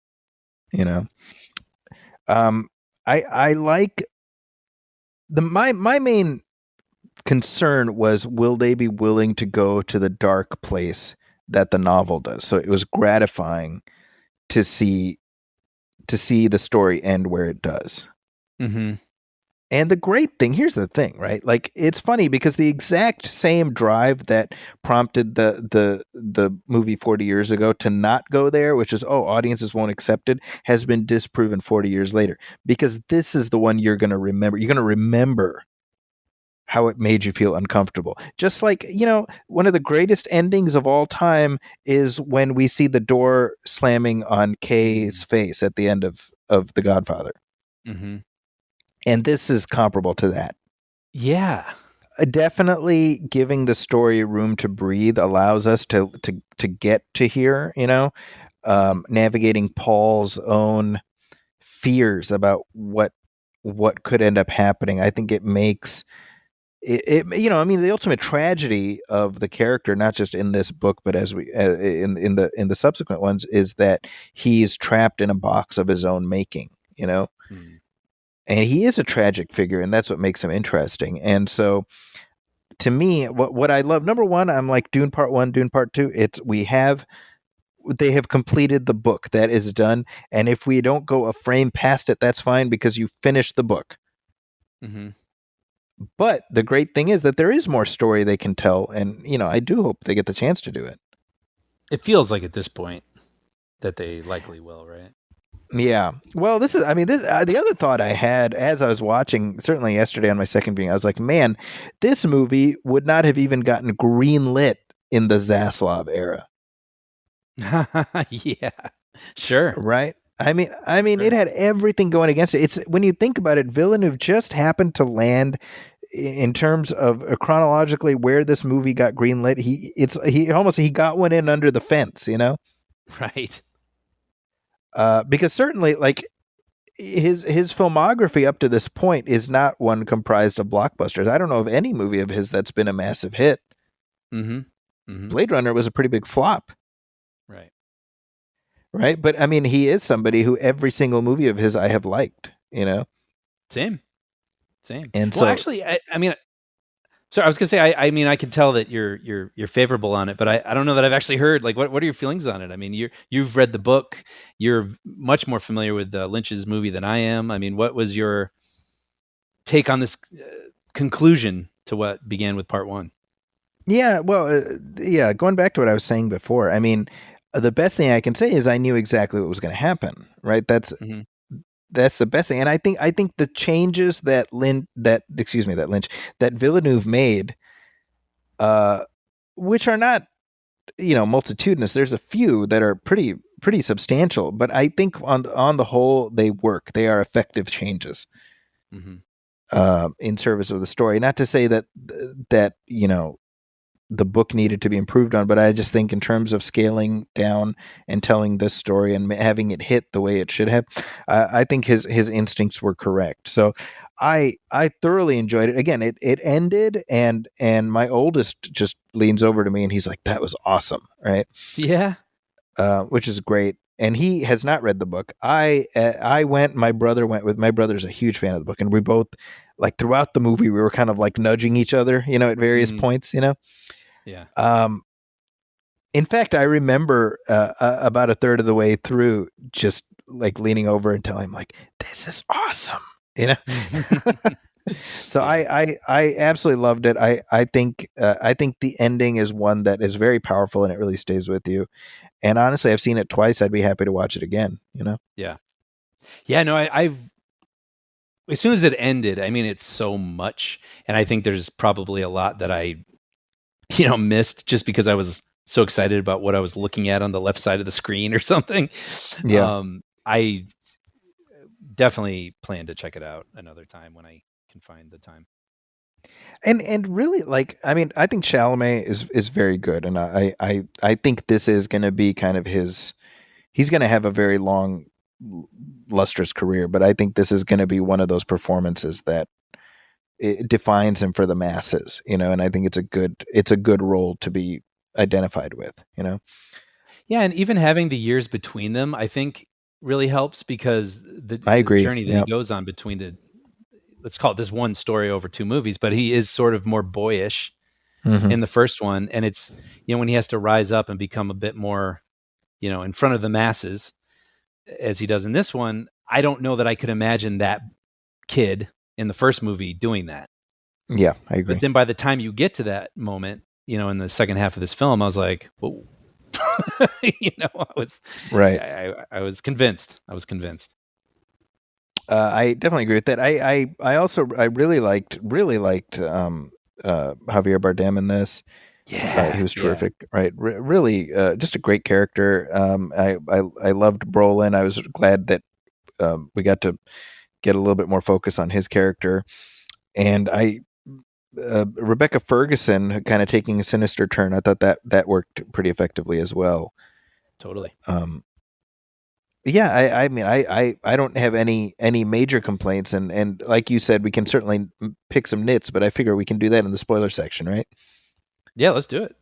I like my main concern was, will they be willing to go to the dark place that the novel does? So it was gratifying to see the story end where it does. Mm-hmm. And the great thing, here's the thing, right? Like, it's funny because the exact same drive that prompted the movie 40 years ago to not go there, which is, oh, audiences won't accept it, has been disproven 40 years later. Because this is the one you're going to remember. You're going to remember how it made you feel uncomfortable. Just like, one of the greatest endings of all time is when we see the door slamming on Kay's face at the end of The Godfather. Mm-hmm. And this is comparable to that. Yeah. Definitely giving the story room to breathe allows us to get to here, navigating Paul's own fears about what could end up happening. I think it makes it the ultimate tragedy of the character, not just in this book, but as we in the subsequent ones, is that he's trapped in a box of his own making, Mm. and he is a tragic figure, and that's what makes him interesting. And so, to me, what I love, number one, I'm like Dune Part 1, Dune Part 2. They have completed the book. That is done. And if we don't go a frame past it, that's fine, because you finished the book. Mm-hmm. But the great thing is that there is more story they can tell, and I do hope they get the chance to do it. It feels like at this point that they likely will, right? Yeah. Well, this the other thought I had as I was watching, certainly yesterday on my second viewing, I was like, man, this movie would not have even gotten greenlit in the Zaslav era. Yeah. Sure. Right? I mean, Sure. it had everything going against it. It's, when you think about it, Villeneuve just happened to land in terms of chronologically where this movie got greenlit. He got one in under the fence, Right. because certainly, like, his filmography up to this point is not one comprised of blockbusters. I don't know of any movie of his that's been a massive hit. Mm-hmm. Mm-hmm. Blade Runner was a pretty big flop. Right. Right? But I mean, he is somebody who every single movie of his I have liked, Same. And well, so, actually, I mean, so I was gonna say, I mean, I can tell that you're favorable on it, but I don't know that I've actually heard, like, what are your feelings on it? I mean, you've read the book, you're much more familiar with Lynch's movie than I am. I mean, what was your take on this conclusion to what began with part one? yeah, well, going back to what I was saying before, I mean, the best thing I can say is I knew exactly what was going to happen, right? Mm-hmm. That's the best thing. And I think the changes that Villeneuve made, which are not, multitudinous. There's a few that are pretty substantial, but I think on the whole they work. They are effective changes, in service of the story. Not to say that the book needed to be improved on, but I just think in terms of scaling down and telling this story and having it hit the way it should have, I think his instincts were correct. So I thoroughly enjoyed it. Again, it ended, and my oldest just leans over to me and he's like, "That was awesome," right? Yeah. Which is great. And he has not read the book. I went. My brother went with. My brother's a huge fan of the book, and we both, like, throughout the movie, we were kind of like nudging each other, at various points, Yeah. In fact, I remember about a third of the way through, just like leaning over and telling him, like, "This is awesome," So Yeah. I absolutely loved it. I think the ending is one that is very powerful, and it really stays with you. And honestly, I've seen it twice. I'd be happy to watch it again. Yeah. Yeah. No, I've as soon as it ended, I mean, it's so much, and I think there's probably a lot that I missed just because I was so excited about what I was looking at on the left side of the screen or something. Yeah. I definitely plan to check it out another time when I can find the time. And really, like, I mean, I think Chalamet is very good, and I think this is going to be kind of his. He's going to have a very long, lustrous career, but I think this is going to be one of those performances that it defines him for the masses, and I think it's a good role to be identified with. Yeah, and even having the years between them, I think really helps, because the I agree. journey that he goes on between let's call it this one story over 2 movies, but he is sort of more boyish Mhm. in the first one. And it's, when he has to rise up and become a bit more, in front of the masses as he does in this one, I don't know that I could imagine that kid in the first movie doing that. Yeah, I agree. But then by the time you get to that moment, in the second half of this film, I was like, whoa. Right. I was convinced. I was convinced. I definitely agree with that. I also I really liked Javier Bardem in this. Yeah, he was terrific. Right, really, just a great character. I loved Brolin. I was glad that we got to get a little bit more focus on his character, and Rebecca Ferguson kind of taking a sinister turn. I thought that worked pretty effectively as well. Totally. Yeah, I mean, I don't have any major complaints, and like you said, we can certainly pick some nits, but I figure we can do that in the spoiler section, right? Yeah, let's do it.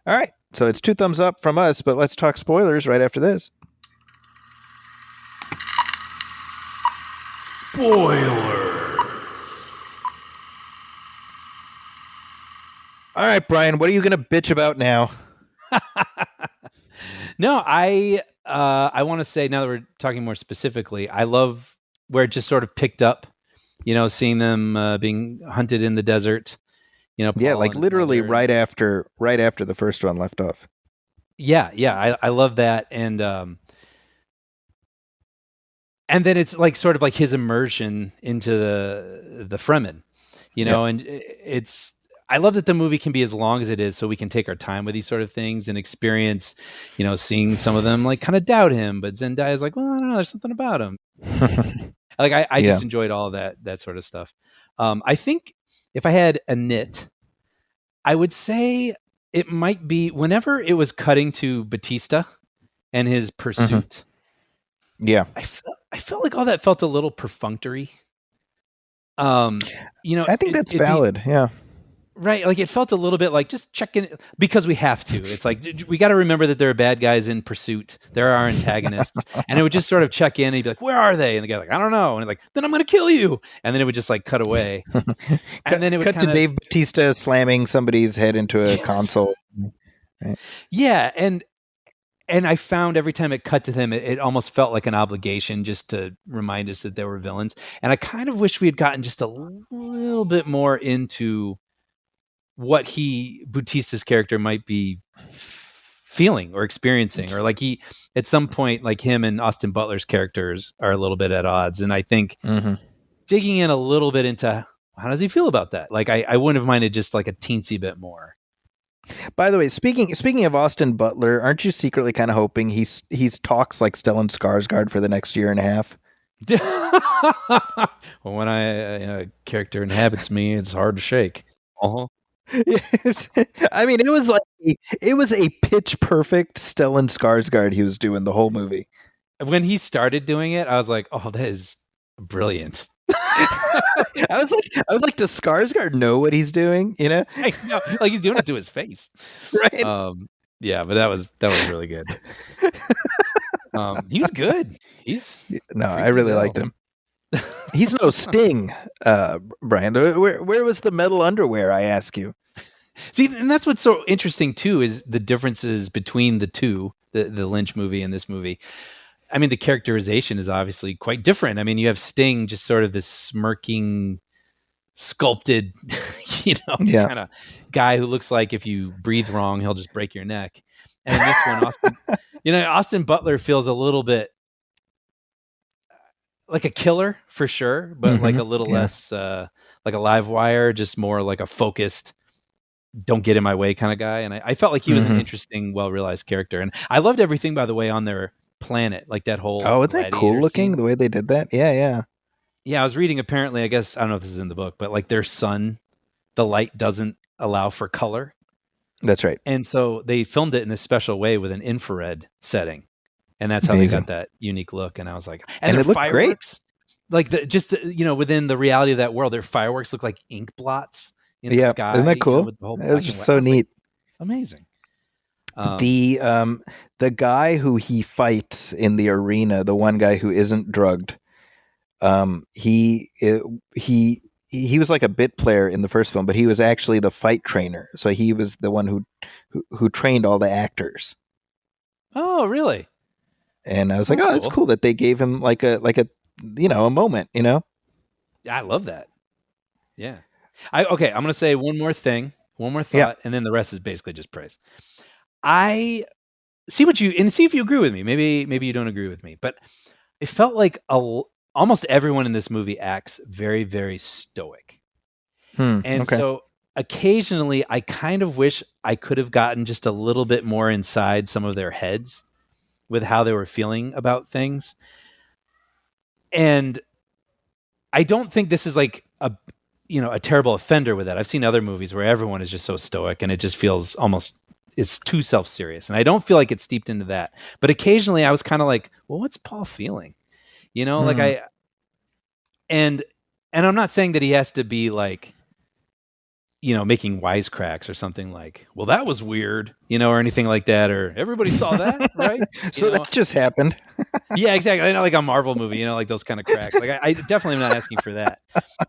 All right, so it's 2 thumbs up from us, but let's talk spoilers right after this. Spoilers. All right, Brian, what are you going to bitch about now? No, I want to say, now that we're talking more specifically, I love where it just sort of picked up, seeing them being hunted in the desert. Yeah, like literally right after the first one left off. Yeah, I love that, and then it's like sort of like his immersion into the Fremen, and it's. I love that the movie can be as long as it is, so we can take our time with these sort of things and experience, seeing some of them like kind of doubt him, but Zendaya's like, well, I don't know, there's something about him. Like I just enjoyed all of that sort of stuff. I think if I had a nit, I would say it might be whenever it was cutting to Batista and his pursuit. Mm-hmm. Yeah, I felt like all that felt a little perfunctory. I think that's valid. Yeah. Right, like it felt a little bit like just checking because we have to. It's like we got to remember that there are bad guys in pursuit. There are antagonists, and it would just sort of check in and he'd be like, "Where are they?" And the guy's like, "I don't know." And he's like, "Then I'm going to kill you." And then it would just like cut away, and then it would cut to Dave Bautista slamming somebody's head into a console. Right. Yeah, and I found every time it cut to them, it almost felt like an obligation just to remind us that they were villains. And I kind of wish we had gotten just a little bit more into what Bautista's character might be feeling or experiencing, or like he, at some point, like him and Austin Butler's characters are a little bit at odds. And I think digging in a little bit into how does he feel about that? Like I wouldn't have minded just like a teensy bit more. By the way, speaking of Austin Butler, aren't you secretly kind of hoping he's talks like Stellan Skarsgård for the next year and a half? Well, when a character inhabits me, it's hard to shake. I mean, it was a pitch perfect Stellan Skarsgård he was doing the whole movie. When he started doing it, I was like, "Oh, that is brilliant." I was like, does Skarsgård know what he's doing? I know, like he's doing it to his face, right? Yeah, but that was really good. He was good. I really liked him. He's no Sting, Brian. Where was the metal underwear, I ask you? See, and that's what's so interesting too, is the differences between the two, the Lynch movie and this movie. I mean, the characterization is obviously quite different. I mean, you have Sting, just sort of this smirking, sculpted, kind of guy who looks like if you breathe wrong, he'll just break your neck. And in this one, Austin Butler feels a little bit like a killer for sure, but like a little less like a live wire, just more like a focused, don't get in my way kind of guy. And I felt like he was an interesting, well-realized character. And I loved everything, by the way, on their planet, like that whole isn't that cool looking scene. The way they did that? Yeah. I was reading, apparently, I guess, I don't know if this is in the book, but like their sun, the light doesn't allow for color. That's right. And so they filmed it in this special way with an infrared setting. And that's how they got that unique look. And I was like, and it looked fireworks, great. Like within the reality of that world, their fireworks look like ink blots in the sky. Isn't that cool? It was just so neat. Like, amazing. The guy who he fights in the arena, the one guy who isn't drugged, He was like a bit player in the first film, but he was actually the fight trainer. So he was the one who trained all the actors. Oh, really? And I was like, oh, it's cool that they gave him like a a moment, Yeah, I love that. Yeah. I'm going to say one more thing, one more thought, and then the rest is basically just praise. I see see if you agree with me. Maybe you don't agree with me, but it felt like almost everyone in this movie acts very, very stoic. And so occasionally I kind of wish I could have gotten just a little bit more inside some of their heads with how they were feeling about things. And I don't think this is like a terrible offender with that. I've seen other movies where everyone is just so stoic and it just feels almost it's too self-serious. And I don't feel like it's steeped into that. But occasionally I was kind of like, well, what's Paul feeling? Like and I'm not saying that he has to be like, making wisecracks or something like, well, that was weird, or anything like that, or everybody saw that, right? So that just happened. Yeah, exactly. Like a Marvel movie, like those kind of cracks. Like I definitely am not asking for that.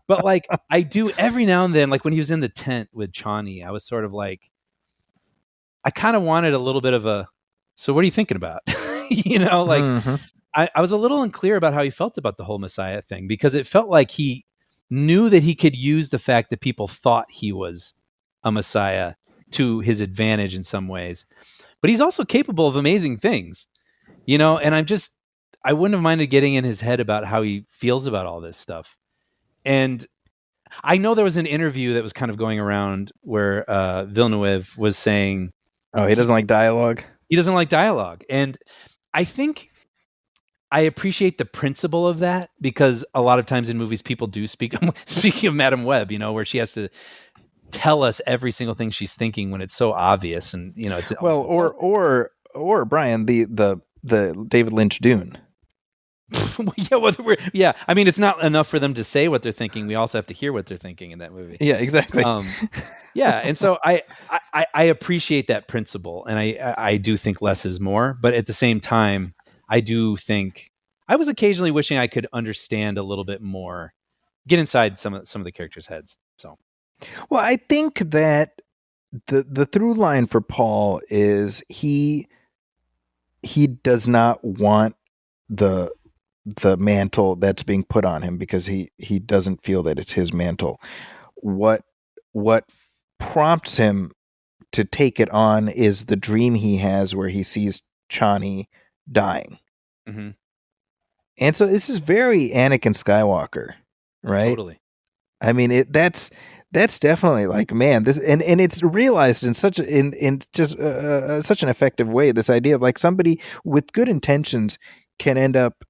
But like I do every now and then, like when he was in the tent with Chani, I was sort of like, I kind of wanted a little bit of a, so what are you thinking about? I was a little unclear about how he felt about the whole Messiah thing, because it felt like he knew that he could use the fact that people thought he was a Messiah to his advantage in some ways. But he's also capable of amazing things, and I wouldn't have minded getting in his head about how he feels about all this stuff. And I know there was an interview that was kind of going around where Villeneuve was saying, oh, he doesn't like dialogue. He doesn't like dialogue. And I think I appreciate the principle of that, because a lot of times in movies, people do speaking of Madame Web, where she has to tell us every single thing she's thinking when it's so obvious. And, it's well, or Brian, the David Lynch Dune. Yeah. I mean, it's not enough for them to say what they're thinking. We also have to hear what they're thinking in that movie. Yeah, exactly. Yeah. And so I appreciate that principle, and I do think less is more, but at the same time, I do think I was occasionally wishing I could understand a little bit more, get inside some of the characters' heads. So, well, I think that the through line for Paul is he does not want the mantle that's being put on him, because he doesn't feel that it's his mantle. What prompts him to take it on is the dream he has where he sees Chani dying. Mm-hmm. And so this is very Anakin Skywalker, right? Totally. I mean, that's definitely like, man, this, and it's realized in such such an effective way. This idea of like somebody with good intentions can end up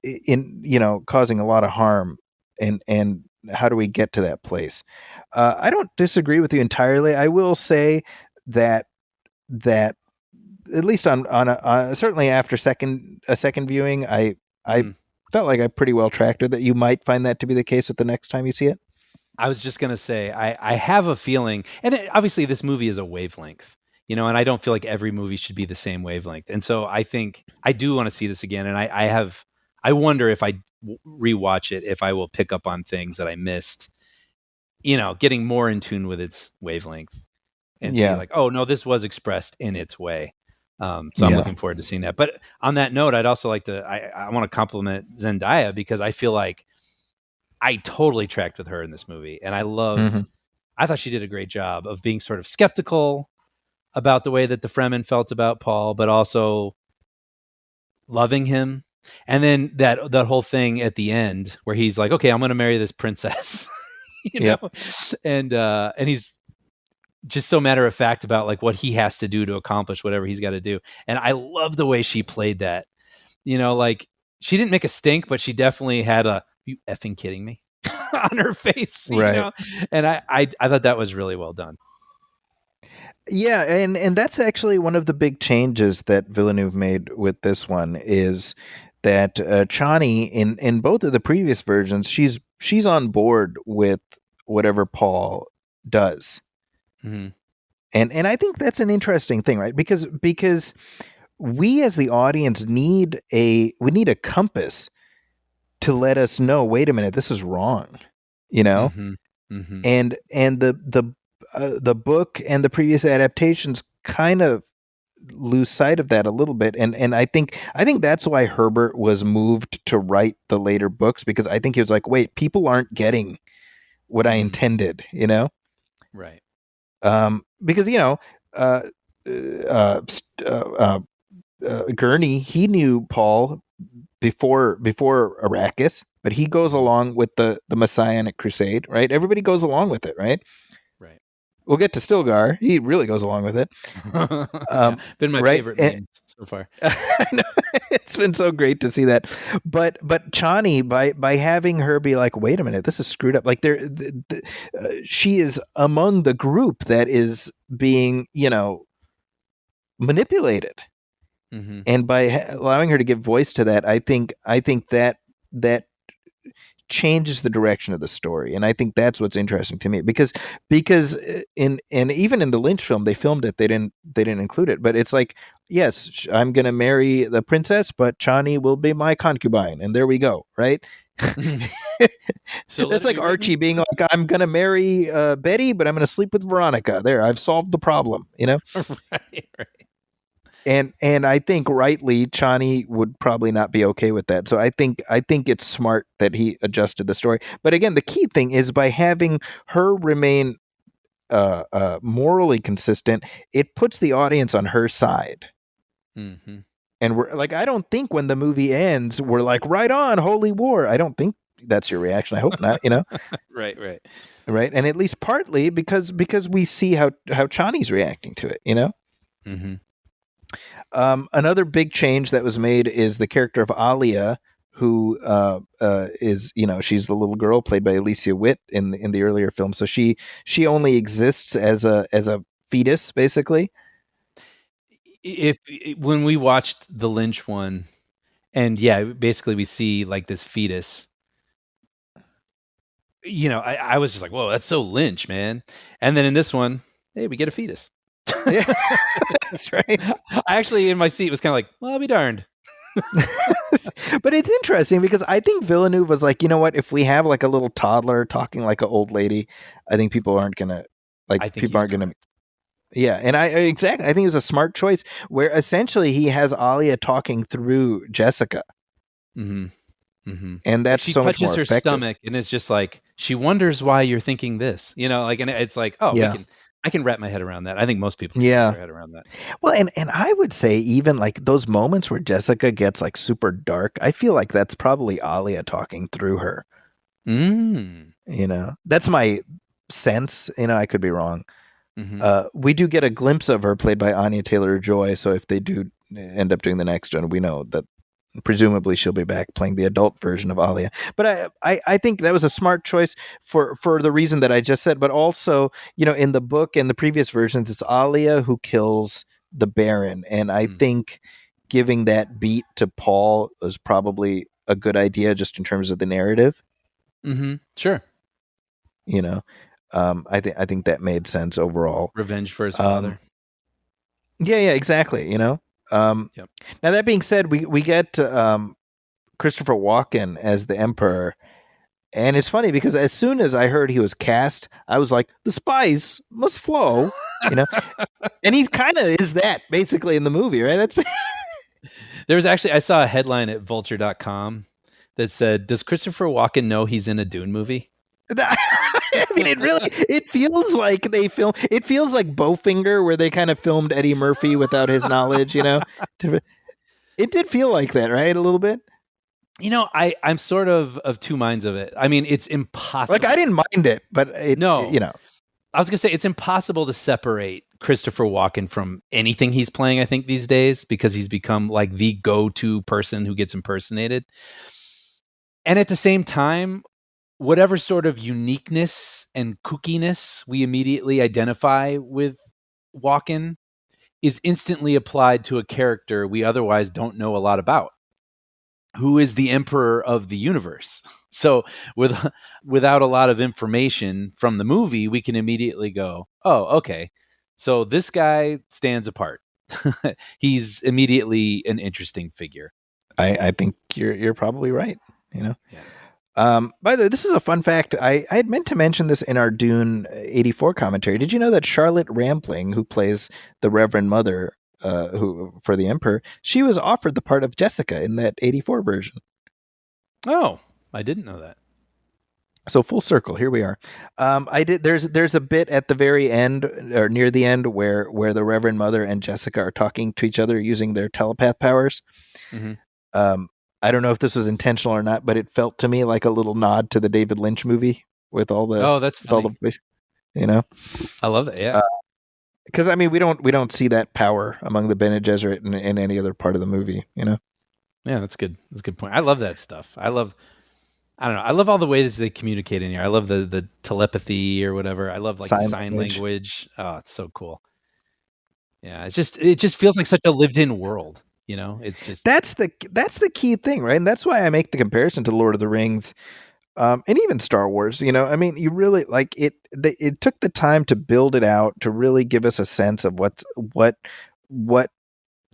in causing a lot of harm, and how do we get to that place? I don't disagree with you entirely. I will say that at least on certainly after a second viewing, I felt like I pretty well tracked it, that you might find that to be the case with the next time you see it. I was just gonna say I have a feeling, and obviously this movie is a wavelength, and I don't feel like every movie should be the same wavelength, and so I think I do want to see this again, and I wonder if I rewatch it, if I will pick up on things that I missed, getting more in tune with its wavelength, and see like, oh no, this was expressed in its way. So I'm looking forward to seeing that. But on that note, I'd also like to, I want to compliment Zendaya, because I feel like I totally tracked with her in this movie, and I thought she did a great job of being sort of skeptical about the way that the Fremen felt about Paul, but also loving him. And then that whole thing at the end where he's like, okay, I'm going to marry this princess, and he's just so matter of fact about like what he has to do to accomplish whatever he's got to do. And I love the way she played that, like she didn't make a stink, but she definitely had a, you effing kidding me on her face, right? And I thought that was really well done. Yeah, and that's actually one of the big changes that Villeneuve made with this one, is that Chani in both of the previous versions, she's on board with whatever Paul does. Mm-hmm. And I think that's an interesting thing, right? Because we as the audience need a compass to let us know, wait a minute, this is wrong, you know? Mm-hmm. Mm-hmm. And the book and the previous adaptations kind of lose sight of that a little bit, and I think that's why Herbert was moved to write the later books, because I think he was like, wait, people aren't getting what I intended, you know? Right. Because uh, uh, Gurney, he knew Paul before Arrakis, but he goes along with the Messianic Crusade, right? Everybody goes along with it, right? Right. We'll get to Stilgar. He really goes along with it. Yeah, been my right? favorite names so far. It's been so great to see that. But Chani, by having her be like, wait a minute, this is screwed up. Like she is among the group that is being, manipulated. Mm-hmm. And by allowing her to give voice to that, I think that changes the direction of the story, and I think that's what's interesting to me, because even in the Lynch film, they filmed it, they didn't include it, but it's like, yes, I'm going to marry the princess, but Chani will be my concubine, and there we go, right? So that's like Archie being like, I'm going to marry Betty, but I'm going to sleep with Veronica. There, I've solved the problem, right. And I think rightly Chani would probably not be okay with that. So I think it's smart that he adjusted the story. But again, the key thing is by having her remain morally consistent, it puts the audience on her side. Mm-hmm. And we're like, I don't think when the movie ends, we're like, right on, holy war. I don't think that's your reaction. I hope not, Right. Right. And at least partly because we see how Chani's reacting to it, Mm-hmm. Another big change that was made is the character of Alia, who is, she's the little girl played by Alicia Witt in the earlier film. So she only exists as a fetus, basically. When we watched the Lynch one, and basically we see like this fetus. I was just like, whoa, that's so Lynch, man. And then in this one, hey, we get a fetus. Yeah, that's right. I actually, in my seat, was kind of like, well, I'll be darned. But it's interesting because I think Villeneuve was like, you know what? If we have like a little toddler talking like an old lady, I think people aren't gonna Yeah, and I think it was a smart choice where essentially he has Alia talking through Jessica. Mm-hmm. Mm-hmm. And that's she so much more touches her effective. stomach, and it's just like she wonders why you're thinking this, and it's like, oh, yeah. I can wrap my head around that. I think most people can wrap their head around that. Well, and I would say even like those moments where Jessica gets like super dark, I feel like that's probably Alia talking through her. That's my sense. I could be wrong. Mm-hmm. We do get a glimpse of her played by Anya Taylor-Joy. So if they do end up doing the next one, we know that presumably she'll be back playing the adult version of Alia. But I think that was a smart choice for the reason that I just said. But also, in the book and the previous versions, it's Alia who kills the Baron. And I think giving that beat to Paul is probably a good idea just in terms of the narrative. Mm-hmm. Sure. I think that made sense overall. Revenge for his father. Yeah, exactly. Yep. Now that being said, we get Christopher Walken as the Emperor, and it's funny because as soon as I heard he was cast, I was like, the spice must flow, and he's kind of is that basically in the movie, right? That's there was actually I saw a headline at Vulture.com that said, "Does Christopher Walken know he's in a Dune movie?" I mean, it feels like they film. It feels like Bowfinger, where they kind of filmed Eddie Murphy without his knowledge. It did feel like that, right? A little bit. I'm sort of two minds of it. I mean, it's impossible. Like I didn't mind it, but I was gonna say it's impossible to separate Christopher Walken from anything he's playing. I think these days because he's become like the go-to person who gets impersonated, and at the same time, whatever sort of uniqueness and kookiness we immediately identify with Walken is instantly applied to a character we otherwise don't know a lot about, who is the emperor of the universe. So without a lot of information from the movie, we can immediately go, oh, okay. So this guy stands apart. He's immediately an interesting figure. I think you're probably right. you know. Yeah. By the way, this is a fun fact. I had meant to mention this in our Dune 84 commentary. Did you know that Charlotte Rampling, who plays the Reverend Mother, who for the Emperor, she was offered the part of Jessica in that 84 version. Oh, I didn't know that. So full circle, here we are. I did. There's a bit at the very end or near the end where the Reverend Mother and Jessica are talking to each other using their telepath powers. Mm-hmm. I don't know if this was intentional or not, but it felt to me like a little nod to the David Lynch movie with all the that's with all funny. the, you know. I love that. Yeah. Because I mean, we don't see that power among the Bene Gesserit in any other part of the movie, you know. Yeah, that's good. That's a good point. I love that stuff. I don't know. I love all the ways they communicate in here. I love the telepathy or whatever. I love like Sign the sign language. language. Oh, it's so cool. Yeah, it just feels like such a lived-in world. You know, it's just That's the key thing, right? And that's why I make the comparison to Lord of the Rings, and even Star Wars. You know, I mean, you really like it. It took the time to build it out to really give us a sense of what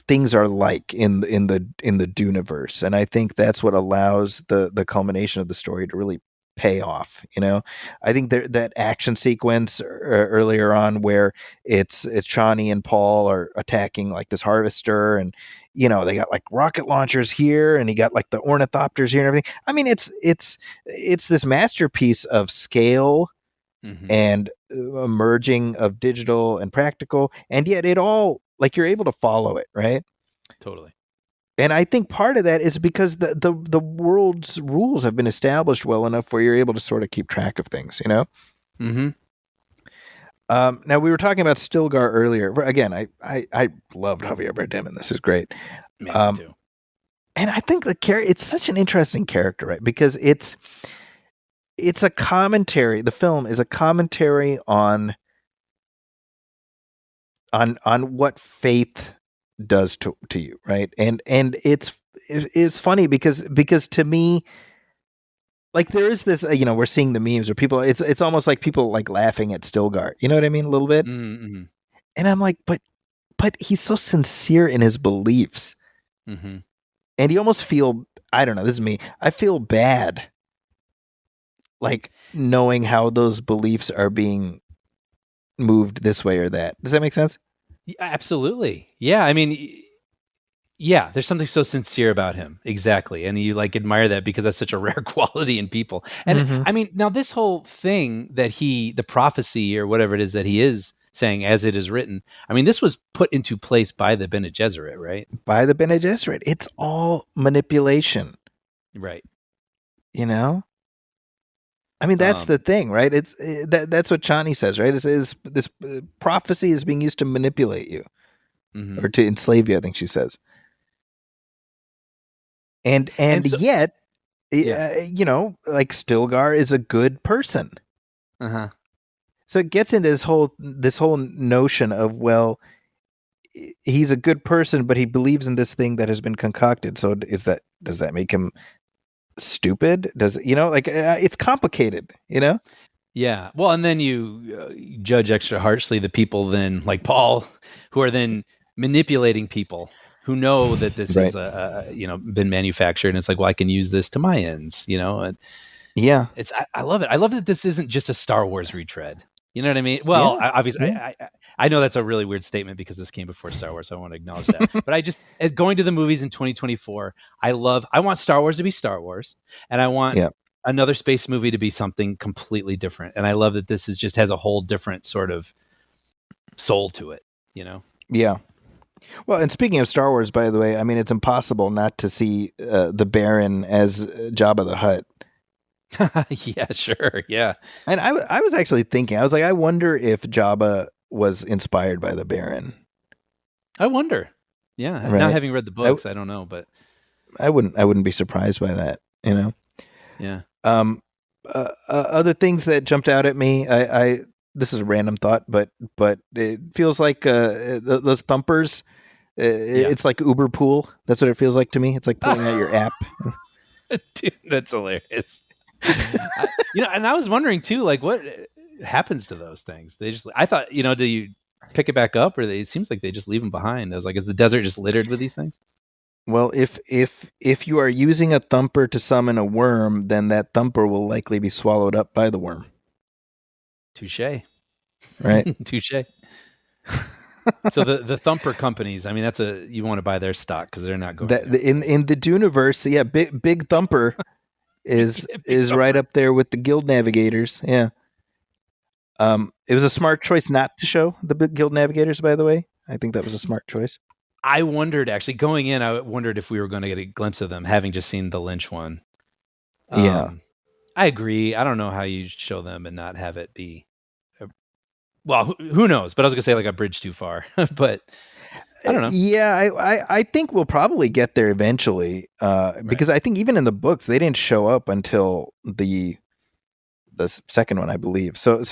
things are like in the Duneverse, and I think that's what allows the culmination of the story to really pay off. You know, I think that action sequence earlier on where it's Chani and Paul are attacking like this harvester, and you know they got like rocket launchers here, and he got like the ornithopters here and everything. I mean, it's this masterpiece of scale and merging of digital and practical, and yet it all like you're able to follow it, right? totally. And I think part of that is because the world's rules have been established well enough where you're able to sort of keep track of things, you know. Mm-hmm. Now we were talking about Stilgar earlier. Again, I loved Javier Bardem, and this is great. Yeah, me too. And I think it's such an interesting character, right? Because it's a commentary. The film is a commentary on what faith does to you, right? And it's funny because to me, like there is this, you know, we're seeing the memes where people, it's almost like people like laughing at Stilgar, you know what I mean, a little bit. Mm-hmm. And I'm like, but he's so sincere in his beliefs, Mm-hmm. and you almost feel, I don't know, this is me, I feel bad, like knowing how those beliefs are being moved this way or that. Does that make sense? Yeah, absolutely. Yeah, I mean, yeah, there's something so sincere about him. Exactly. And you like admire that because that's such a rare quality in people. And I mean, now this whole thing that the prophecy or whatever it is that he is saying as it is written, I mean, this was put into place by the Bene Gesserit, right? By the Bene Gesserit. It's all manipulation. Right. You know? I mean, that's the thing, right? It's that's what Chani says, right? Is this prophecy is being used to manipulate you or to enslave you, I think she says. And so, yet, you know, like Stilgar is a good person. Uh-huh. So it gets into this whole notion of, well, he's a good person, but he believes in this thing that has been concocted. So does that make him stupid? Does you know, like it's complicated, you know? Yeah. Well, and then you judge extra harshly the people then like Paul who are then manipulating people who know that this Right. is you know, been manufactured, and it's like, well, I can use this to my ends, you know? And yeah. I love it. I love that this isn't just a Star Wars retread. You know what I mean? Well, Yeah. obviously, I know that's a really weird statement because this came before Star Wars, so I want to acknowledge that. But as going to the movies in 2024, I want Star Wars to be Star Wars, and I want another space movie to be something completely different. And I love that this just has a whole different sort of soul to it, you know? Yeah. Well, and speaking of Star Wars, by the way, I mean, it's impossible not to see the Baron as Jabba the Hutt. Yeah, sure. Yeah. And I was actually thinking, I was like, I wonder if Jabba was inspired by the Baron. I wonder. Yeah. Right. Not having read the books, I don't know, but I wouldn't be surprised by that, you know? Yeah. Other things that jumped out at me, this is a random thought, but it feels like those thumpers. It's like Uber Pool. That's what it feels like to me. It's like pulling out your app. Dude, that's hilarious. You know, and I was wondering too, like what happens to those things? I thought, you know, do you pick it back up, or it seems like they just leave them behind? I was like, is the desert just littered with these things? Well, if you are using a thumper to summon a worm, then that thumper will likely be swallowed up by the worm. Touche. Right. Touche. So the thumper companies, I mean, you want to buy their stock because they're not going In the Duneverse, yeah, big thumper is right up there with the Guild Navigators. Yeah. It was a smart choice not to show the big Guild Navigators, by the way. I think that was a smart choice. I wondered, actually, going in, I wondered if we were going to get a glimpse of them, having just seen the Lynch one. Yeah. I agree. I don't know how you show them and not have it be. Well, who knows? But I was going to say like a bridge too far. But I don't know. Yeah, I think we'll probably get there eventually. Because I think even in the books, they didn't show up until the second one, I believe. So,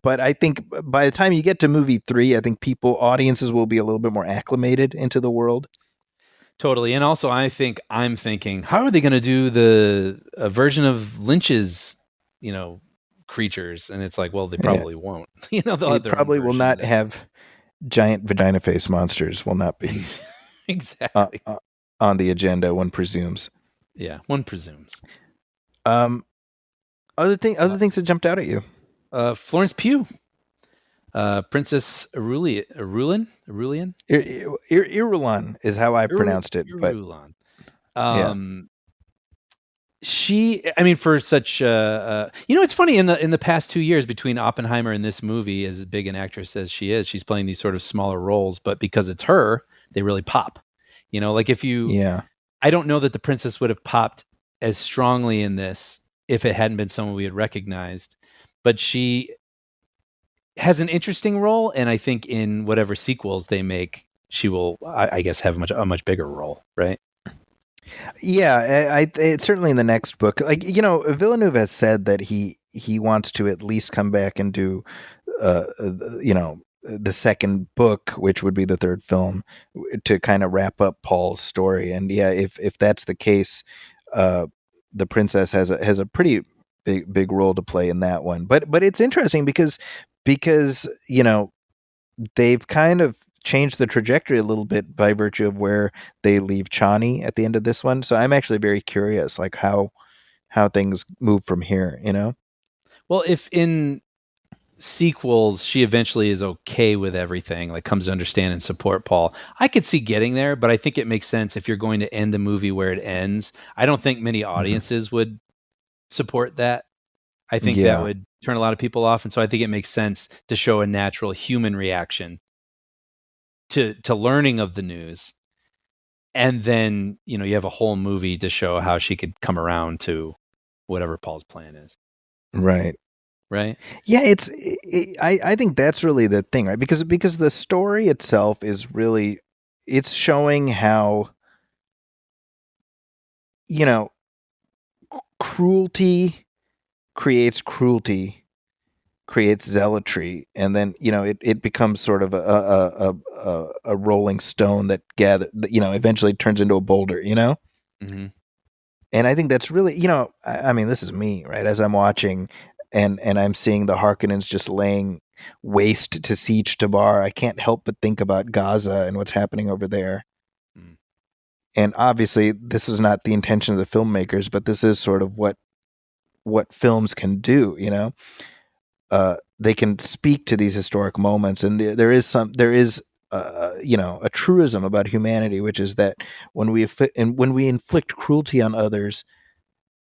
but I think by the time you get to movie 3, I think audiences will be a little bit more acclimated into the world. Totally. And also I'm thinking, how are they going to do a version of Lynch's, creatures? And it's like, well, they probably won't. They'll have their probably own will not have giant vagina face monsters. Will not be exactly on the agenda, one presumes. Yeah, one presumes. Other things that jumped out at you. Florence Pugh, Princess Irulan is how I pronounced it. Irulan. Yeah. She, I mean, for such, it's funny in the past 2 years between Oppenheimer and this movie, as big an actress as she is, she's playing these sort of smaller roles, but because it's her, they really pop. Like I don't know that the princess would have popped as strongly in this if it hadn't been someone we had recognized, but she has an interesting role, and I think in whatever sequels they make, she will, I guess, have a much bigger role, right? Yeah, it's certainly in the next book. Like, Villeneuve has said that he wants to at least come back and do, the second book, which would be the third film, to kind of wrap up Paul's story. And yeah, if that's the case, the princess has a pretty big role to play in that one. But it's interesting because they've kind of changed the trajectory a little bit by virtue of where they leave Chani at the end of this one. So I'm actually very curious, like how things move from here. Well, if in sequels she eventually is okay with everything, like comes to understand and support Paul, I could see getting there, but I think it makes sense if you're going to end the movie where it ends. I don't think many audiences would support that. I think that would turn a lot of people off, and so I think it makes sense to show a natural human reaction to learning of the news, and then you have a whole movie to show how she could come around to whatever Paul's plan is. Right. Yeah, I think that's really the thing, right? Because the story itself is really, it's showing how cruelty creates zealotry, and then it becomes sort of a rolling stone that eventually turns into a boulder. Mm-hmm. And I think that's really, I mean, this is me, right? As I'm watching and I'm seeing the Harkonnens just laying waste to Siege Tabar, I can't help but think about Gaza and what's happening over there. Mm. And obviously, this is not the intention of the filmmakers, but this is sort of what films can do. They can speak to these historic moments, and there is a truism about humanity, which is that when we inflict cruelty on others,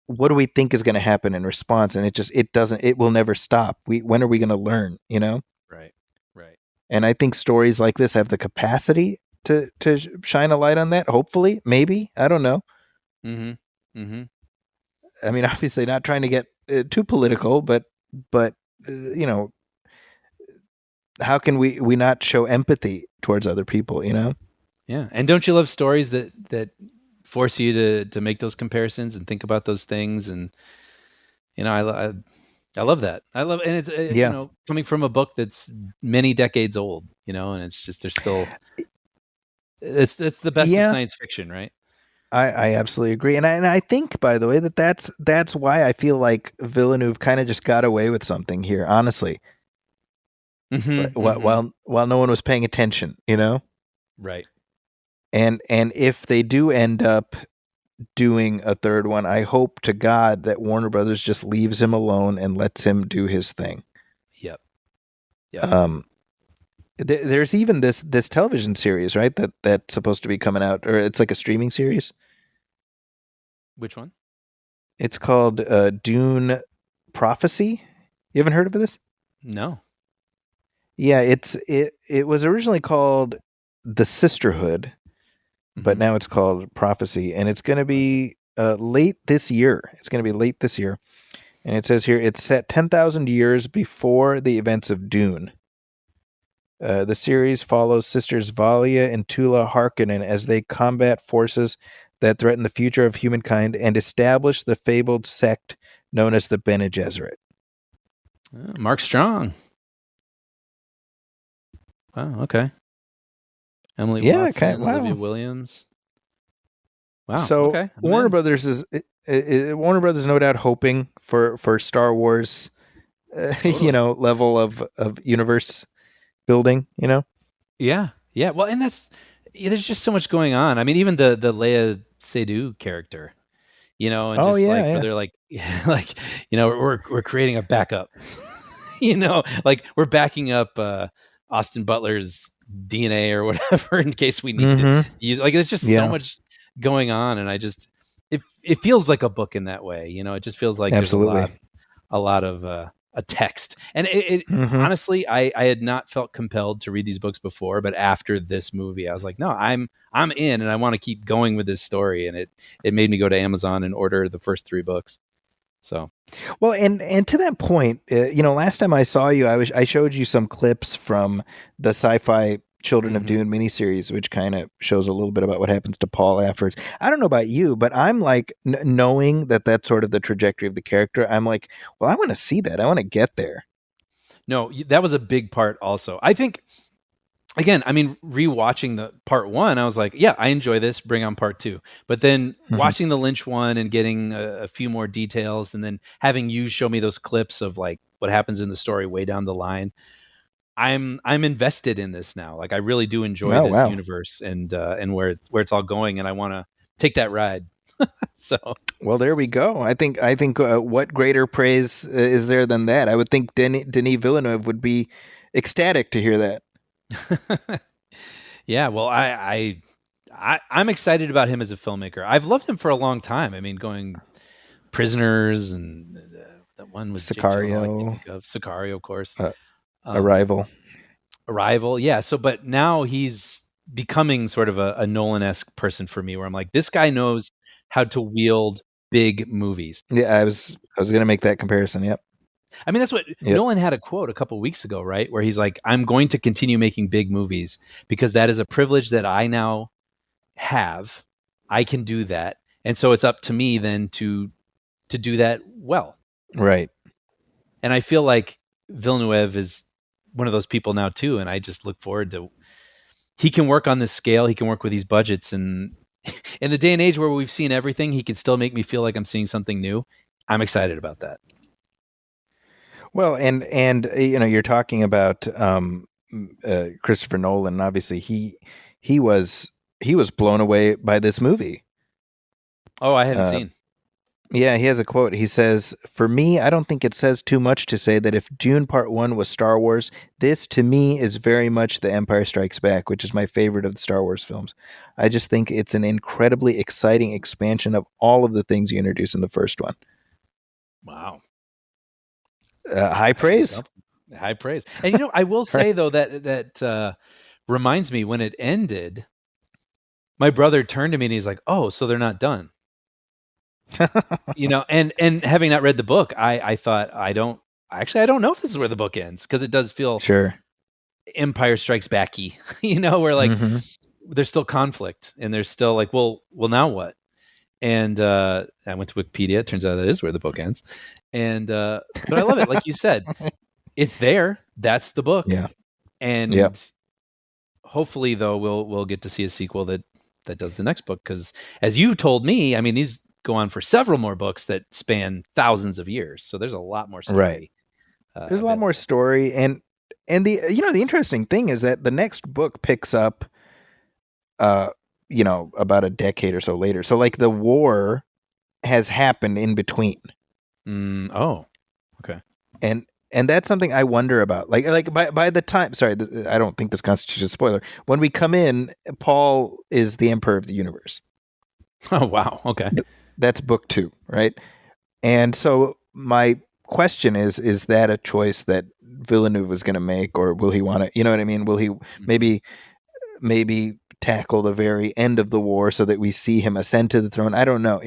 what do we think is going to happen in response? And it will never stop. When are we going to learn? Right. And I think stories like this have the capacity to shine a light on that. Hopefully, maybe, I don't know. Mm-hmm. I mean, obviously, not trying to get too political, but how can we not show empathy towards other people? Yeah, and don't you love stories that force you to make those comparisons and think about those things? And I love that. And it's coming from a book that's many decades old. And it's just there's still it's the best of science fiction, right? I absolutely agree, and I think, by the way, that's why I feel like Villeneuve kind of just got away with something here, honestly. Mm-hmm, while no one was paying attention, Right. And if they do end up doing a third one, I hope to God that Warner Brothers just leaves him alone and lets him do his thing. Yep. There's even this television series, right? That's supposed to be coming out, or it's like a streaming series. Which one? It's called Dune Prophecy. You haven't heard of this? No. Yeah, it was originally called The Sisterhood, but now it's called Prophecy, and it's going to be late this year. And it says here it's set 10,000 years before the events of Dune. The series follows sisters Valia and Tula Harkonnen as they combat forces that threaten the future of humankind and establish the fabled sect known as the Bene Gesserit. Mark Strong. Wow, okay. Emily Watson, Olivia Williams. Wow. So okay. Warner Brothers is no doubt hoping for Star Wars, level of universe building. Yeah. Well, and there's just so much going on. I mean, even the Leia Seydoux character, and where they're like, we're creating a backup. Like we're backing up Austin Butler's DNA or whatever in case we need to use. Like, there's just so much going on, and it feels like a book in that way. It just feels like Absolutely. there's a lot of a text, and it honestly, I had not felt compelled to read these books before, but after this movie, I was like, no, I'm in, and I want to keep going with this story, and it made me go to Amazon and order the first 3 books. So, well, and to that point, last time I saw you, I showed you some clips from the Sci-Fi Children of Dune miniseries, which kind of shows a little bit about what happens to Paul afterwards. I don't know about you, but I'm like, knowing that that's sort of the trajectory of the character, I'm like, well, I want to see that. I want to get there. No, that was a big part also. I think, again, I mean, rewatching the part 1, I was like, yeah, I enjoy this. Bring on part 2. But then watching the Lynch one and getting a few more details, and then having you show me those clips of like what happens in the story way down the line, I'm invested in this now. Like, I really do enjoy this universe and where it's all going, and I want to take that ride. So, well, there we go. I think what greater praise is there than that? I would think Denis Villeneuve would be ecstatic to hear that. Yeah, well, I'm excited about him as a filmmaker. I've loved him for a long time. I mean, going Prisoners, and that one was Sicario. Sicario, of course. Arrival. Yeah. So, but now he's becoming sort of a Nolan-esque person for me, where I'm like, this guy knows how to wield big movies. Yeah, I was going to make that comparison. Yep. I mean, that's what Nolan had a quote a couple of weeks ago, right? Where he's like, I'm going to continue making big movies because that is a privilege that I now have. I can do that. And so it's up to me then to do that well. Right. And I feel like Villeneuve is one of those people now too. And I just look forward to, he can work on this scale. He can work with these budgets, and in the day and age where we've seen everything, he can still make me feel like I'm seeing something new. I'm excited about that. Well, and you're talking about Christopher Nolan. Obviously, he was blown away by this movie. Oh, I hadn't seen. Yeah, he has a quote. He says, "For me, I don't think it says too much to say that if Dune Part 1 was Star Wars, this to me is very much The Empire Strikes Back, which is my favorite of the Star Wars films. I just think it's an incredibly exciting expansion of all of the things you introduced in the first one." Wow. High praise. High praise. And I will say though that reminds me, when it ended, my brother turned to me and he's like, "Oh, so they're not done." And having not read the book, I thought, I don't know if this is where the book ends, because it does feel Empire Strikes Backy, where like there's still conflict and there's still like, well, now what? And I went to Wikipedia. It turns out that is where the book ends. And but I love it. Like you said, it's there. That's the book. Yeah. And hopefully, though, we'll get to see a sequel that does the next book, because as you told me, I mean, these go on for several more books that span thousands of years. So there's a lot more story. Right. There's a lot more story, and the the interesting thing is that the next book picks up about a decade or so later. So like the war has happened in between. Oh, okay. And that's something I wonder about. Like by the time, sorry, I don't think this constitutes a spoiler. When we come in, Paul is the emperor of the universe. Oh, wow. Okay. That's book 2, right? And so my question is that a choice that Villeneuve was going to make, or will he want to, you know what I mean? Will he maybe tackle the very end of the war so that we see him ascend to the throne? I don't know,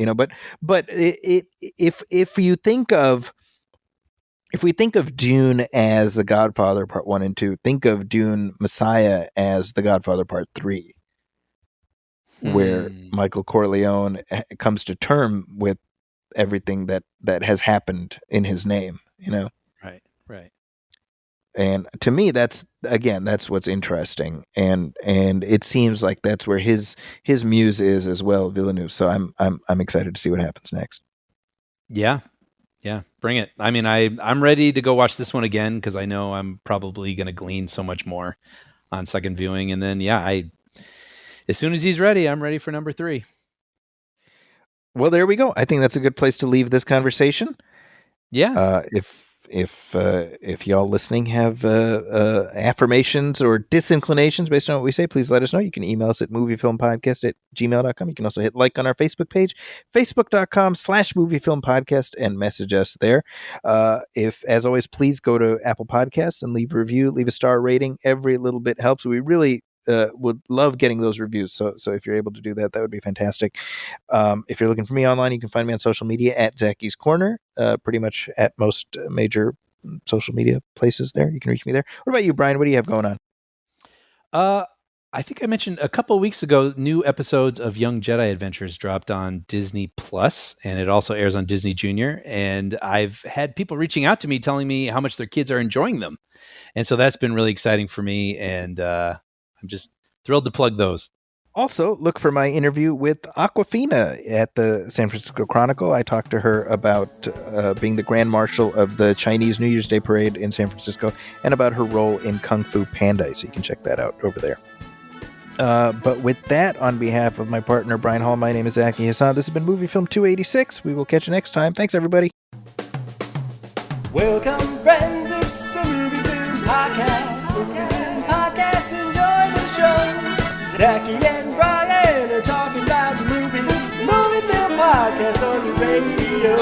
but if you think of, if we think of Dune as The Godfather Part 1 and 2, think of Dune Messiah as The Godfather Part 3, where Michael Corleone comes to term with everything that has happened in his name, Right. And to me, that's what's interesting, and it seems like that's where his muse is as well, Villeneuve. So I'm excited to see what happens next. Yeah, bring it. I mean, I'm ready to go watch this one again because I know I'm probably going to glean so much more on second viewing, and then as soon as he's ready, I'm ready for number 3. Well, there we go. I think that's a good place to leave this conversation. Yeah. If y'all listening have affirmations or disinclinations based on what we say, please let us know. You can email us at moviefilmpodcast@gmail.com. You can also hit like on our Facebook page, facebook.com/moviefilmpodcast, and message us there. If, as always, please go to Apple Podcasts and leave a review, leave a star rating. Every little bit helps. We really would love getting those reviews. So if you're able to do that, that would be fantastic. If you're looking for me online, you can find me on social media at Zackie's Corner, pretty much at most major social media places there. You can reach me there. What about you, Brian? What do you have going on? I think I mentioned a couple of weeks ago, new episodes of Young Jedi Adventures dropped on Disney Plus, and it also airs on Disney Junior. And I've had people reaching out to me telling me how much their kids are enjoying them. And so that's been really exciting for me. And I'm just thrilled to plug those. Also, look for my interview with Awkwafina at the San Francisco Chronicle. I talked to her about being the Grand Marshal of the Chinese New Year's Day Parade in San Francisco and about her role in Kung Fu Panda, so you can check that out over there. But with that, on behalf of my partner, Brian Hall, my name is Zachy Hassan. This has been Movie Film 286. We will catch you next time. Thanks, everybody. Welcome, friends, it's the Movie Film Podcast. Movie Film Podcast, enjoy the show. Zachy and Brian are talking about the movies. Movie Film Podcast on the radio.